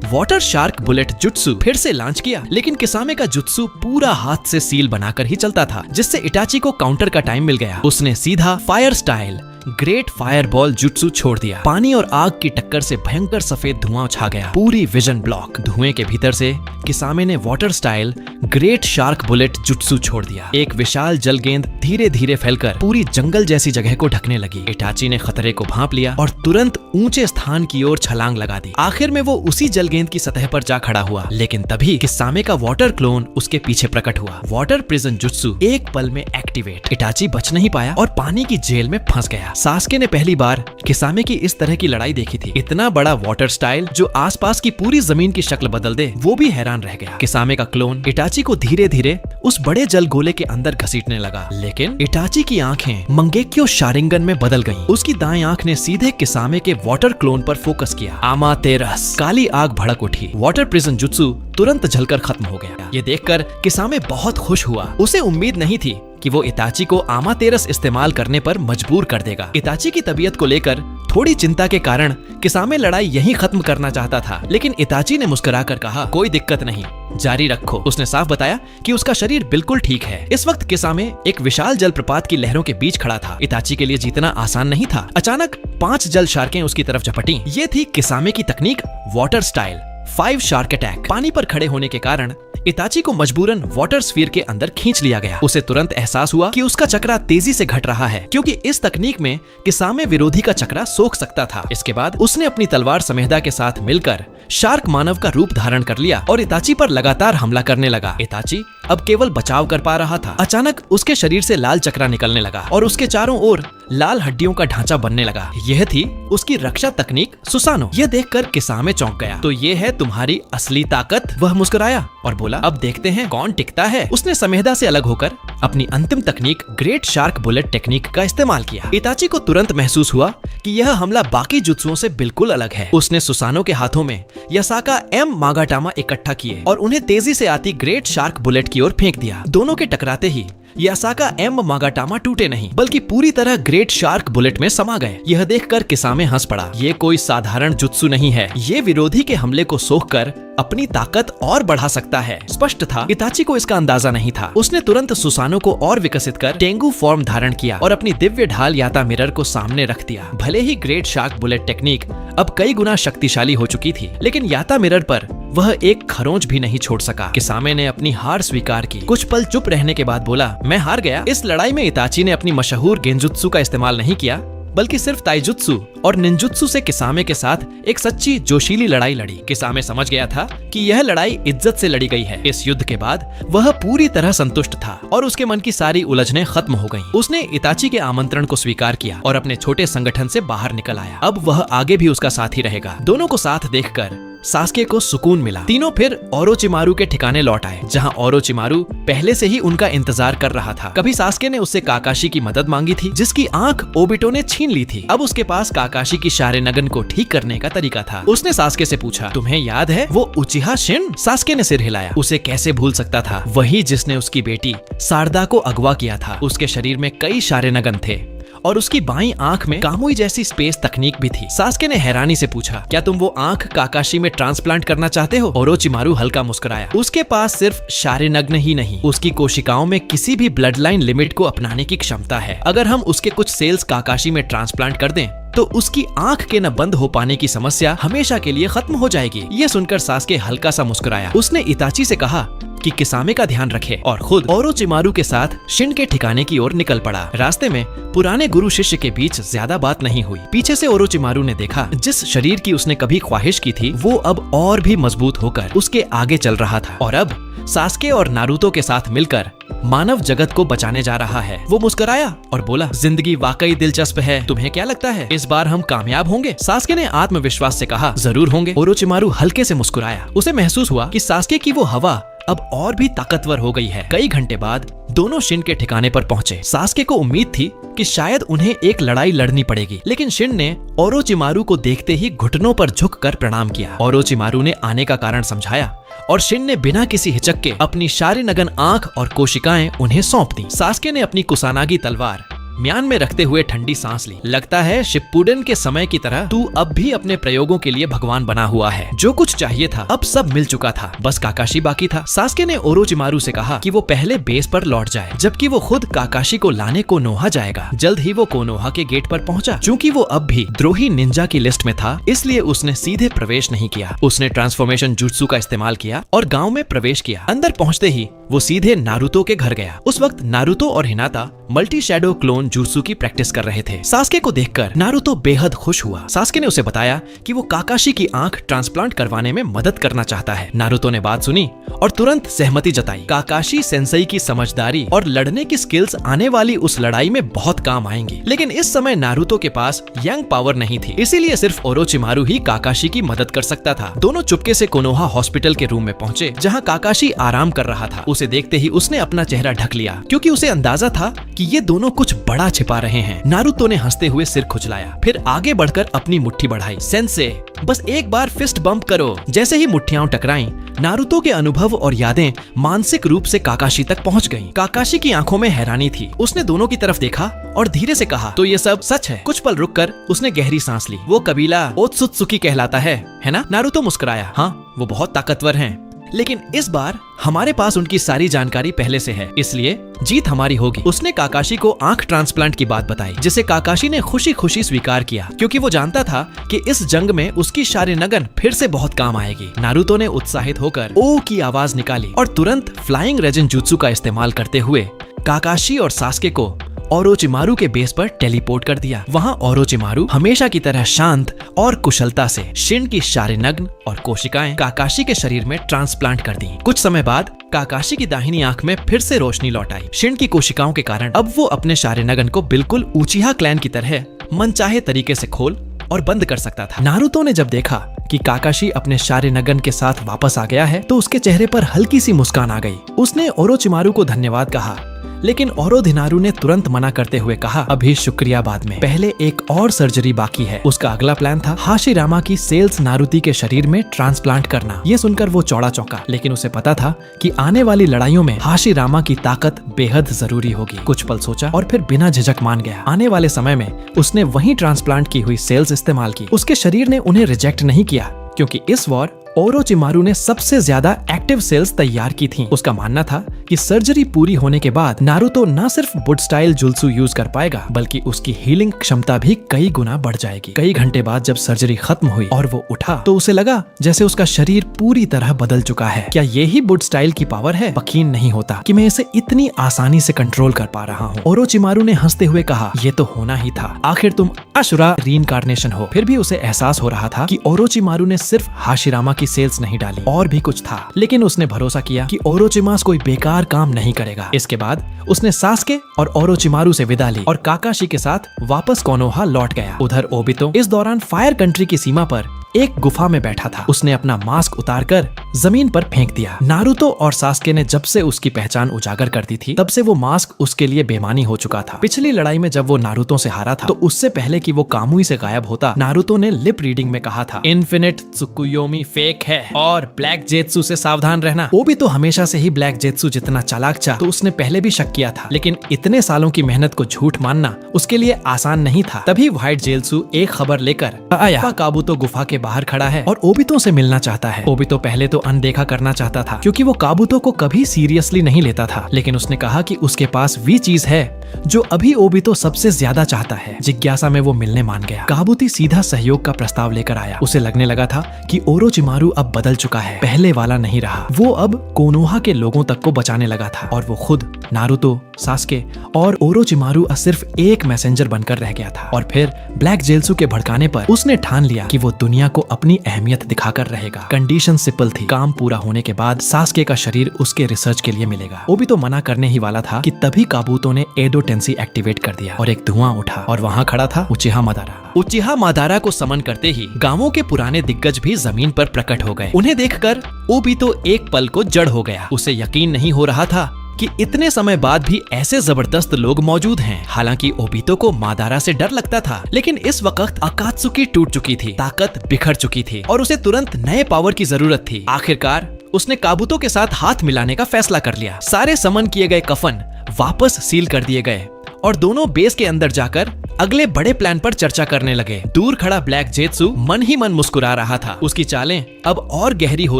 वाटर शार्क बुलेट जुत्सु फिर से लॉन्च किया। लेकिन किसामे का जुत्सु पूरा हाथ से सील बनाकर ही चलता था, जिससे इटाची को काउंटर का टाइम मिल गया। उसने सीधा fire style great fire ball jutsu छोड़ दिया। पानी और आग की टक्कर से भयंकर सफेद धुआं छा गया, पूरी विजन ब्लॉक। धुएं के भीतर से किसामे ने water style great shark bullet jutsu छोड़ दिया। एक विशाल जल गेंद धीरे धीरे फैलकर पूरी जंगल जैसी जगह को ढकने लगी। इटाची ने खतरे को भांप लिया और तुरंत ऊंचे स्थान की ओर छलांग लगा दी। आखिर में वो उसी जल गेंद की सतह पर जा खड़ा हुआ। लेकिन तभी किसामे का वाटर क्लोन उसके पीछे प्रकट हुआ। वाटर प्रिजन जुत्सु एक पल में एक्टिवेट। इटाची बच नहीं पाया और पानी की जेल में फंस गया। सास्के ने पहली बार किसामे की इस तरह की लड़ाई देखी थी। इतना बड़ा वाटर स्टाइल जो आसपास की पूरी जमीन की शक्ल बदल दे, वो भी हैरान रह गया। किसामे का क्लोन इटाची को धीरे धीरे उस बड़े जल गोले के अंदर घसीटने लगा। लेकिन इटाची की आंखें मंगेक्यो शारिंगन में बदल गईं। उसकी दाएं आंख ने सीधे किसामे के वाटर क्लोन पर फोकस किया। आमातेरस। काली आग भड़क उठी। वाटर प्रिजन जुत्सु तुरंत जलकर खत्म हो गया। ये देखकर किसामे बहुत खुश हुआ। उसे उम्मीद नहीं थी कि वो इताची को आमातेरस इस्तेमाल करने पर मजबूर कर देगा। इताची की तबीयत को लेकर थोड़ी चिंता के कारण किसामे लड़ाई यहीं खत्म करना चाहता था, लेकिन इताची ने मुस्कुराकर कहा, कोई दिक्कत नहीं, जारी रखो। उसने साफ बताया कि उसका शरीर बिल्कुल ठीक है। इस वक्त किसामे एक विशाल जलप्रपात की लहरों के बीच खड़ा था। इताची के लिए जीतना आसान नहीं था। अचानक 5 जल शार्कें उसकी तरफ झपटी। ये थी किसामे की तकनीक वाटर स्टाइल 5 शार्क अटैक। पानी पर खड़े होने के कारण इताची को मजबूरन वाटर स्फीयर के अंदर खींच लिया गया। उसे तुरंत एहसास हुआ कि उसका चक्रा तेजी से घट रहा है, क्योंकि इस तकनीक में किसामे विरोधी का चक्रा सोख सकता था। इसके बाद उसने अपनी तलवार समेहदा के साथ मिलकर शार्क मानव का रूप धारण कर लिया और इताची पर लगातार हमला करने लगा। इताची अब केवल बचाव कर पा रहा था। अचानक उसके शरीर से लाल चक्रा निकलने लगा और उसके चारों ओर लाल हड्डियों का ढांचा बनने लगा। यह थी उसकी रक्षा तकनीक सुसानो। यह देखकर किसामे चौंक गया। तो ये है तुम्हारी असली ताकत? वह मुस्कुराया और बोला, अब देखते हैं कौन टिकता है। उसने समेहदा से अलग होकर अपनी अंतिम तकनीक ग्रेट शार्क बुलेट टेक्निक का इस्तेमाल किया। इताची को तुरंत महसूस हुआ कि यह हमला बाकी जुत्सुओं से बिल्कुल अलग है। उसने सुसानो के हाथों में यासाका एम मागाटामा इकट्ठा किए और उन्हें तेजी से आती ग्रेट शार्क बुलेट की ओर फेंक दिया। दोनों के टकराते ही यासाका एम मागाटामा टूटे नहीं, बल्कि पूरी तरह ग्रेट शार्क बुलेट में समा गए। यह देखकर किसामे हंस पड़ा। ये कोई साधारण जुत्सु नहीं है, ये विरोधी के हमले को सोखकर अपनी ताकत और बढ़ा सकता है। स्पष्ट था, इताची को इसका अंदाजा नहीं था। उसने तुरंत सुसानो को और विकसित कर टेंगु फॉर्म धारण किया और अपनी दिव्य ढाल याता मिरर को सामने रख दिया। भले ही ग्रेट शार्क बुलेट टेक्निक अब कई गुना शक्तिशाली हो चुकी थी, लेकिन याता मिरर पर वह एक खरोंच भी नहीं छोड़ सका। किसामे ने अपनी हार स्वीकार की। कुछ पल चुप रहने के बाद बोला, मैं हार गया। इस लड़ाई में इताची ने अपनी मशहूर गेंजुत्सु का इस्तेमाल नहीं किया, बल्कि सिर्फ ताइजुत्सु और निंजुत्सु से किसामे के साथ एक सच्ची जोशीली लड़ाई लड़ी। किसामे समझ गया था कि यह लड़ाई इज्जत से लड़ी गई है। इस युद्ध के बाद वह पूरी तरह संतुष्ट था और उसके मन की सारी उलझनें खत्म हो गईं। उसने इताची के आमंत्रण को स्वीकार किया और अपने छोटे संगठन से बाहर निकल आया। अब वह आगे भी उसका साथी रहेगा। दोनों को साथ देखकर सास्के को सुकून मिला। तीनों फिर ओरोचिमारू के ठिकाने लौट आए, जहां ओरोचिमारू पहले से ही उनका इंतजार कर रहा था। कभी सास्के ने उससे काकाशी की मदद मांगी थी, जिसकी आंख ओबिटो ने छीन ली थी। अब उसके पास काकाशी की शारेनगन को ठीक करने का तरीका था। उसने सास्के से पूछा, तुम्हें याद है वो उचिहा शिन? सास्के ने सिर हिलाया। उसे कैसे भूल सकता था, वही जिसने उसकी बेटी सारदा को अगवा किया था। उसके शरीर में कई शारेनगन थे और उसकी बाईं आंख में कामुई जैसी स्पेस तकनीक भी थी। सास्के ने हैरानी से पूछा, क्या तुम वो आंख काकाशी में ट्रांसप्लांट करना चाहते हो? ओरोचिमारू हल्का मुस्कुराया। उसके पास सिर्फ शारेनग्न ही नहीं, उसकी कोशिकाओं में किसी भी ब्लड लाइन लिमिट को अपनाने की क्षमता है। अगर हम उसके कुछ सेल्स काकाशी में ट्रांसप्लांट कर दें तो उसकी आंख के न बंद हो पाने की समस्या हमेशा के लिए खत्म हो जाएगी। ये सुनकर सास्के हल्का सा मुस्कुराया। उसने इताची से कहा कि किसामे का ध्यान रखे और खुद ओरोचिमारू के साथ शिन के ठिकाने की ओर निकल पड़ा। रास्ते में पुराने गुरु शिष्य के बीच ज्यादा बात नहीं हुई। पीछे से ओरोचिमारू ने देखा, जिस शरीर की उसने कभी ख्वाहिश की थी वो अब और भी मजबूत होकर उसके आगे चल रहा था और अब सास्के और नारुतो के साथ मिलकर मानव जगत को बचाने जा रहा है। वो मुस्कुराया और बोला, जिंदगी वाकई दिलचस्प है। तुम्हें क्या लगता है, इस बार हम कामयाब होंगे? सास्के ने आत्मविश्वास से कहा, जरूर होंगे। ओरोचिमारू हल्के से मुस्कुराया। उसे महसूस हुआ कि सास्के की वो हवा अब और भी ताकतवर हो गई है। कई घंटे बाद दोनों शिन के ठिकाने पर पहुंचे। सास्के को उम्मीद थी कि शायद उन्हें एक लड़ाई लड़नी पड़ेगी, लेकिन शिन ने ओरोचिमारू को देखते ही घुटनों पर झुककर प्रणाम किया। ओरोचिमारू ने आने का कारण समझाया और शिन ने बिना किसी हिचक के अपनी शारेनगन आंख और कोशिकाएं उन्हें सौंप दी। सास्के ने अपनी कुसानागी तलवार म्यान में रखते हुए ठंडी सांस ली। लगता है शिप्पुडेन के समय की तरह तू अब भी अपने प्रयोगों के लिए भगवान बना हुआ है। जो कुछ चाहिए था अब सब मिल चुका था, बस काकाशी बाकी था। सास्के ने ओरोचिमारू से कहा कि वो पहले बेस पर लौट जाए, जबकि वो खुद काकाशी को लाने कोनोहा जाएगा। जल्द ही वो कोनोहा के गेट पर पहुंचा। चूंकि वो अब भी द्रोही निंजा की लिस्ट में था, इसलिए उसने सीधे प्रवेश नहीं किया। उसने ट्रांसफॉर्मेशन जुत्सु का इस्तेमाल किया और गाँव में प्रवेश किया। अंदर पहुँचते ही वो सीधे नारुतो के घर गया। उस वक्त नारुतो और हिनाता मल्टी शैडो क्लोन जुत्सु की प्रैक्टिस कर रहे थे। सास्के को देखकर नारुतो बेहद खुश हुआ। सास्के ने उसे बताया कि वो काकाशी की आंख ट्रांसप्लांट करवाने में मदद करना चाहता है। नारुतो ने बात सुनी और तुरंत सहमति जताई। काकाशी सेंसेई की समझदारी और लड़ने की स्किल्स आने वाली उस लड़ाई में बहुत काम आएंगी, लेकिन इस समय नारुतो के पास यंग पावर नहीं थी, इसीलिए सिर्फ ओरोचिमारू ही काकाशी की मदद कर सकता था। दोनों चुपके से कोनोहा हॉस्पिटल के रूम में पहुंचे, जहां काकाशी आराम कर रहा था। उसे देखते ही उसने अपना चेहरा ढक लिया, क्योंकि उसे अंदाजा था कि ये दोनों कुछ बड़ा छिपा रहे हैं। नारुतो ने हंसते हुए सिर खुजलाया, फिर आगे बढ़कर अपनी मुट्ठी बढ़ाई। सेंसे, बस एक बार फिस्ट बम्प करो। जैसे ही मुट्ठियां टकराईं, नारुतो के अनुभव और यादें मानसिक रूप से काकाशी तक पहुंच गईं। काकाशी की आंखों में हैरानी थी। उसने दोनों की तरफ देखा और धीरे से कहा, तो ये सब सच है? कुछ पल रुककर उसने गहरी सांस ली। वो कबीला ओत्सुत्सुकी कहलाता है ना? नारुतो मुस्कुराया। हाँ, वो बहुत ताकतवर हैं, लेकिन इस बार हमारे पास उनकी सारी जानकारी पहले से है, इसलिए जीत हमारी होगी। उसने काकाशी को आंख ट्रांसप्लांट की बात बताई, जिसे काकाशी ने खुशी खुशी स्वीकार किया, क्योंकि वो जानता था कि इस जंग में उसकी शारेनगन फिर से बहुत काम आएगी। नारुतो ने उत्साहित होकर ओ की आवाज निकाली और तुरंत फ्लाइंग रेजिन जुत्सु का इस्तेमाल करते हुए काकाशी और सास्के को ओरोचिमारू के बेस पर टेलीपोर्ट कर दिया। वहाँ ओरोचिमारू हमेशा की तरह शांत और कुशलता से शिन की शारेनग्न और कोशिकाएं काकाशी के शरीर में ट्रांसप्लांट कर दी। कुछ समय बाद काकाशी की दाहिनी आंख में फिर से रोशनी लौट आई। शिन की कोशिकाओं के कारण अब वो अपने शारेनगन को बिल्कुल उचिहा क्लैन की तरह मनचाहे तरीके से खोल और बंद कर सकता था। नारुतो ने जब देखा कि काकाशी अपने शारेनगन के साथ वापस आ गया है, तो उसके चेहरे पर हल्की सी मुस्कान आ गई। उसने ओरोचिमारू को धन्यवाद कहा, लेकिन ओरोधिनारू ने तुरंत मना करते हुए कहा, अभी शुक्रिया बाद में, पहले एक और सर्जरी बाकी है। उसका अगला प्लान था हाशिरामा की सेल्स नारुति के शरीर में ट्रांसप्लांट करना। ये सुनकर वो चौड़ा चौंका, लेकिन उसे पता था कि आने वाली लड़ाइयों में हाशिरामा की ताकत बेहद जरूरी होगी। कुछ पल सोचा और फिर बिना झिझक मान गया। आने वाले समय में उसने वही ट्रांसप्लांट की हुई सेल्स इस्तेमाल की। उसके शरीर ने उन्हें रिजेक्ट नहीं किया, क्योंकि इस बार ओरोचिमारू ने सबसे ज्यादा एक्टिव सेल्स तैयार की थीं। उसका मानना था कि सर्जरी पूरी होने के बाद नारुतो न सिर्फ बुड स्टाइल जुल्सु यूज कर पाएगा बल्कि उसकी हीलिंग क्षमता भी कई गुना बढ़ जाएगी। कई घंटे बाद जब सर्जरी खत्म हुई और वो उठा तो उसे लगा जैसे उसका शरीर पूरी तरह बदल चुका है। क्या ये ही बुड स्टाइल की पावर है? यकीन नहीं होता कि मैं इसे इतनी आसानी से कंट्रोल कर पा रहा हूँ। ओरोचिमारू ने हंसते हुए कहा, ये तो होना ही था, आखिर तुम अशुरा रीइंकार्नेशन हो। फिर भी उसे एहसास हो रहा था कि ओरोचिमारू ने सिर्फ हाशिरामा की सेल्स नहीं डाली, और भी कुछ था। लेकिन उसने भरोसा किया कि ओरोचिमास कोई बेकार काम नहीं करेगा। इसके बाद उसने सास्के और ओरोचिमारू से विदा ली और काकाशी के साथ वापस कोनोहा लौट गया। उधर ओबितो इस दौरान फायर कंट्री की सीमा पर एक गुफा में बैठा था। उसने अपना मास्क उतारकर जमीन पर फेंक दिया। नारुतो और सास्के ने जब से उसकी पहचान उजागर कर दी थी तब से वो मास्क उसके लिए बेमानी हो चुका था। पिछली लड़ाई में जब वो नारुतो से हारा था तो उससे पहले कि वो कामुई से गायब होता, नारुतो ने लिप रीडिंग में कहा था, इन्फिनिट त्सुकुयोमी फेक है और ब्लैक जेत्सु से सावधान रहना। वो भी तो हमेशा से ही ब्लैक जेत्सु जितना चालाक था, तो उसने पहले भी शक किया था। लेकिन इतने सालों की मेहनत को झूठ मानना उसके लिए आसान नहीं था। तभी व्हाइट जेत्सु एक खबर लेकर आया। काबुतो गुफा के बाहर खड़ा है और ओबितो से मिलना चाहता है। ओबितो पहले तो अनदेखा करना चाहता था क्योंकि वो काबुतो को कभी सीरियसली नहीं लेता था, लेकिन उसने कहा कि उसके पास वो चीज है जो अभी ओबितो सबसे ज्यादा चाहता है। जिज्ञासा में वो मिलने मान गया। काबुती सीधा सहयोग का प्रस्ताव लेकर आया। उसे लगने लगा था कि ओरोचिमारू अब बदल चुका है, पहले वाला नहीं रहा। वो अब कोनोहा के लोगों तक को बचाने लगा था और वो खुद नारुतो, सास्के और ओरोचिमारू सिर्फ एक मैसेंजर बनकर रह गया था। और फिर ब्लैक जेत्सु के भड़काने पर उसने ठान लिया कि वो दुनिया को अपनी अहमियत दिखाकर रहेगा। कंडीशन सिंपल थी, काम पूरा होने के बाद सास्के का शरीर उसके रिसर्च के लिए मिलेगा। ओबितो मना करने ही वाला था कि तभी काबुतो ने एडो टेंसी एक्टिवेट कर दिया और एक धुआं उठा और वहाँ खड़ा था उचिहा मादारा। उचिहा मादारा को समन करते ही गांवों के पुराने दिग्गज भी जमीन पर प्रकट हो गए। उन्हें देखकर ओबितो एक पल को जड़ हो गया। उसे यकीन नहीं हो रहा था कि इतने समय बाद भी ऐसे जबरदस्त लोग मौजूद हैं। हालांकि ओबितो को मादारा से डर लगता था, लेकिन इस वक्त अकात्सुकी टूट चुकी थी, ताकत बिखर चुकी थी और उसे तुरंत नए पावर की जरूरत थी। आखिरकार उसने काबुतो के साथ हाथ मिलाने का फैसला कर लिया। सारे समन किए गए कफन वापस सील कर दिए गए और दोनों बेस के अंदर जाकर अगले बड़े प्लान पर चर्चा करने लगे। दूर खड़ा ब्लैक जेत्सु मन ही मन मुस्कुरा रहा था। उसकी चालें अब और गहरी हो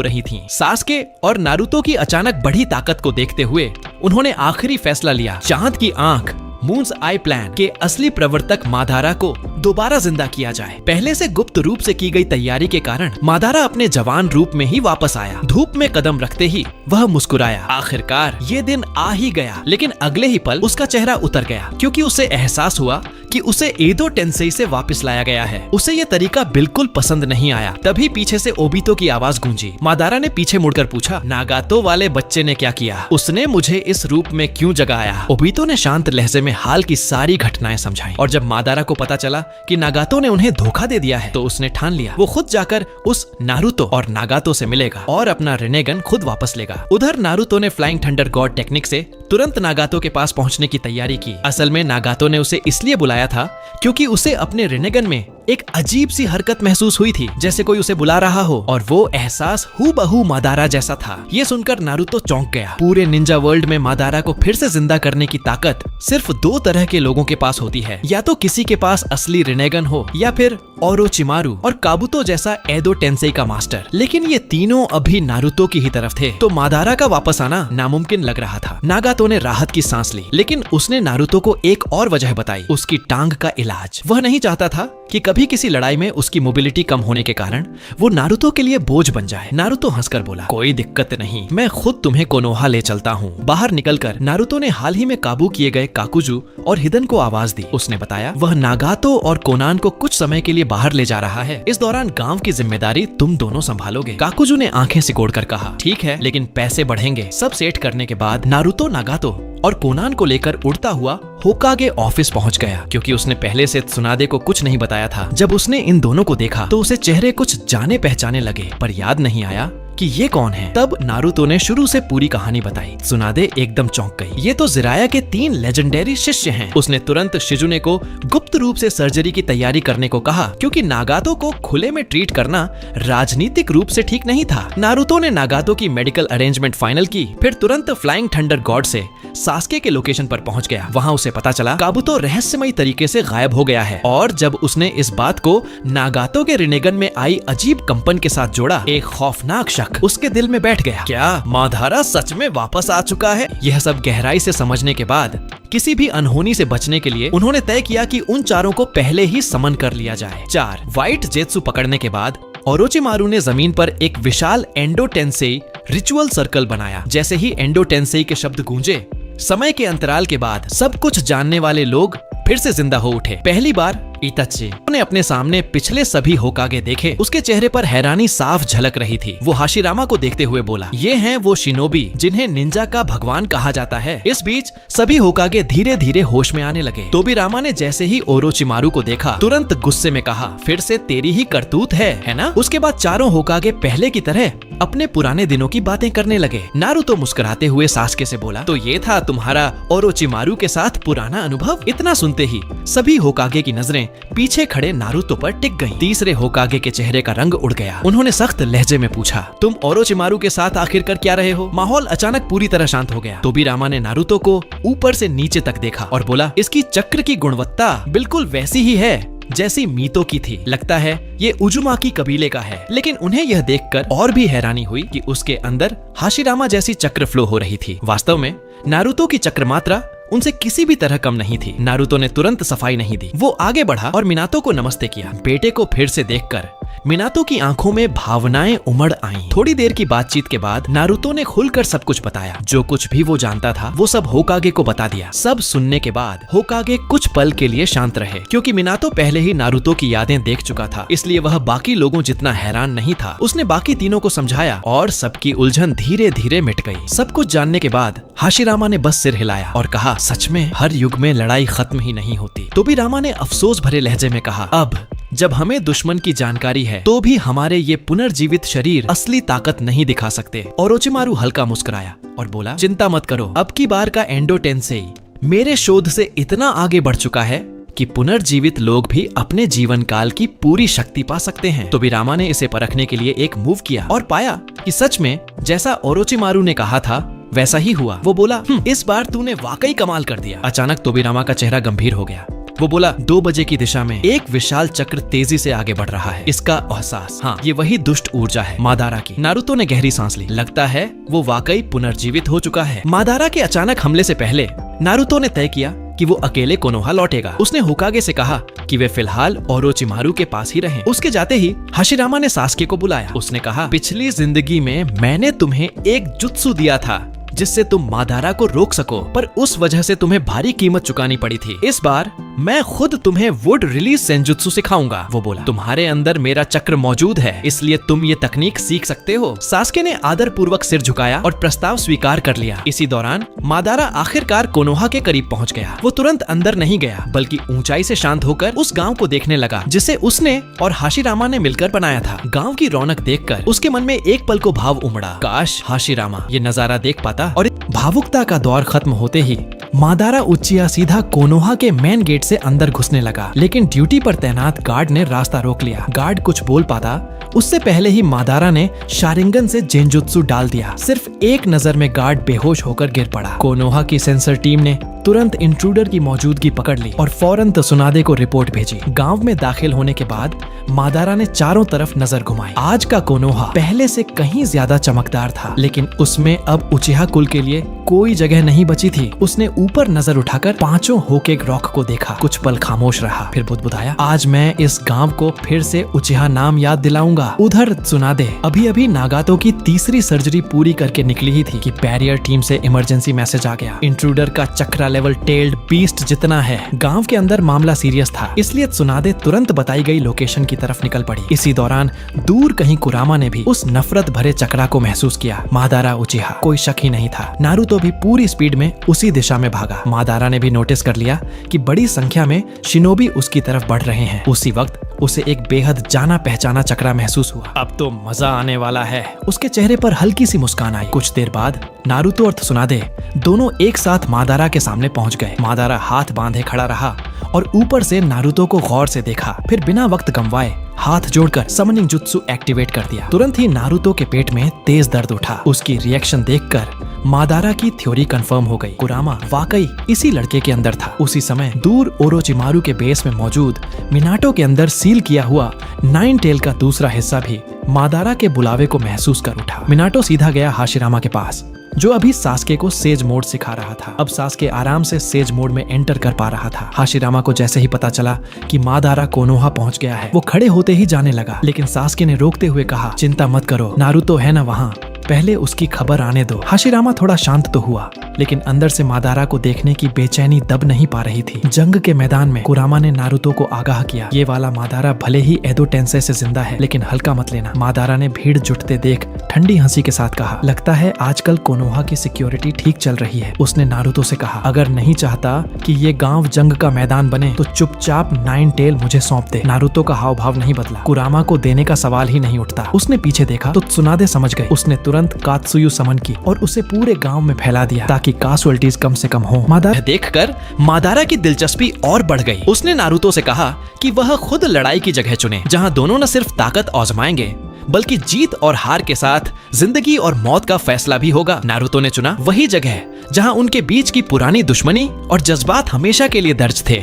रही थीं। सास्के और नारुतो की अचानक बढ़ी ताकत को देखते हुए उन्होंने आखिरी फैसला लिया। चांद की आंख मून्स आई प्लान के असली प्रवर्तक मादारा को दोबारा जिंदा किया जाए। पहले से गुप्त रूप से की गई तैयारी के कारण मादारा अपने जवान रूप में ही वापस आया। धूप में कदम रखते ही वह मुस्कुराया। आखिरकार ये दिन आ ही गया। लेकिन अगले ही पल उसका चेहरा उतर गया क्योंकि उसे एहसास हुआ कि उसे एडो टेंसेई से वापस लाया गया है। उसे ये तरीका बिल्कुल पसंद नहीं आया। तभी पीछे से ओबितो की आवाज गूंजी। मादारा ने पीछे मुड़कर पूछा, नागातो वाले बच्चे ने क्या किया? उसने मुझे इस रूप में क्यों जगाया? ओबितो ने शांत लहजे में हाल की सारी घटनाएं समझाई और जब मादारा को पता चला कि नागातो ने उन्हें धोखा दे दिया है तो उसने ठान लिया वो खुद जाकर उस नारुतो और नागातो से मिलेगा और अपना रेनेगन खुद वापस लेगा। उधर नारुतो ने फ्लाइंग थंडर गॉड टेक्निक से तुरंत नागातो के पास पहुंचने की तैयारी की। असल में नागातो ने उसे इसलिए बुलाया था क्योंकि उसे अपने रेनेगन में एक अजीब सी हरकत महसूस हुई थी, जैसे कोई उसे बुला रहा हो, और वो एहसास हूबहू मादारा जैसा था। ये सुनकर नारुतो चौंक गया। पूरे निंजा वर्ल्ड में मादारा को फिर से जिंदा करने की ताकत सिर्फ दो तरह के लोगों के पास होती है, या तो किसी के पास असली रेनेगन हो या फिर ओरोचिमारू और काबुतो जैसा एडो टेंसेई का मास्टर। लेकिन ये तीनों अभी नारुतो की ही तरफ थे, तो मादारा का वापस आना नामुमकिन लग रहा था। नागातो ने राहत की सांस ली, लेकिन उसने नारुतो को एक और वजह बताई, उसकी टांग का इलाज। वह नहीं चाहता था कि कभी किसी लड़ाई में उसकी मोबिलिटी कम होने के कारण वो नारुतो के लिए बोझ बन जाए। नारुतो हंसकर बोला, कोई दिक्कत नहीं, मैं खुद तुम्हें कोनोहा ले चलता हूँ। बाहर निकलकर नारुतो ने हाल ही में काबू किए गए काकुजू और हिदन को आवाज दी। उसने बताया वह नागातो और कोनान को कुछ समय के लिए बाहर ले जा रहा है। इस दौरान गांव की जिम्मेदारी तुम दोनों संभालोगे। काकुजू ने आंखें सिकोड़कर कहा, ठीक है, लेकिन पैसे बढ़ेंगे। सब सेट करने के बाद नारुतो नागातो और कोनान को लेकर उड़ता हुआ होकागे ऑफिस पहुंच गया। क्योंकि उसने पहले से त्सुनादे को कुछ नहीं बताया था, जब उसने इन दोनों को देखा तो उसे चेहरे कुछ जाने पहचाने लगे, पर याद नहीं आया कि ये कौन है। तब नारुतो ने शुरू से पूरी कहानी बताई। त्सुनादे एकदम चौंक गई। ये तो जिराया के 3 लेजेंडरी शिष्य हैं। उसने तुरंत शिजुने को गुप्त रूप से सर्जरी की तैयारी करने को कहा, क्योंकि नागातो को खुले में ट्रीट करना राजनीतिक रूप से ठीक नहीं था। नारुतो ने नागातो की मेडिकल अरेंजमेंट फाइनल की, फिर तुरंत फ्लाइंग थंडर गॉड से सास्के के लोकेशन पर पहुंच गया। वहां उसे पता चला काबुतो रहस्यमयी तरीके से गायब हो गया है, और जब उसने इस बात को नागातो के रिनेगन में आई अजीब कंपन के साथ जोड़ा, एक खौफनाक शक उसके दिल में बैठ गया। क्या मादारा सच में वापस आ चुका है? यह सब गहराई से समझने के बाद किसी भी अनहोनी से बचने के लिए उन्होंने तय किया कि उन चारों को पहले ही समन कर लिया जाए। 4 व्हाइट जेत्सु पकड़ने के बाद ओरोचिमारू ने जमीन पर एक विशाल एंडो टेंसेई रिचुअल सर्कल बनाया। जैसे ही एंडो टेंसेई के शब्द गूंजे, समय के अंतराल के बाद सब कुछ जानने वाले लोग फिर से जिंदा हो उठे। पहली बार इताची ने अपने सामने पिछले सभी होकागे देखे। उसके चेहरे पर हैरानी साफ झलक रही थी। वो हाशिरामा को देखते हुए बोला, ये हैं वो शिनोबी जिन्हें निंजा का भगवान कहा जाता है। इस बीच सभी होकागे धीरे धीरे होश में आने लगे। तोबिरामा ने जैसे ही ओरोचिमारू को देखा, तुरंत गुस्से में कहा, फिर से तेरी ही करतूत है ना? उसके बाद चारों होकागे पहले की तरह अपने पुराने दिनों की बातें करने लगे। नारुतो मुस्कुराते हुए सासके से बोला, तो ये था तुम्हारा ओरोचिमारू के साथ पुराना अनुभव? इतना सुनते ही सभी होकागे की नजरें पीछे खड़े नारुतो पर टिक गईं। तीसरे होकागे के चेहरे का रंग उड़ गया। उन्होंने सख्त लहजे में पूछा, तुम ओरोचिमारू के साथ आखिर कर क्या रहे हो? माहौल अचानक पूरी तरह शांत हो गया। तोबिरामा ने नारुतो को ऊपर से नीचे तक देखा और बोला, इसकी चक्र की गुणवत्ता बिल्कुल वैसी ही है जैसी मीतो की थी। लगता है ये उजुमाकी कबीले का है। लेकिन उन्हें यह देखकर और भी हैरानी हुई कि उसके अंदर हाशिरामा जैसी चक्र फ्लो हो रही थी। वास्तव में नारुतो की चक्र मात्रा उनसे किसी भी तरह कम नहीं थी। नारुतो ने तुरंत सफाई नहीं दी। वो आगे बढ़ा और मिनातो को नमस्ते किया। बेटे को फिर से देखकर मिनातो की आंखों में भावनाएं उमड़ आईं। थोड़ी देर की बातचीत के बाद नारुतो ने खुलकर सब कुछ बताया। जो कुछ भी वो जानता था वो सब होकागे को बता दिया। सब सुनने के बाद होकागे कुछ पल के लिए शांत रहे, क्योंकि मिनातो पहले ही नारुतो की यादें देख चुका था, इसलिए वह बाकी लोगों जितना हैरान नहीं था। उसने बाकी तीनों को समझाया और सबकी उलझन धीरे धीरे मिट गई। सब कुछ जानने के बाद हाशिरामा ने बस सिर हिलाया और कहा, सच में हर युग में लड़ाई खत्म ही नहीं होती। तोबिरामा ने अफसोस भरे लहजे में कहा, अब जब हमें दुश्मन की जानकारी है तो भी हमारे ये पुनर्जीवित शरीर असली ताकत नहीं दिखा सकते। ओरोचिमारू हल्का मुस्कुराया और बोला, चिंता मत करो, अब की बार का एंडो टेंसेई मेरे शोध से इतना आगे बढ़ चुका है कि पुनर्जीवित लोग भी अपने जीवन काल की पूरी शक्ति पा सकते हैं। तोबिरामा ने इसे परखने के लिए एक मूव किया और पाया कि सच में जैसा ओरोचिमारू ने कहा था वैसा ही हुआ। वो बोला, इस बार तूने वाकई कमाल कर दिया। अचानक तोबिरामा का चेहरा गंभीर हो गया। वो बोला, 2 बजे की दिशा में एक विशाल चक्र तेजी से आगे बढ़ रहा है। इसका एहसास, हाँ, ये वही दुष्ट ऊर्जा है मादारा की। नारुतो ने गहरी सांस ली। लगता है वो वाकई पुनर्जीवित हो चुका है। मादारा के अचानक हमले से पहले नारुतो ने तय किया कि वो अकेले कोनोहा लौटेगा। उसने होकागे से कहा कि वे फिलहाल ओरोचिमारू के पास ही रहें। उसके जाते ही हाशिरामा ने सासके को बुलाया। उसने कहा, पिछली जिंदगी में मैंने तुम्हें एक जुत्सु दिया था जिससे तुम मादारा को रोक सको, पर उस वजह से तुम्हें भारी कीमत चुकानी पड़ी थी। इस बार मैं खुद तुम्हें वुड रिलीज सेंजुत्सु सिखाऊंगा। वो बोला, तुम्हारे अंदर मेरा चक्र मौजूद है, इसलिए तुम ये तकनीक सीख सकते हो। सासके ने आदर पूर्वक सिर झुकाया और प्रस्ताव स्वीकार कर लिया। इसी दौरान मादारा आखिरकार कोनोहा के करीब पहुंच गया। वो तुरंत अंदर नहीं गया, बल्कि ऊंचाई से शांत होकर उस गांव को देखने लगा जिसे उसने और हाशिरामा ने मिलकर बनाया था। गांव की रौनक देखकर उसके मन में एक पल को भाव उमड़ा, काश हाशिरामा ये नजारा देख पाता। और भावुकता का दौर खत्म होते ही मादारा उच्चिया सीधा कोनोहा के मेन गेट से अंदर घुसने लगा, लेकिन ड्यूटी पर तैनात गार्ड ने रास्ता रोक लिया। गार्ड कुछ बोल पाता उससे पहले ही मादारा ने शारिंगन से जेंजुत्सु डाल दिया। सिर्फ एक नजर में गार्ड बेहोश होकर गिर पड़ा। कोनोहा की सेंसर टीम ने तुरंत इंट्रूडर की मौजूदगी पकड़ ली और फौरन त्सुनादे को रिपोर्ट भेजी। गांव में दाखिल होने के बाद मादारा ने चारों तरफ नजर घुमाई। आज का कोनोहा पहले से कहीं ज्यादा चमकदार था, लेकिन उसमें अब उचिहा कुल के लिए कोई जगह नहीं बची थी। उसने ऊपर नजर उठाकर 5 होकेग रॉक को देखा। कुछ पल खामोश रहा, फिर बुदबुदाया, आज मैं इस गांव को फिर से उचिहा नाम याद दिलाऊंगा। उधर त्सुनादे अभी नागातो की तीसरी सर्जरी पूरी करके निकली ही थी कि बैरियर टीम से इमरजेंसी मैसेज आ गया। इंट्रूडर का चक्रा लेवल टेल्ड बीस्ट जितना है। गांव के अंदर मामला सीरियस था, इसलिए त्सुनादे तुरंत बताई गई लोकेशन की तरफ निकल पड़ी। इसी दौरान दूर कहीं कुरामा ने भी उस नफरत भरे चक्रा को महसूस किया। मादारा उचिहा, कोई शक ही नहीं था। नारुतो भी पूरी स्पीड में उसी दिशा में भागा। मादारा ने भी नोटिस कर लिया कि बड़ी संख्या में शिनोबी उसकी तरफ बढ़ रहे हैं। उसी वक्त उसे एक बेहद जाना पहचाना चक्रा महसूस हुआ। अब तो मजा आने वाला है। उसके चेहरे पर हल्की सी मुस्कान आई। कुछ देर बाद नारुतो और त्सुनादे दोनों एक साथ मादारा के सामने पहुंच गए। मादारा हाथ बांधे खड़ा रहा और ऊपर से नारुतो को गौर से देखा, फिर बिना वक्त गंवाए हाथ जोड़कर समनिंग जुत्सु एक्टिवेट कर दिया। तुरंत ही नारुतो के पेट में तेज दर्द उठा। उसकी रिएक्शन देखकर मादारा की थ्योरी कंफर्म हो गई। कुरामा वाकई इसी लड़के के अंदर था। उसी समय दूर ओरोचिमारू के बेस में मौजूद मिनाटो के अंदर सील किया हुआ 9 टेल का दूसरा हिस्सा भी मादारा के बुलावे को महसूस कर उठा। मिनाटो सीधा गया हाशिरामा के पास, जो अभी सास्के को सेज मोड सिखा रहा था। अब सास्के आराम से सेज मोड में एंटर कर पा रहा था। हाशिरामा को जैसे ही पता चला कि मादारा कोनोहा पहुंच गया है, वो खड़े होते ही जाने लगा, लेकिन सास्के ने रोकते हुए कहा, चिंता मत करो, नारुतो है ना वहाँ, पहले उसकी खबर आने दो। हाशिरामा थोड़ा शांत तो हुआ, लेकिन अंदर से मादारा को देखने की बेचैनी दब नहीं पा रही थी। जंग के मैदान में कुरामा ने नारुतो को आगाह किया, ये वाला मादारा भले ही एदो टेंसे से जिंदा है, लेकिन हल्का मत लेना। मादारा ने भीड़ जुटते देख ठंडी हंसी के साथ कहा, लगता है आजकल कोनोहा की सिक्योरिटी ठीक चल रही है। उसने नारुतो से कहा, अगर नहीं चाहता कि ये गांव जंग का मैदान बने तो चुपचाप नाइन टेल मुझे सौंप दे। नारुतो का हाव भाव नहीं बदला, कुरामा को देने का सवाल ही नहीं उठता। उसने पीछे देखा तो त्सुनादे समझ गए। उसने तुरंत कात्सुयु समन की और उसे पूरे गांव में फैला दिया ताकि कासुअल्टीज कम से कम हो। मादारा देखकर मादारा की दिलचस्पी और बढ़ गई। उसने नारुतो से कहा कि वह खुद लड़ाई की जगह चुने, जहां दोनों न सिर्फ ताकत आजमाएंगे बल्कि जीत और हार के साथ जिंदगी और मौत का फैसला भी होगा। नारुतो ने चुना वही जगह जहां उनके बीच की पुरानी दुश्मनी और जज्बात हमेशा के लिए दर्ज थे,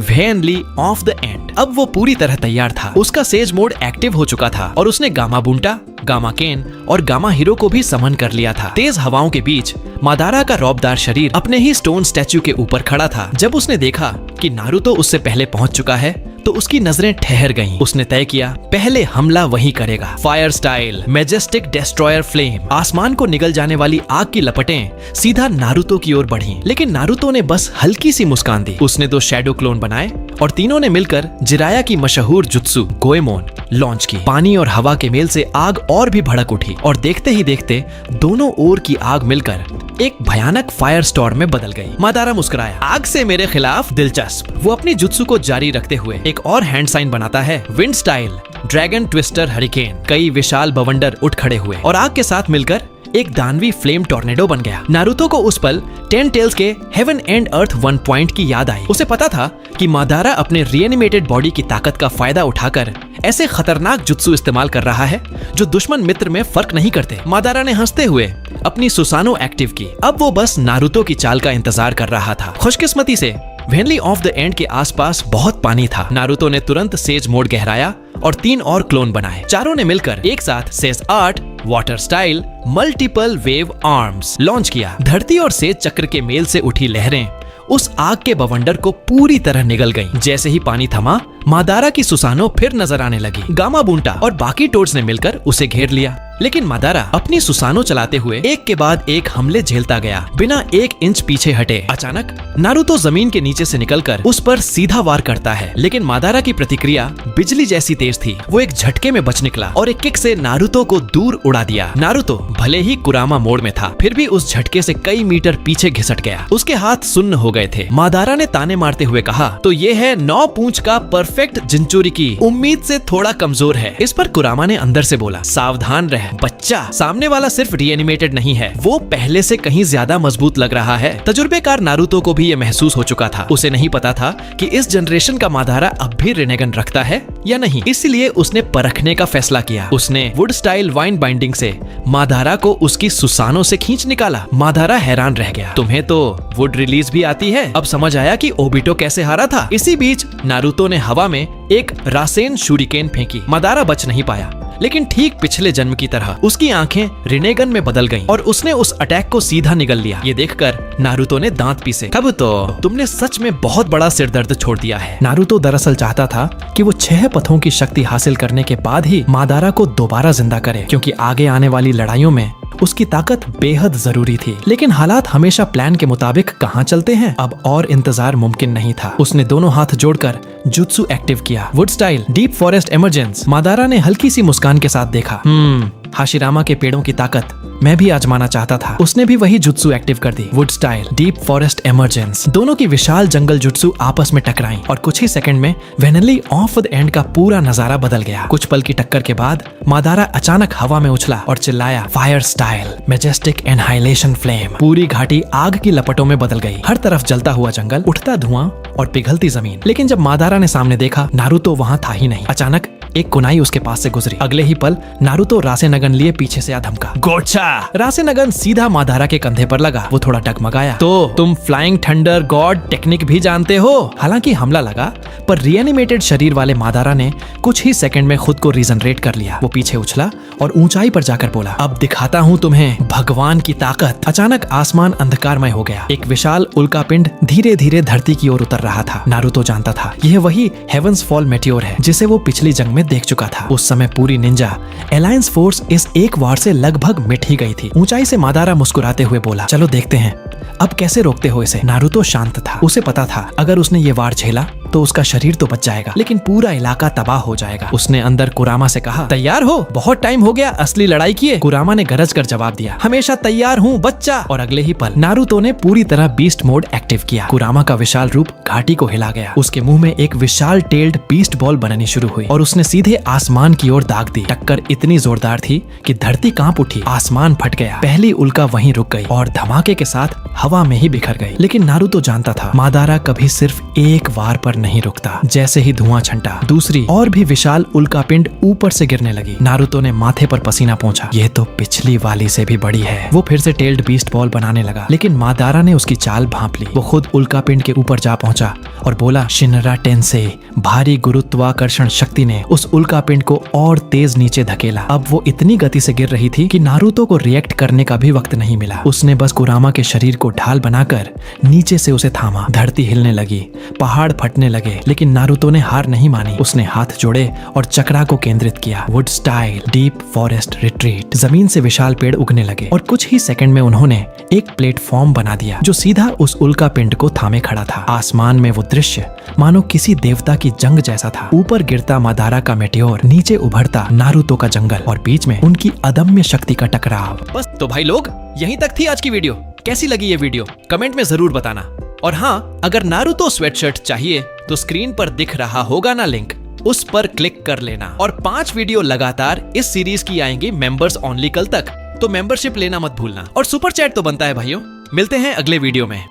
वेनली ऑफ द एंड। अब वो पूरी तरह तैयार था। उसका सेज मोड एक्टिव हो चुका था और उसने गामा बुंटा, गामा केन और गामा हीरो को भी समन कर लिया था। तेज हवाओं के बीच मादारा का रौबदार शरीर अपने ही स्टोन स्टैच्यू के ऊपर खड़ा था। जब उसने देखा कि नारुतो उससे पहले पहुंच चुका है तो उसकी नजरें ठहर गईं। उसने तय किया पहले हमला वही करेगा। Fire style, majestic destroyer flame. आसमान को निगल जाने वाली आग की लपटें सीधा नारुतो की ओर बढ़ीं, लेकिन नारुतो ने बस हल्की सी मुस्कान दी। उसने 2 शैडो क्लोन बनाए और तीनों ने मिलकर जिराया की मशहूर जुत्सु गोएमोन लॉन्च की। पानी और हवा के मेल से आग और भी भड़क उठी और देखते ही देखते दोनों ओर की आग मिलकर एक भयानक फायर स्टॉर्म में बदल गई। मादारा मुस्कुराया, आग से मेरे खिलाफ दिलचस्प। वो अपनी जुत्सु को जारी रखते हुए एक और हैंड साइन बनाता है, wind style dragon twister hurricane. कई विशाल बवंडर उठ खड़े हुए और आग के साथ मिलकर एक दानवी फ्लेम टॉर्नेडो बन गया। नारुतो को उस पल 10 टेल्स के हेवन एंड अर्थ 1 पॉइंट की याद आई। उसे पता था कि मादारा अपने रिएनिमेटेड बॉडी की ताकत का फायदा उठाकर ऐसे खतरनाक जुत्सु इस्तेमाल कर रहा है जो दुश्मन मित्र में फर्क नहीं करते। मादारा ने हंसते हुए अपनी सुसानो एक्टिव की। अब वो बस नारुतो की चाल का इंतजार कर रहा था। खुशकिस्मती से वेनली ऑफ द एंड के आसपास बहुत पानी था। नारुतो ने तुरंत सेज मोड गहराया और 3 और क्लोन बनाए। चारों ने मिलकर एक साथ says 8 water style multiple wave arms launch किया। धरती और सेज चक्र के मेल से उठी लहरें उस आग के बवंडर को पूरी तरह निगल गईं। जैसे ही पानी थमा, मादारा की सुसानो फिर नजर आने लगी। गामा बुंटा और बाकी टोड्स ने मिलकर उसे घेर लिया, लेकिन मादारा अपनी सुसानो चलाते हुए एक के बाद एक हमले झेलता गया, बिना 1 इंच पीछे हटे। अचानक नारुतो जमीन के नीचे से निकलकर उस पर सीधा वार करता है, लेकिन मादारा की प्रतिक्रिया बिजली जैसी तेज थी। वो एक झटके में बच निकला और एक किक से नारुतो को दूर उड़ा दिया। नारुतो भले ही कुरामा मोड में था, फिर भी उस झटके से कई मीटर पीछे घिसट गया। उसके हाथ सुन्न हो गए थे। मादारा ने ताने मारते हुए कहा, तो ये है 9 पूंछ का परफेक्ट जिंचुरी की, उम्मीद से थोड़ा कमजोर है। इस पर कुरामा ने अंदर से बोला, सावधान रह बच्चा, सामने वाला सिर्फ रीएनिमेटेड नहीं है, वो पहले से कहीं ज्यादा मजबूत लग रहा है। तजुर्बेकार नारुतो को भी ये महसूस हो चुका था। उसे नहीं पता था कि इस जनरेशन का मादारा अब भी रिनेगन रखता है या नहीं, इसलिए उसने परखने का फैसला किया। उसने वुड स्टाइल वाइन बाइंडिंग से मादारा को उसकी सुसानो से खींच निकाला। मादारा हैरान रह गया, तुम्हें तो वुड रिलीज भी आती है। अब समझ आया कि ओबिटो कैसे हारा था। इसी बीच नारुतो ने हवा में एक रासेन शूरिकेन फेंकी। मादारा बच नहीं पाया, लेकिन ठीक पिछले जन्म की तरह उसकी आंखें रिनेगन में बदल गईं और उसने उस अटैक को सीधा निगल लिया। ये देखकर नारुतो ने दांत पीसे। अब तो तुमने सच में बहुत बड़ा सिरदर्द छोड़ दिया है। नारुतो दरअसल चाहता था कि वो 6 पथों की शक्ति हासिल करने के बाद ही मादारा को दोबारा जिंदा करे, क्योंकि आगे आने वाली लड़ाइयों में उसकी ताकत बेहद जरूरी थी। लेकिन हालात हमेशा प्लान के मुताबिक कहाँ चलते हैं। अब और इंतजार मुमकिन नहीं था। उसने दोनों हाथ जोड़कर जुत्सु एक्टिव किया। Would style deep forest emergence. मादारा ने हल्की सी मुस्कान के साथ देखा, हाशिरामा के पेड़ों की ताकत मैं भी आजमाना चाहता था। उसने भी वही जुत्सु एक्टिव कर दी, wood style deep forest emergence. दोनों की विशाल जंगल जुत्सु आपस में टकराई और कुछ ही सेकंड में वेनली ऑफ द एंड का पूरा नजारा बदल गया। कुछ पल की टक्कर के बाद मादारा अचानक हवा में उछला और चिल्लाया, fire style majestic annihilation flame. पूरी घाटी आग की लपटों में बदल गई। हर तरफ जलता हुआ जंगल, उठता धुआं और पिघलती जमीन। लेकिन जब मादारा ने सामने देखा, नारुतो वहाँ था ही नहीं। अचानक एक कुनाई उसके पास से गुजरी। अगले ही पल नारुतो रासेनगन लिए पीछे से आ धमका, गोचा। रासेनगन सीधा मादारा के कंधे पर लगा। वो थोड़ा डगमगाया। तो तुम फ्लाइंग थंडर गॉड टेक्निक भी जानते हो? हालांकि हमला लगा, पर रिएनिमेटेड शरीर वाले मादारा ने कुछ ही सेकंड में खुद को रीजनरेट कर लिया। वो पीछे उछला और ऊंचाई पर जाकर बोला, अब दिखाता हूँ तुम्हें भगवान की ताकत। अचानक आसमान अंधकारमय हो गया। एक विशाल उल्कापिंड धीरे धीरे धरती की ओर उतर रहा था। नारुतो जानता था यह वही हेवंस फॉल मेटियोर है जिसे वो पिछली जंग में देख चुका था। उस समय पूरी निंजा अलायंस फोर्स इस एक वार से लगभग मिट ही गई थी। ऊंचाई से मादारा मुस्कुराते हुए बोला, चलो देखते हैं अब कैसे रोकते हो इसे। नारुतो शांत था। उसे पता था अगर उसने ये वार झेला तो उसका शरीर तो बच जाएगा, लेकिन पूरा इलाका तबाह हो जाएगा। उसने अंदर कुरामा से कहा, तैयार हो? बहुत टाइम हो गया असली लड़ाई किए। कुरामा ने गरज कर जवाब दिया, हमेशा तैयार हूँ बच्चा। और अगले ही पल नारुतो ने पूरी तरह बीस्ट मोड एक्टिव किया। कुरामा का विशाल रूप घाटी को हिला गया। उसके मुंह में एक विशाल टेल्ड बीस्ट बॉल बननी शुरू हुई और उसने सीधे आसमान की ओर दाग दी। टक्कर इतनी जोरदार थी कि धरती कांप उठी। आसमान फट गया। पहली उल्का वहीं रुक गई और धमाके के साथ हवा में ही बिखर गई। लेकिन नारुतो जानता था मादारा कभी सिर्फ एक वार पर नहीं रुकता। जैसे ही धुआं छंटा, दूसरी और भी विशाल उल्कापिंड ऊपर से गिरने लगी। नारुतो ने माथे पर पसीना पोंछा। यह तो पिछली वाली से भी बड़ी है। वो फिर से टेल्ड बीस्ट बॉल बनाने लगा, लेकिन मादारा ने उसकी चाल भांप ली। वो खुद उल्कापिंड के ऊपर जा पहुंचा और बोला, शिनरा टेंसे। भारी गुरुत्वाकर्षण शक्ति ने उस उल्कापिंड को और तेज नीचे धकेला। अब वो इतनी गति से गिर रही थी कि नारुतो को रिएक्ट करने का भी वक्त नहीं मिला। उसने बस कुरामा के शरीर को ढाल बनाकर नीचे से उसे थामा। धरती हिलने लगी, पहाड़ फटने लगे, लेकिन नारुतो ने हार नहीं मानी। उसने हाथ जोड़े और चक्रा को केंद्रित किया। Would style deep forest retreat. जमीन से विशाल पेड़ उगने लगे और कुछ ही सेकंड में उन्होंने एक प्लेटफॉर्म बना दिया जो सीधा उस उल्कापिंड को थामे खड़ा था। आसमान में वो दृश्य मानो किसी देवता की जंग जैसा था। ऊपर गिरता मादारा का मेटियोर, नीचे उभरता नारुतो का जंगल और बीच में उनकी अदम्य शक्ति का टकराव। बस तो भाई लोग, यहीं तक थी आज की वीडियो। कैसी लगी ये वीडियो कमेंट में जरूर बताना। और हाँ, अगर नारुतो स्वेटशर्ट चाहिए तो स्क्रीन पर दिख रहा होगा ना लिंक, उस पर क्लिक कर लेना। और 5 वीडियो लगातार इस सीरीज की आएंगी मेंबर्स ओनली कल तक, तो मेंबरशिप लेना मत भूलना। और सुपर चैट तो बनता है भाइयों। मिलते हैं अगले वीडियो में।